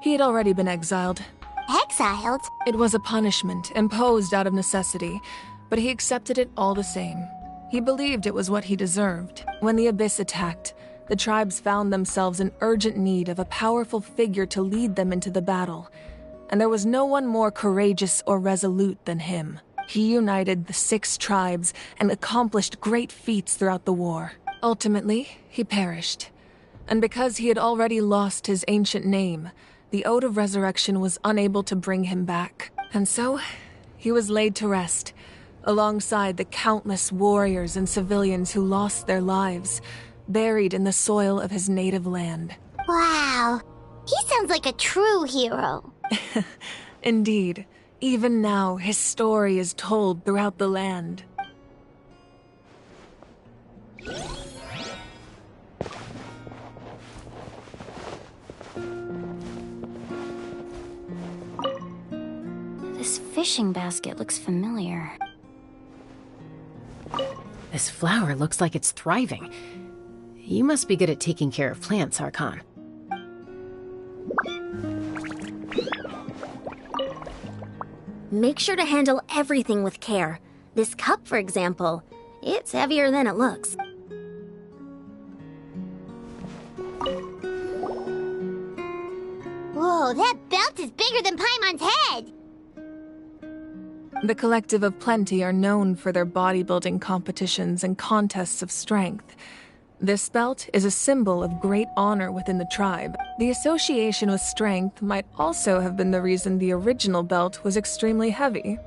he had already been exiled. Exiled? It was a punishment imposed out of necessity, but he accepted it all the same. He believed it was what he deserved. When the Abyss attacked, the tribes found themselves in urgent need of a powerful figure to lead them into the battle, and there was no one more courageous or resolute than him. He united the 6 tribes and accomplished great feats throughout the war. Ultimately, he perished. And because he had already lost his ancient name, the Ode of Resurrection was unable to bring him back. And so, he was laid to rest, alongside the countless warriors and civilians who lost their lives, buried in the soil of his native land. Wow, he sounds like a true hero. Indeed. Even now, his story is told throughout the land. This fishing basket looks familiar. This flower looks like it's thriving. You must be good at taking care of plants, Archon. Make sure to handle everything with care. This cup, for example, it's heavier than it looks. Whoa, that belt is bigger than Paimon's head! The Collective of Plenty are known for their bodybuilding competitions and contests of strength. This belt is a symbol of great honor within the tribe. The association with strength might also have been the reason the original belt was extremely heavy.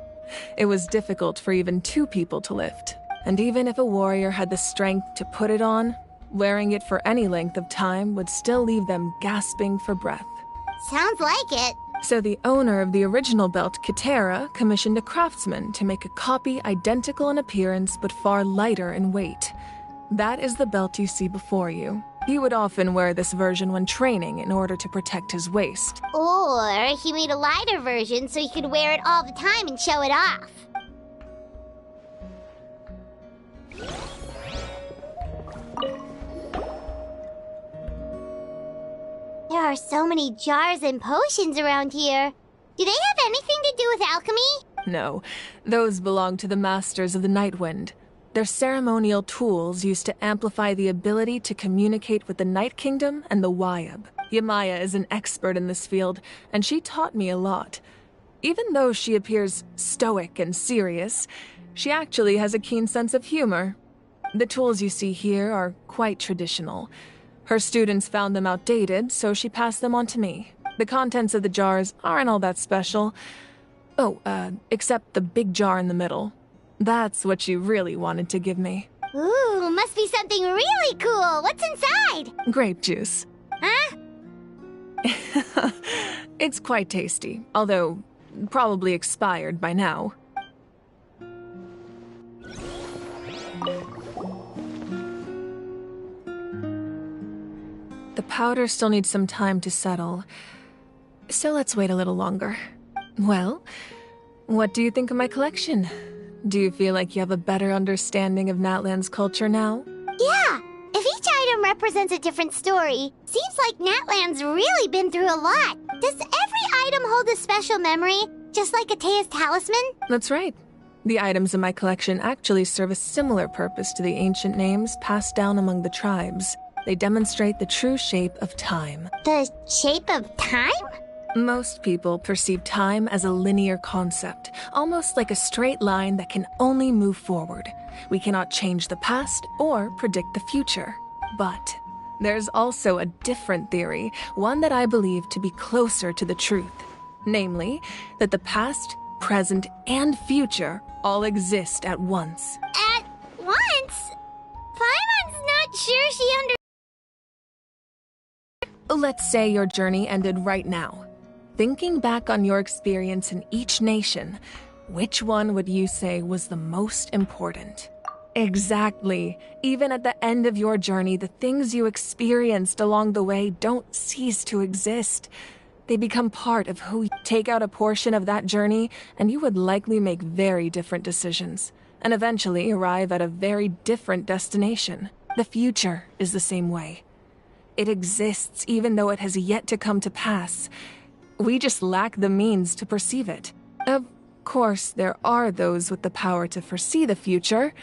It was difficult for even 2 people to lift. And even if a warrior had the strength to put it on, wearing it for any length of time would still leave them gasping for breath. Sounds like it. So the owner of the original belt, Kitera, commissioned a craftsman to make a copy identical in appearance but far lighter in weight. That is the belt you see before you. He would often wear this version when training in order to protect his waist. Or he made a lighter version so he could wear it all the time and show it off. There are so many jars and potions around here. Do they have anything to do with alchemy? No, those belong to the Masters of the Nightwind. They're ceremonial tools used to amplify the ability to communicate with the Night Kingdom and the Wyab. Yamaya is an expert in this field, and she taught me a lot. Even though she appears stoic and serious, she actually has a keen sense of humor. The tools you see here are quite traditional. Her students found them outdated, so she passed them on to me. The contents of the jars aren't all that special. Oh, except the big jar in the middle. That's what she really wanted to give me. Ooh, must be something really cool. What's inside? Grape juice. Huh? It's quite tasty, although probably expired by now. The powder still needs some time to settle, so let's wait a little longer. Well, what do you think of my collection? Do you feel like you have a better understanding of Natlan's culture now? Yeah! If each item represents a different story, seems like Natlan's really been through a lot. Does every item hold a special memory, just like Atea's talisman? That's right. The items in my collection actually serve a similar purpose to the ancient names passed down among the tribes. They demonstrate the true shape of time. The shape of time? Most people perceive time as a linear concept, almost like a straight line that can only move forward. We cannot change the past or predict the future. But there's also a different theory, one that I believe to be closer to the truth. Namely, that the past, present, and future all exist at once. At once? Paimon's not sure she Let's say your journey ended right now. Thinking back on your experience in each nation, which one would you say was the most important? Exactly. Even at the end of your journey, the things you experienced along the way don't cease to exist. They become part of who you take out a portion of that journey, and you would likely make very different decisions, and eventually arrive at a very different destination. The future is the same way. It exists even though it has yet to come to pass. We just lack the means to perceive it. Of course, there are those with the power to foresee the future.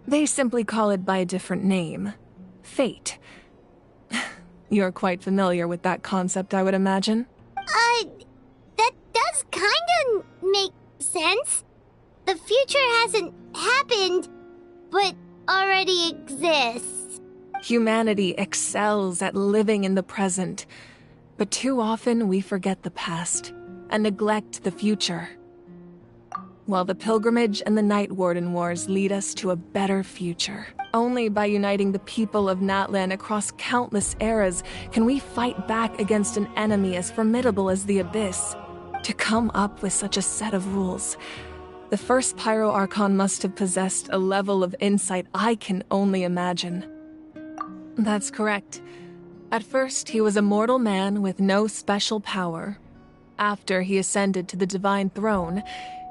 They simply call it by a different name. Fate. You're quite familiar with that concept, I would imagine. That does kinda make sense. The future hasn't happened, but already exists. Humanity excels at living in the present, but too often we forget the past and neglect the future. While the Pilgrimage and the Night Warden Wars lead us to a better future. Only by uniting the people of Natlan across countless eras can we fight back against an enemy as formidable as the Abyss. To come up with such a set of rules, the first Pyro Archon must have possessed a level of insight I can only imagine. That's correct. At first, he was a mortal man with no special power. After he ascended to the Divine Throne,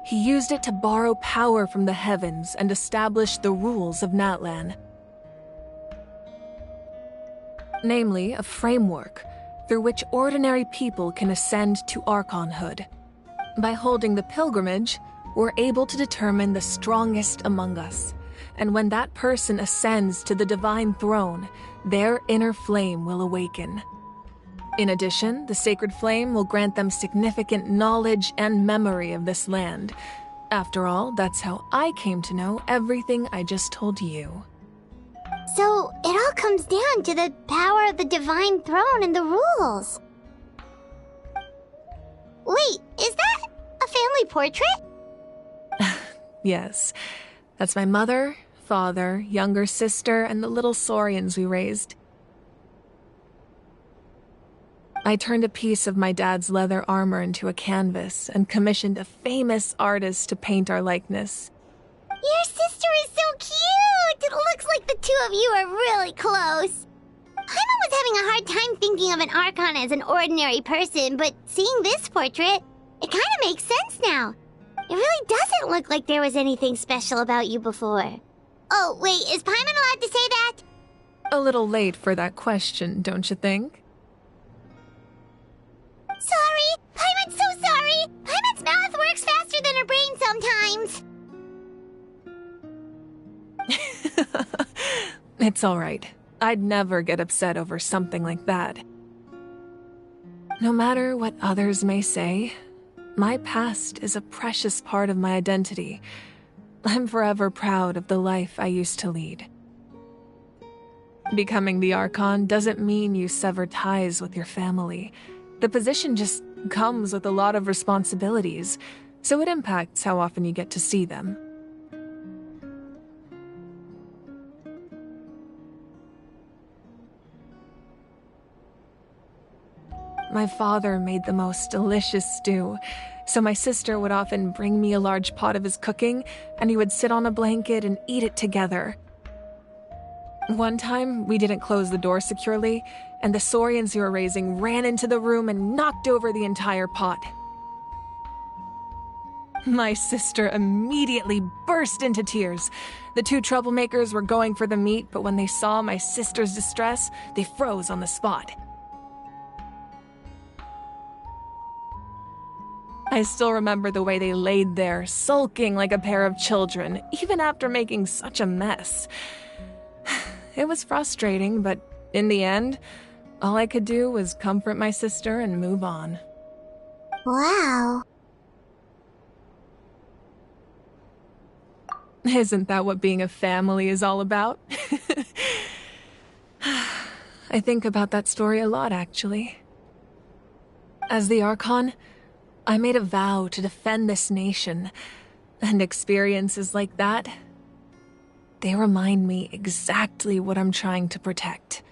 he used it to borrow power from the heavens and establish the rules of Natlan. Namely, a framework through which ordinary people can ascend to Archonhood. By holding the pilgrimage, we're able to determine the strongest among us. And when that person ascends to the Divine Throne, their inner flame will awaken. In addition, the sacred flame will grant them significant knowledge and memory of this land. After all, that's how I came to know everything I just told you. So, it all comes down to the power of the Divine Throne and the rules. Wait, is that a family portrait? Yes, that's my mother, father, younger sister, and the little saurians we raised. I turned a piece of my dad's leather armor into a canvas and commissioned a famous artist to paint our likeness. Your sister is so cute! It looks like the two of you are really close. Paimon was having a hard time thinking of an Archon as an ordinary person, but seeing this portrait, it kind of makes sense now. It really doesn't look like there was anything special about you before. Oh, wait, is Paimon allowed to say that? A little late for that question, don't you think? faster than her brain sometimes. It's alright. I'd never get upset over something like that. No matter what others may say, my past is a precious part of my identity. I'm forever proud of the life I used to lead. Becoming the Archon doesn't mean you sever ties with your family. The position just comes with a lot of responsibilities, so it impacts how often you get to see them. My father made the most delicious stew, so my sister would often bring me a large pot of his cooking, and he would sit on a blanket and eat it together. One time, we didn't close the door securely, and the Saurians you were raising ran into the room and knocked over the entire pot. My sister immediately burst into tears. The two troublemakers were going for the meat, but when they saw my sister's distress, they froze on the spot. I still remember the way they laid there, sulking like a pair of children, even after making such a mess. It was frustrating, but in the end, all I could do was comfort my sister and move on. Wow. Isn't that what being a family is all about? I think about that story a lot, actually. As the Archon, I made a vow to defend this nation, and experiences like that, they remind me exactly what I'm trying to protect.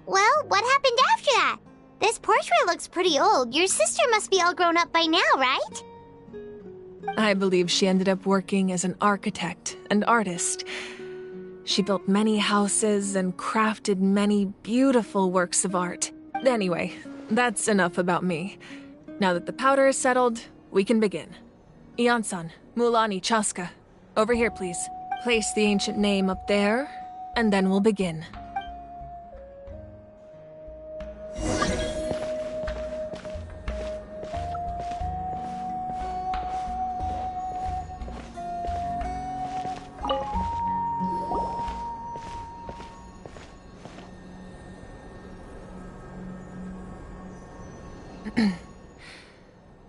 Well, what happened after that? This portrait looks pretty old. Your sister must be all grown up by now, right? I believe she ended up working as an architect and artist. She built many houses and crafted many beautiful works of art. Anyway, that's enough about me. Now that the powder is settled, we can begin. Ian-san, Mulani, Chaska. Over here, please. Place the ancient name up there, and then we'll begin.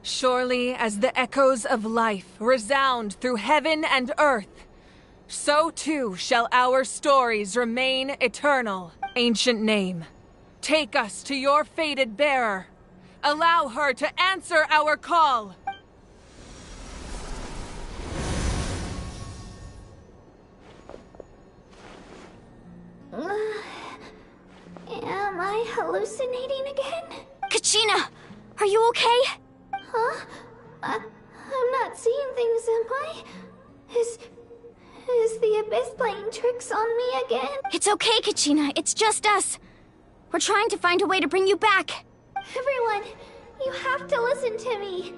Surely as the echoes of life resound through heaven and earth, so too shall our stories remain eternal. Ancient name, take us to your fated bearer. Allow her to answer our call. Am I hallucinating again? Kachina, are you okay? Huh? I'm not seeing things, am I? Is the Abyss playing tricks on me again? It's okay, Kachina. It's just us. We're trying to find a way to bring you back. Everyone, you have to listen to me.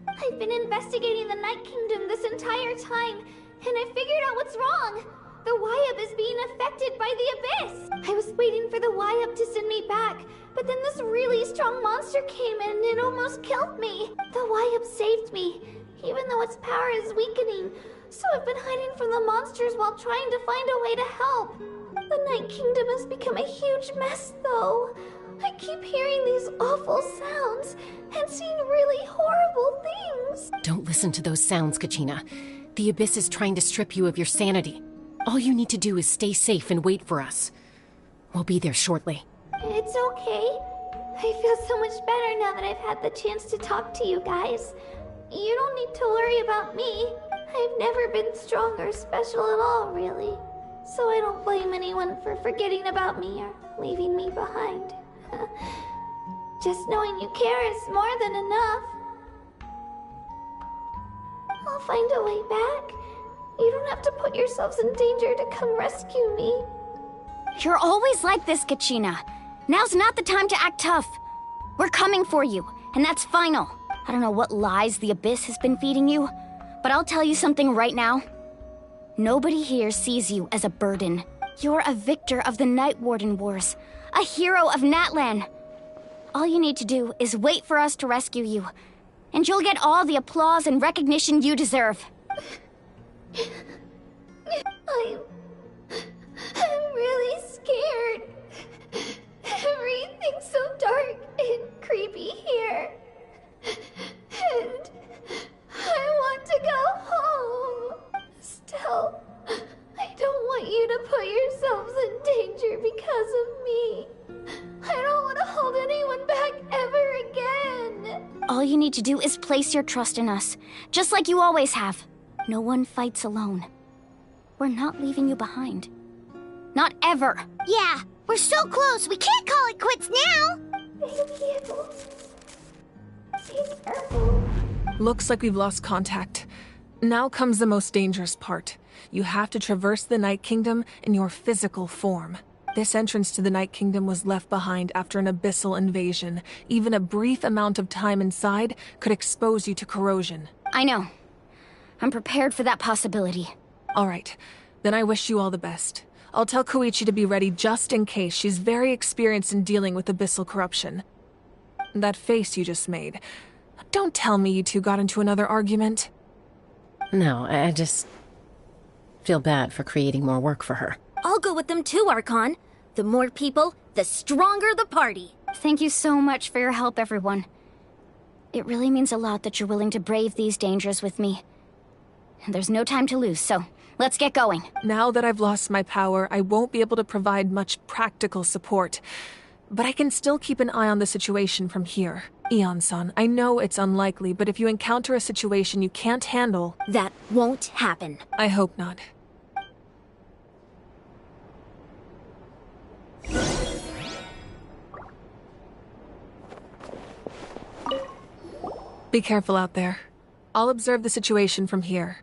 I've been investigating the Night Kingdom this entire time, and I figured out what's wrong. The Wyab is being affected by the Abyss. I was waiting for the Wyab to send me back, but then this really strong monster came in and almost killed me. The Wyab saved me, even though its power is weakening. So I've been hiding from the monsters while trying to find a way to help. The Night Kingdom has become a huge mess, though. I keep hearing these awful sounds and seeing really horrible things. Don't listen to those sounds, Kachina. The Abyss is trying to strip you of your sanity. All you need to do is stay safe and wait for us. We'll be there shortly. It's okay. I feel so much better now that I've had the chance to talk to you guys. You don't need to worry about me. I've never been strong or special at all, really. So I don't blame anyone for forgetting about me or leaving me behind. Just knowing you care is more than enough. I'll find a way back. You don't have to put yourselves in danger to come rescue me. You're always like this, Kachina. Now's not the time to act tough. We're coming for you, and that's final. I don't know what lies the Abyss has been feeding you, but I'll tell you something right now. Nobody here sees you as a burden. You're a victor of the Night Warden Wars, a hero of Natlan. All you need to do is wait for us to rescue you, and you'll get all the applause and recognition you deserve. I'm really scared. Everything's so dark and creepy here. And I want to go home. Still, I don't want you to put yourselves in danger because of me. I don't want to hold anyone back ever again. All you need to do is place your trust in us, just like you always have. No one fights alone. We're not leaving you behind. Not ever. Yeah, we're so close, we can't call it quits now! Thank you. Be careful. Looks like we've lost contact. Now comes the most dangerous part. You have to traverse the Night Kingdom in your physical form. This entrance to the Night Kingdom was left behind after an abyssal invasion. Even a brief amount of time inside could expose you to corrosion. I know. I'm prepared for that possibility. All right. Then I wish you all the best. I'll tell Koichi to be ready just in case. She's very experienced in dealing with abyssal corruption. That face you just made. Don't tell me you two got into another argument. No, I just feel bad for creating more work for her. I'll go with them too, Archon. The more people, the stronger the party. Thank you so much for your help, everyone. It really means a lot that you're willing to brave these dangers with me. And there's no time to lose, so let's get going. Now that I've lost my power, I won't be able to provide much practical support. But I can still keep an eye on the situation from here. Ian-san, I know it's unlikely, but if you encounter a situation you can't handle... That won't happen. I hope not. Be careful out there. I'll observe the situation from here.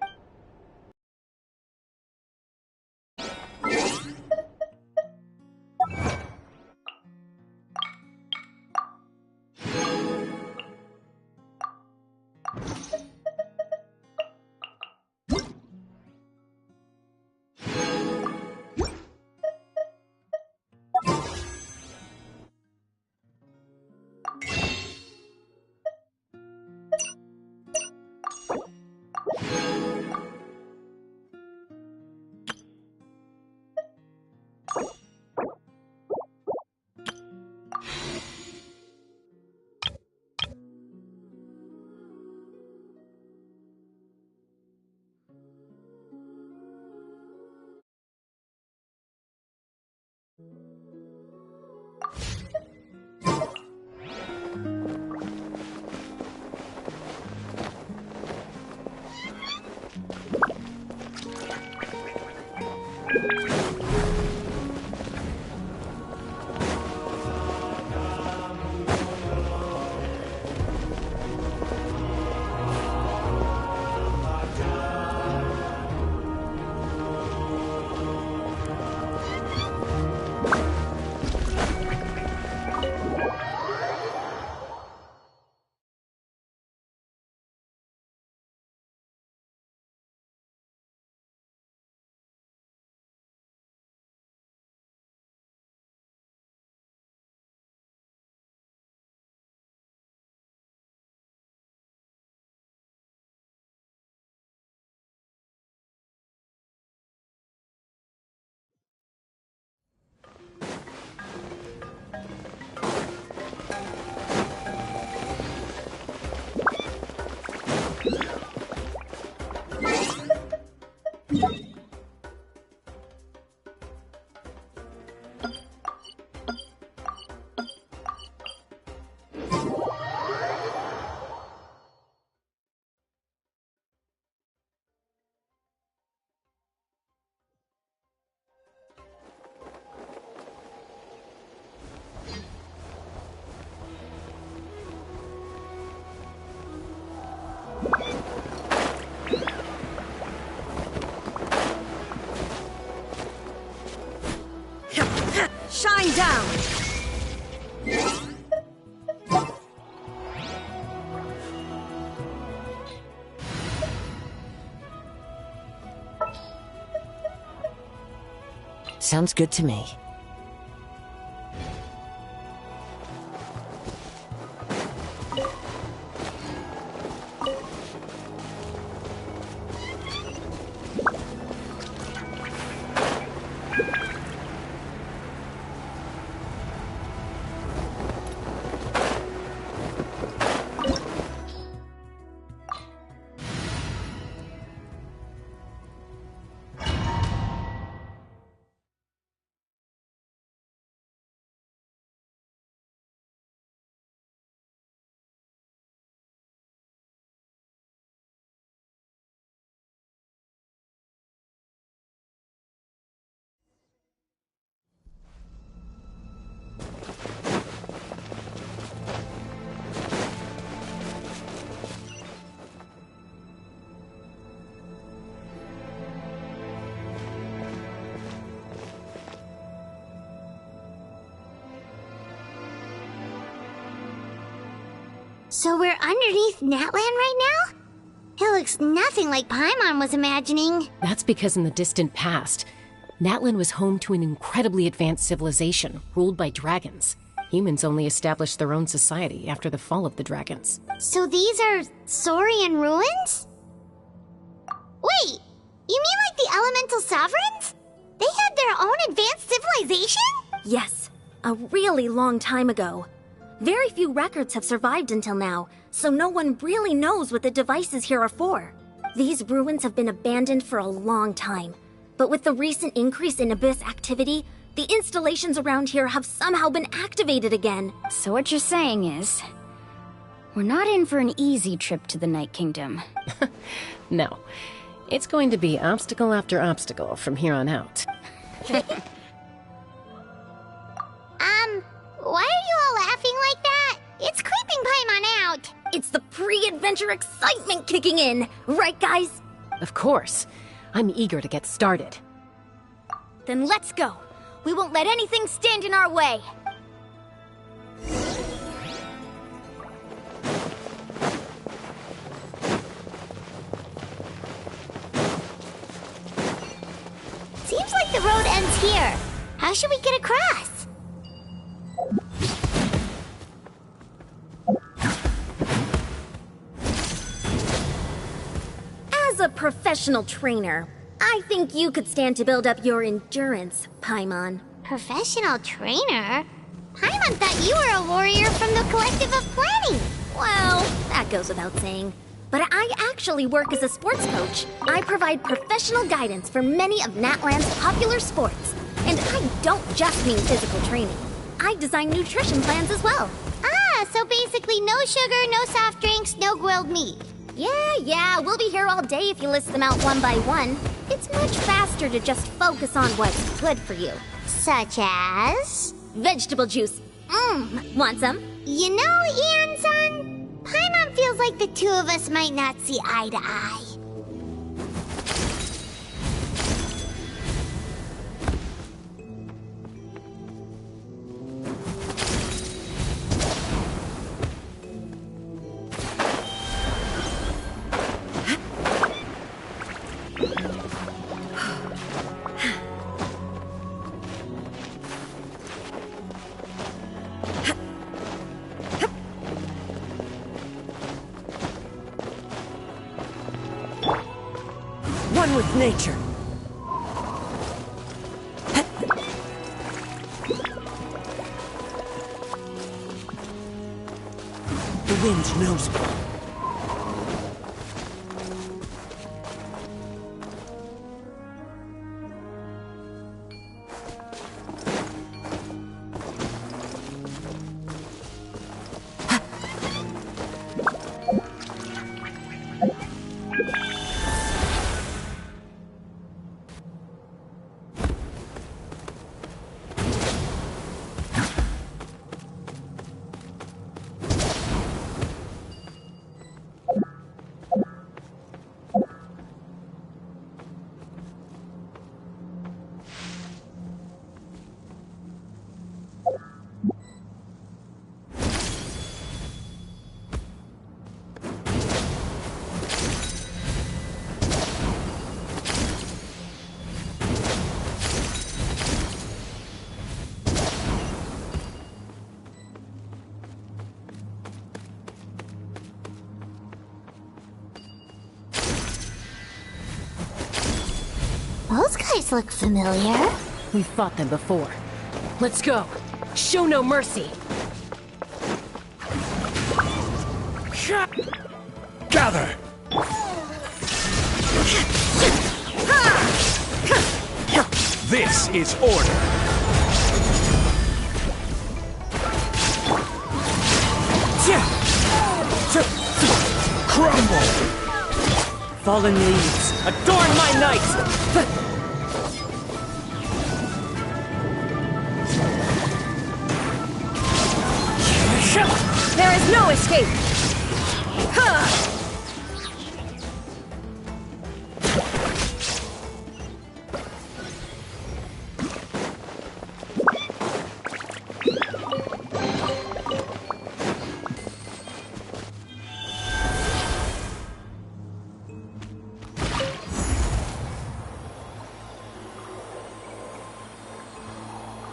Shine down! Sounds good to me. So we're underneath Natlan right now? It looks nothing like Paimon was imagining. That's because in the distant past, Natlan was home to an incredibly advanced civilization ruled by dragons. Humans only established their own society after the fall of the dragons. So these are Saurian ruins? Wait, you mean like the elemental sovereigns? They had their own advanced civilization? Yes, a really long time ago. Very few records have survived until now, so no one really knows what the devices here are for. These ruins have been abandoned for a long time, but with the recent increase in Abyss activity, the installations around here have somehow been activated again. So what you're saying is, we're not in for an easy trip to the Night Kingdom. No. It's going to be obstacle after obstacle from here on out. Why are you all laughing like that? It's creeping Paimon out. It's the pre-adventure excitement kicking in, right guys? Of course. I'm eager to get started. Then let's go. We won't let anything stand in our way. Seems like the road ends here. How should we get across? As a professional trainer, I think you could stand to build up your endurance, Paimon. Professional trainer? Paimon thought you were a warrior from the Collective of Planning. Well, that goes without saying. But I actually work as a sports coach. I provide professional guidance for many of Natlan's popular sports. And I don't just mean physical training. I design nutrition plans as well. Ah, so basically no sugar, no soft drinks, no grilled meat. Yeah, we'll be here all day if you list them out one by one. It's much faster to just focus on what's good for you. Such as? Vegetable juice. Want some? You know, Ian-san, Paimon feels like the two of us might not see eye to eye. One with nature. The wind knows me. guys look familiar. We've fought them before. Let's go. Show no mercy. Gather! This is order. Crumble! Fallen leaves, adorn my night! There is no escape!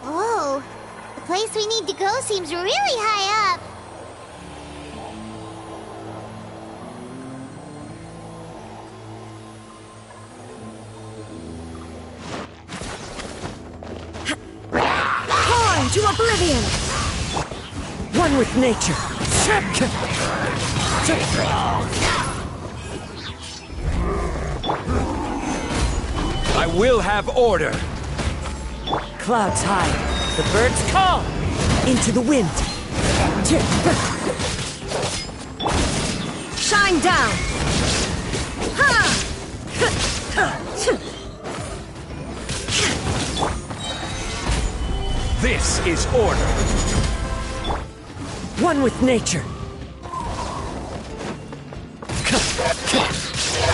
Whoa, the place we need to go seems really high up. Torn to oblivion! One with nature! I will have order. Clouds high, the birds call! Into the wind! Shine down! This is order. One with nature!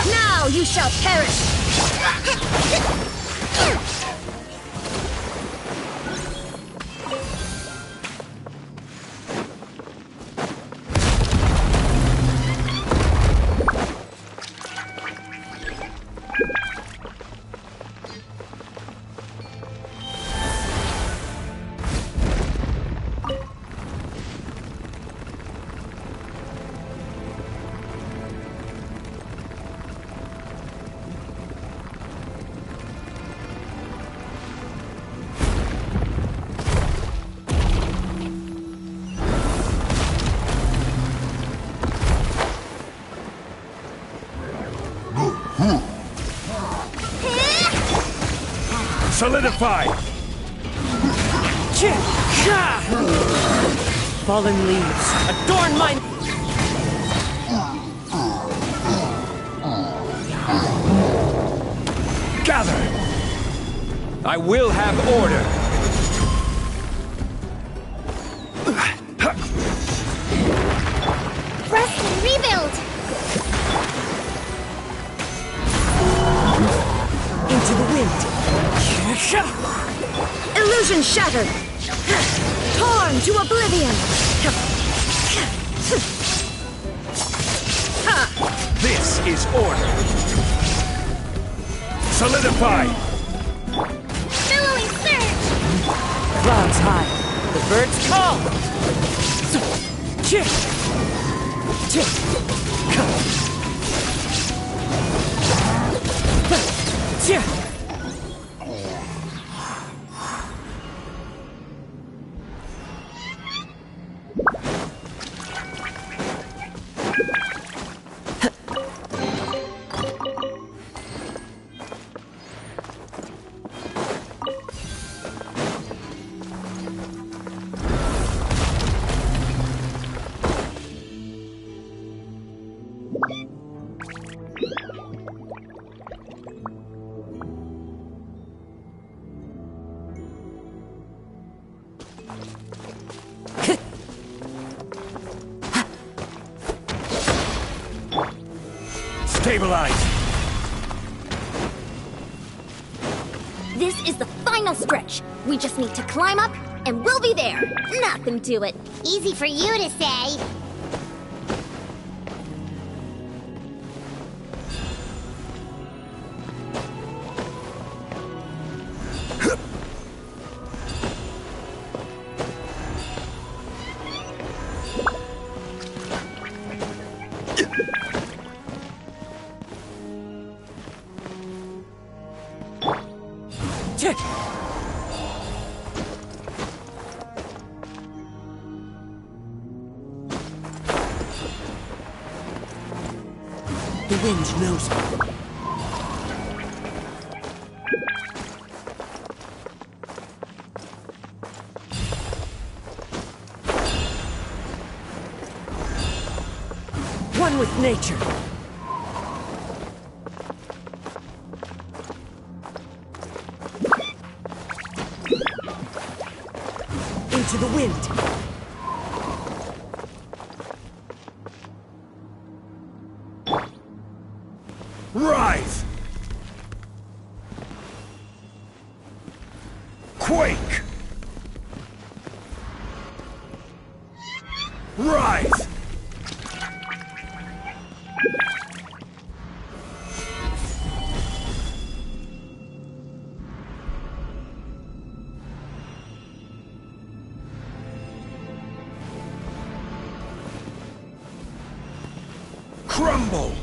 Now you shall perish! Solidify! Fallen leaves, adorn my... Gather! I will have order. Rest and rebuild! Into the wind! Illusion shattered! Torn to oblivion! This is order. Solidify! Billowing surge! Clouds high, the birds call! Stabilize! This is the final stretch. We just need to climb up, and we'll be there. Nothing to it. Easy for you to say. The wind knows me. One with nature. Into the wind. Rise! Quake! Rise! Crumble!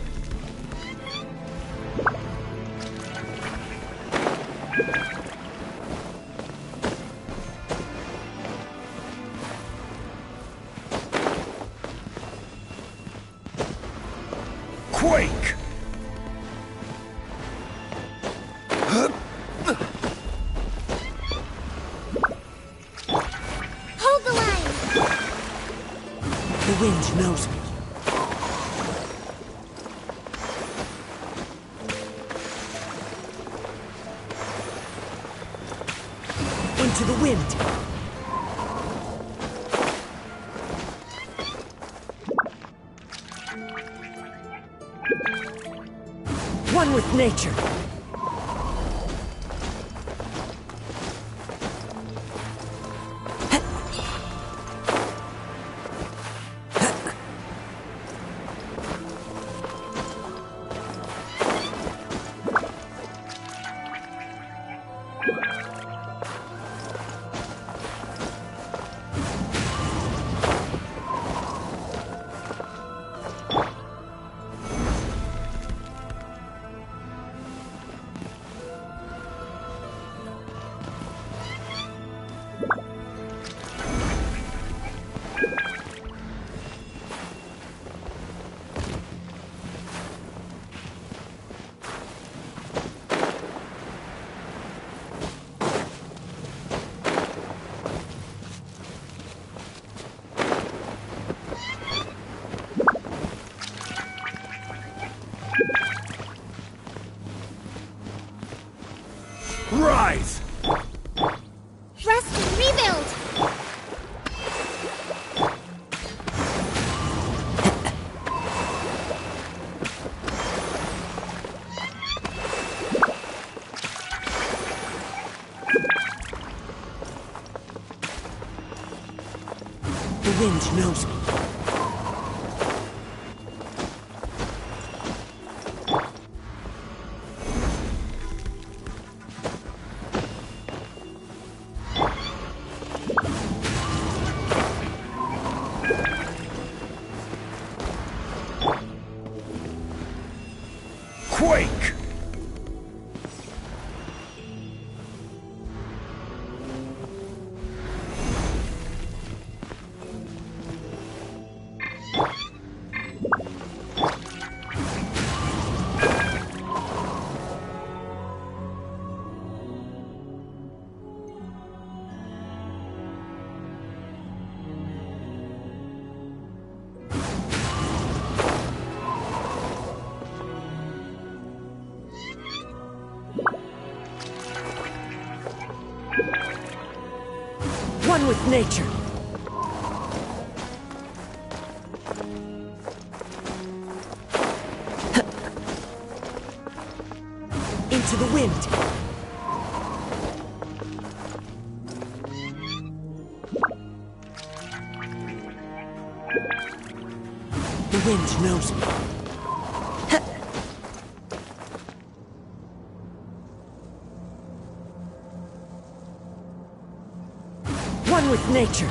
Quake! Hold the line! The wind knows me. Into the wind. One with nature. Rise! Rest and rebuild! The wind knows me. Quake! One with nature. Into the wind. The wind knows me. One with nature.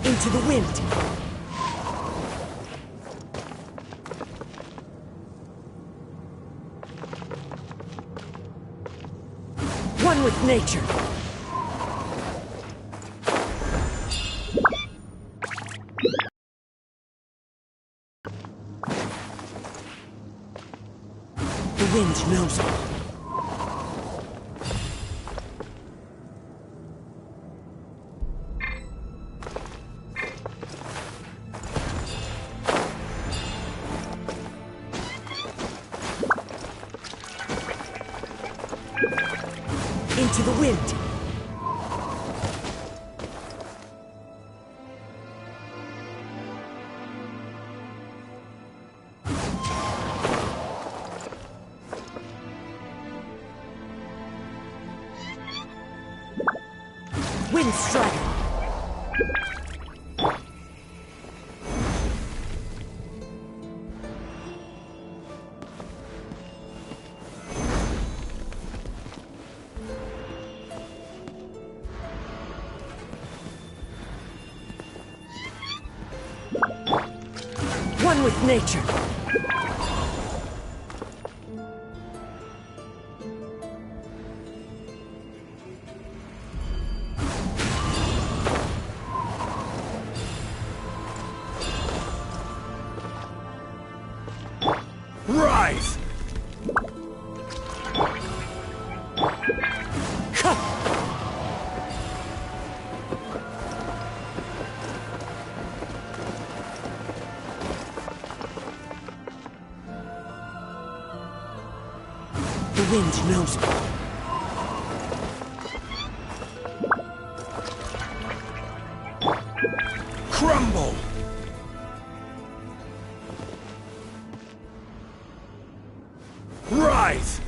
Into the wind. One with nature. wind knows it. Into the wind. Wind Strider. One with nature. Rise! The wind knows it. Crumble! Rise!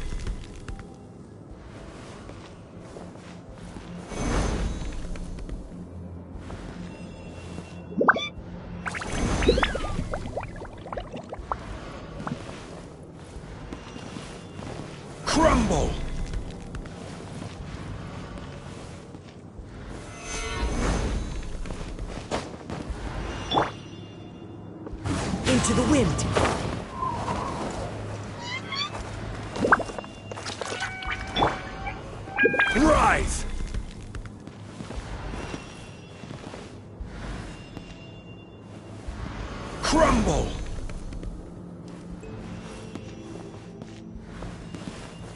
Crumble! Into the wind. Rise! Crumble!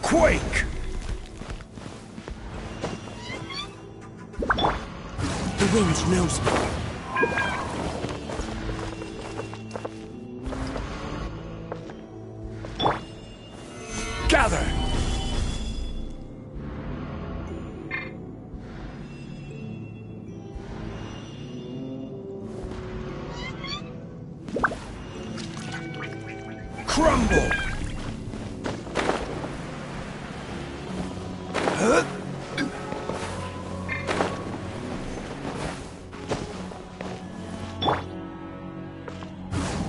Quake! The wind knows me. Gather! Crumble!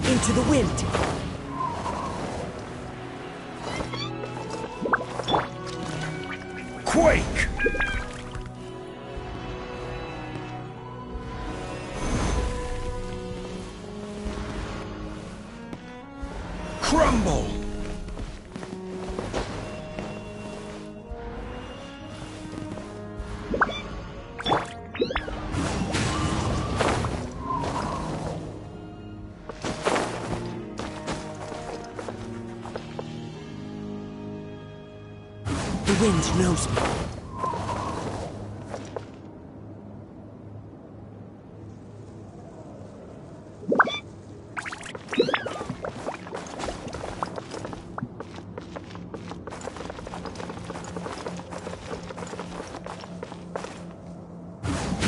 Into the wind. Quake! Crumble! The wind knows me.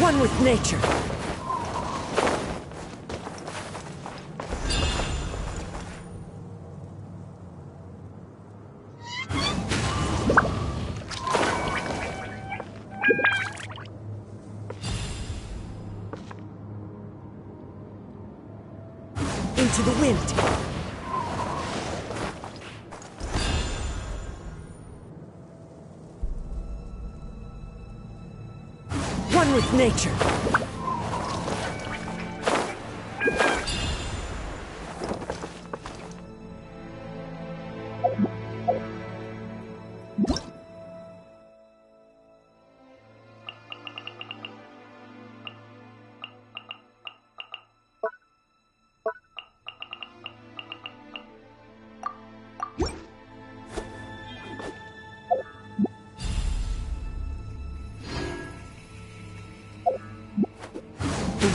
One with nature. Into the wind. One with nature.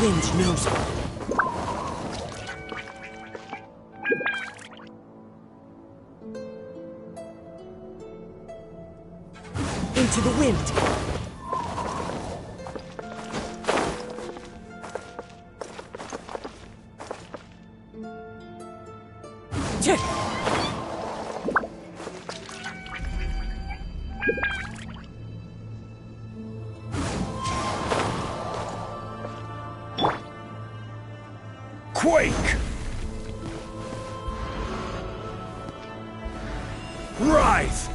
wind knows it. Into the wind. Quake! Rise!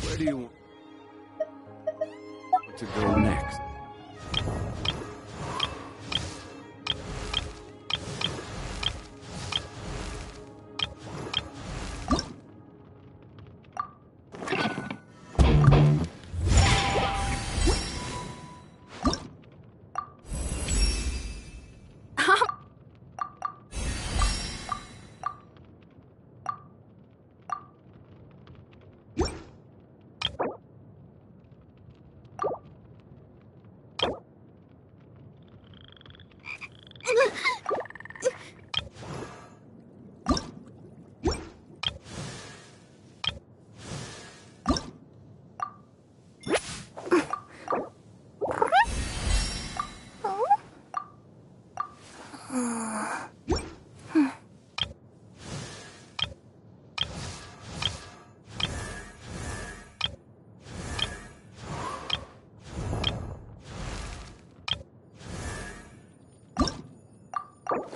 Where do you want to go next?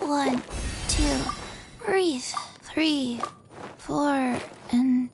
One, two, breathe. 3, 4, and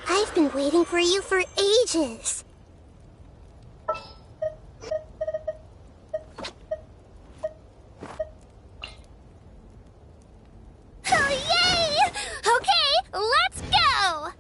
I've been waiting for you for ages. Oh, yay! Okay, let's go!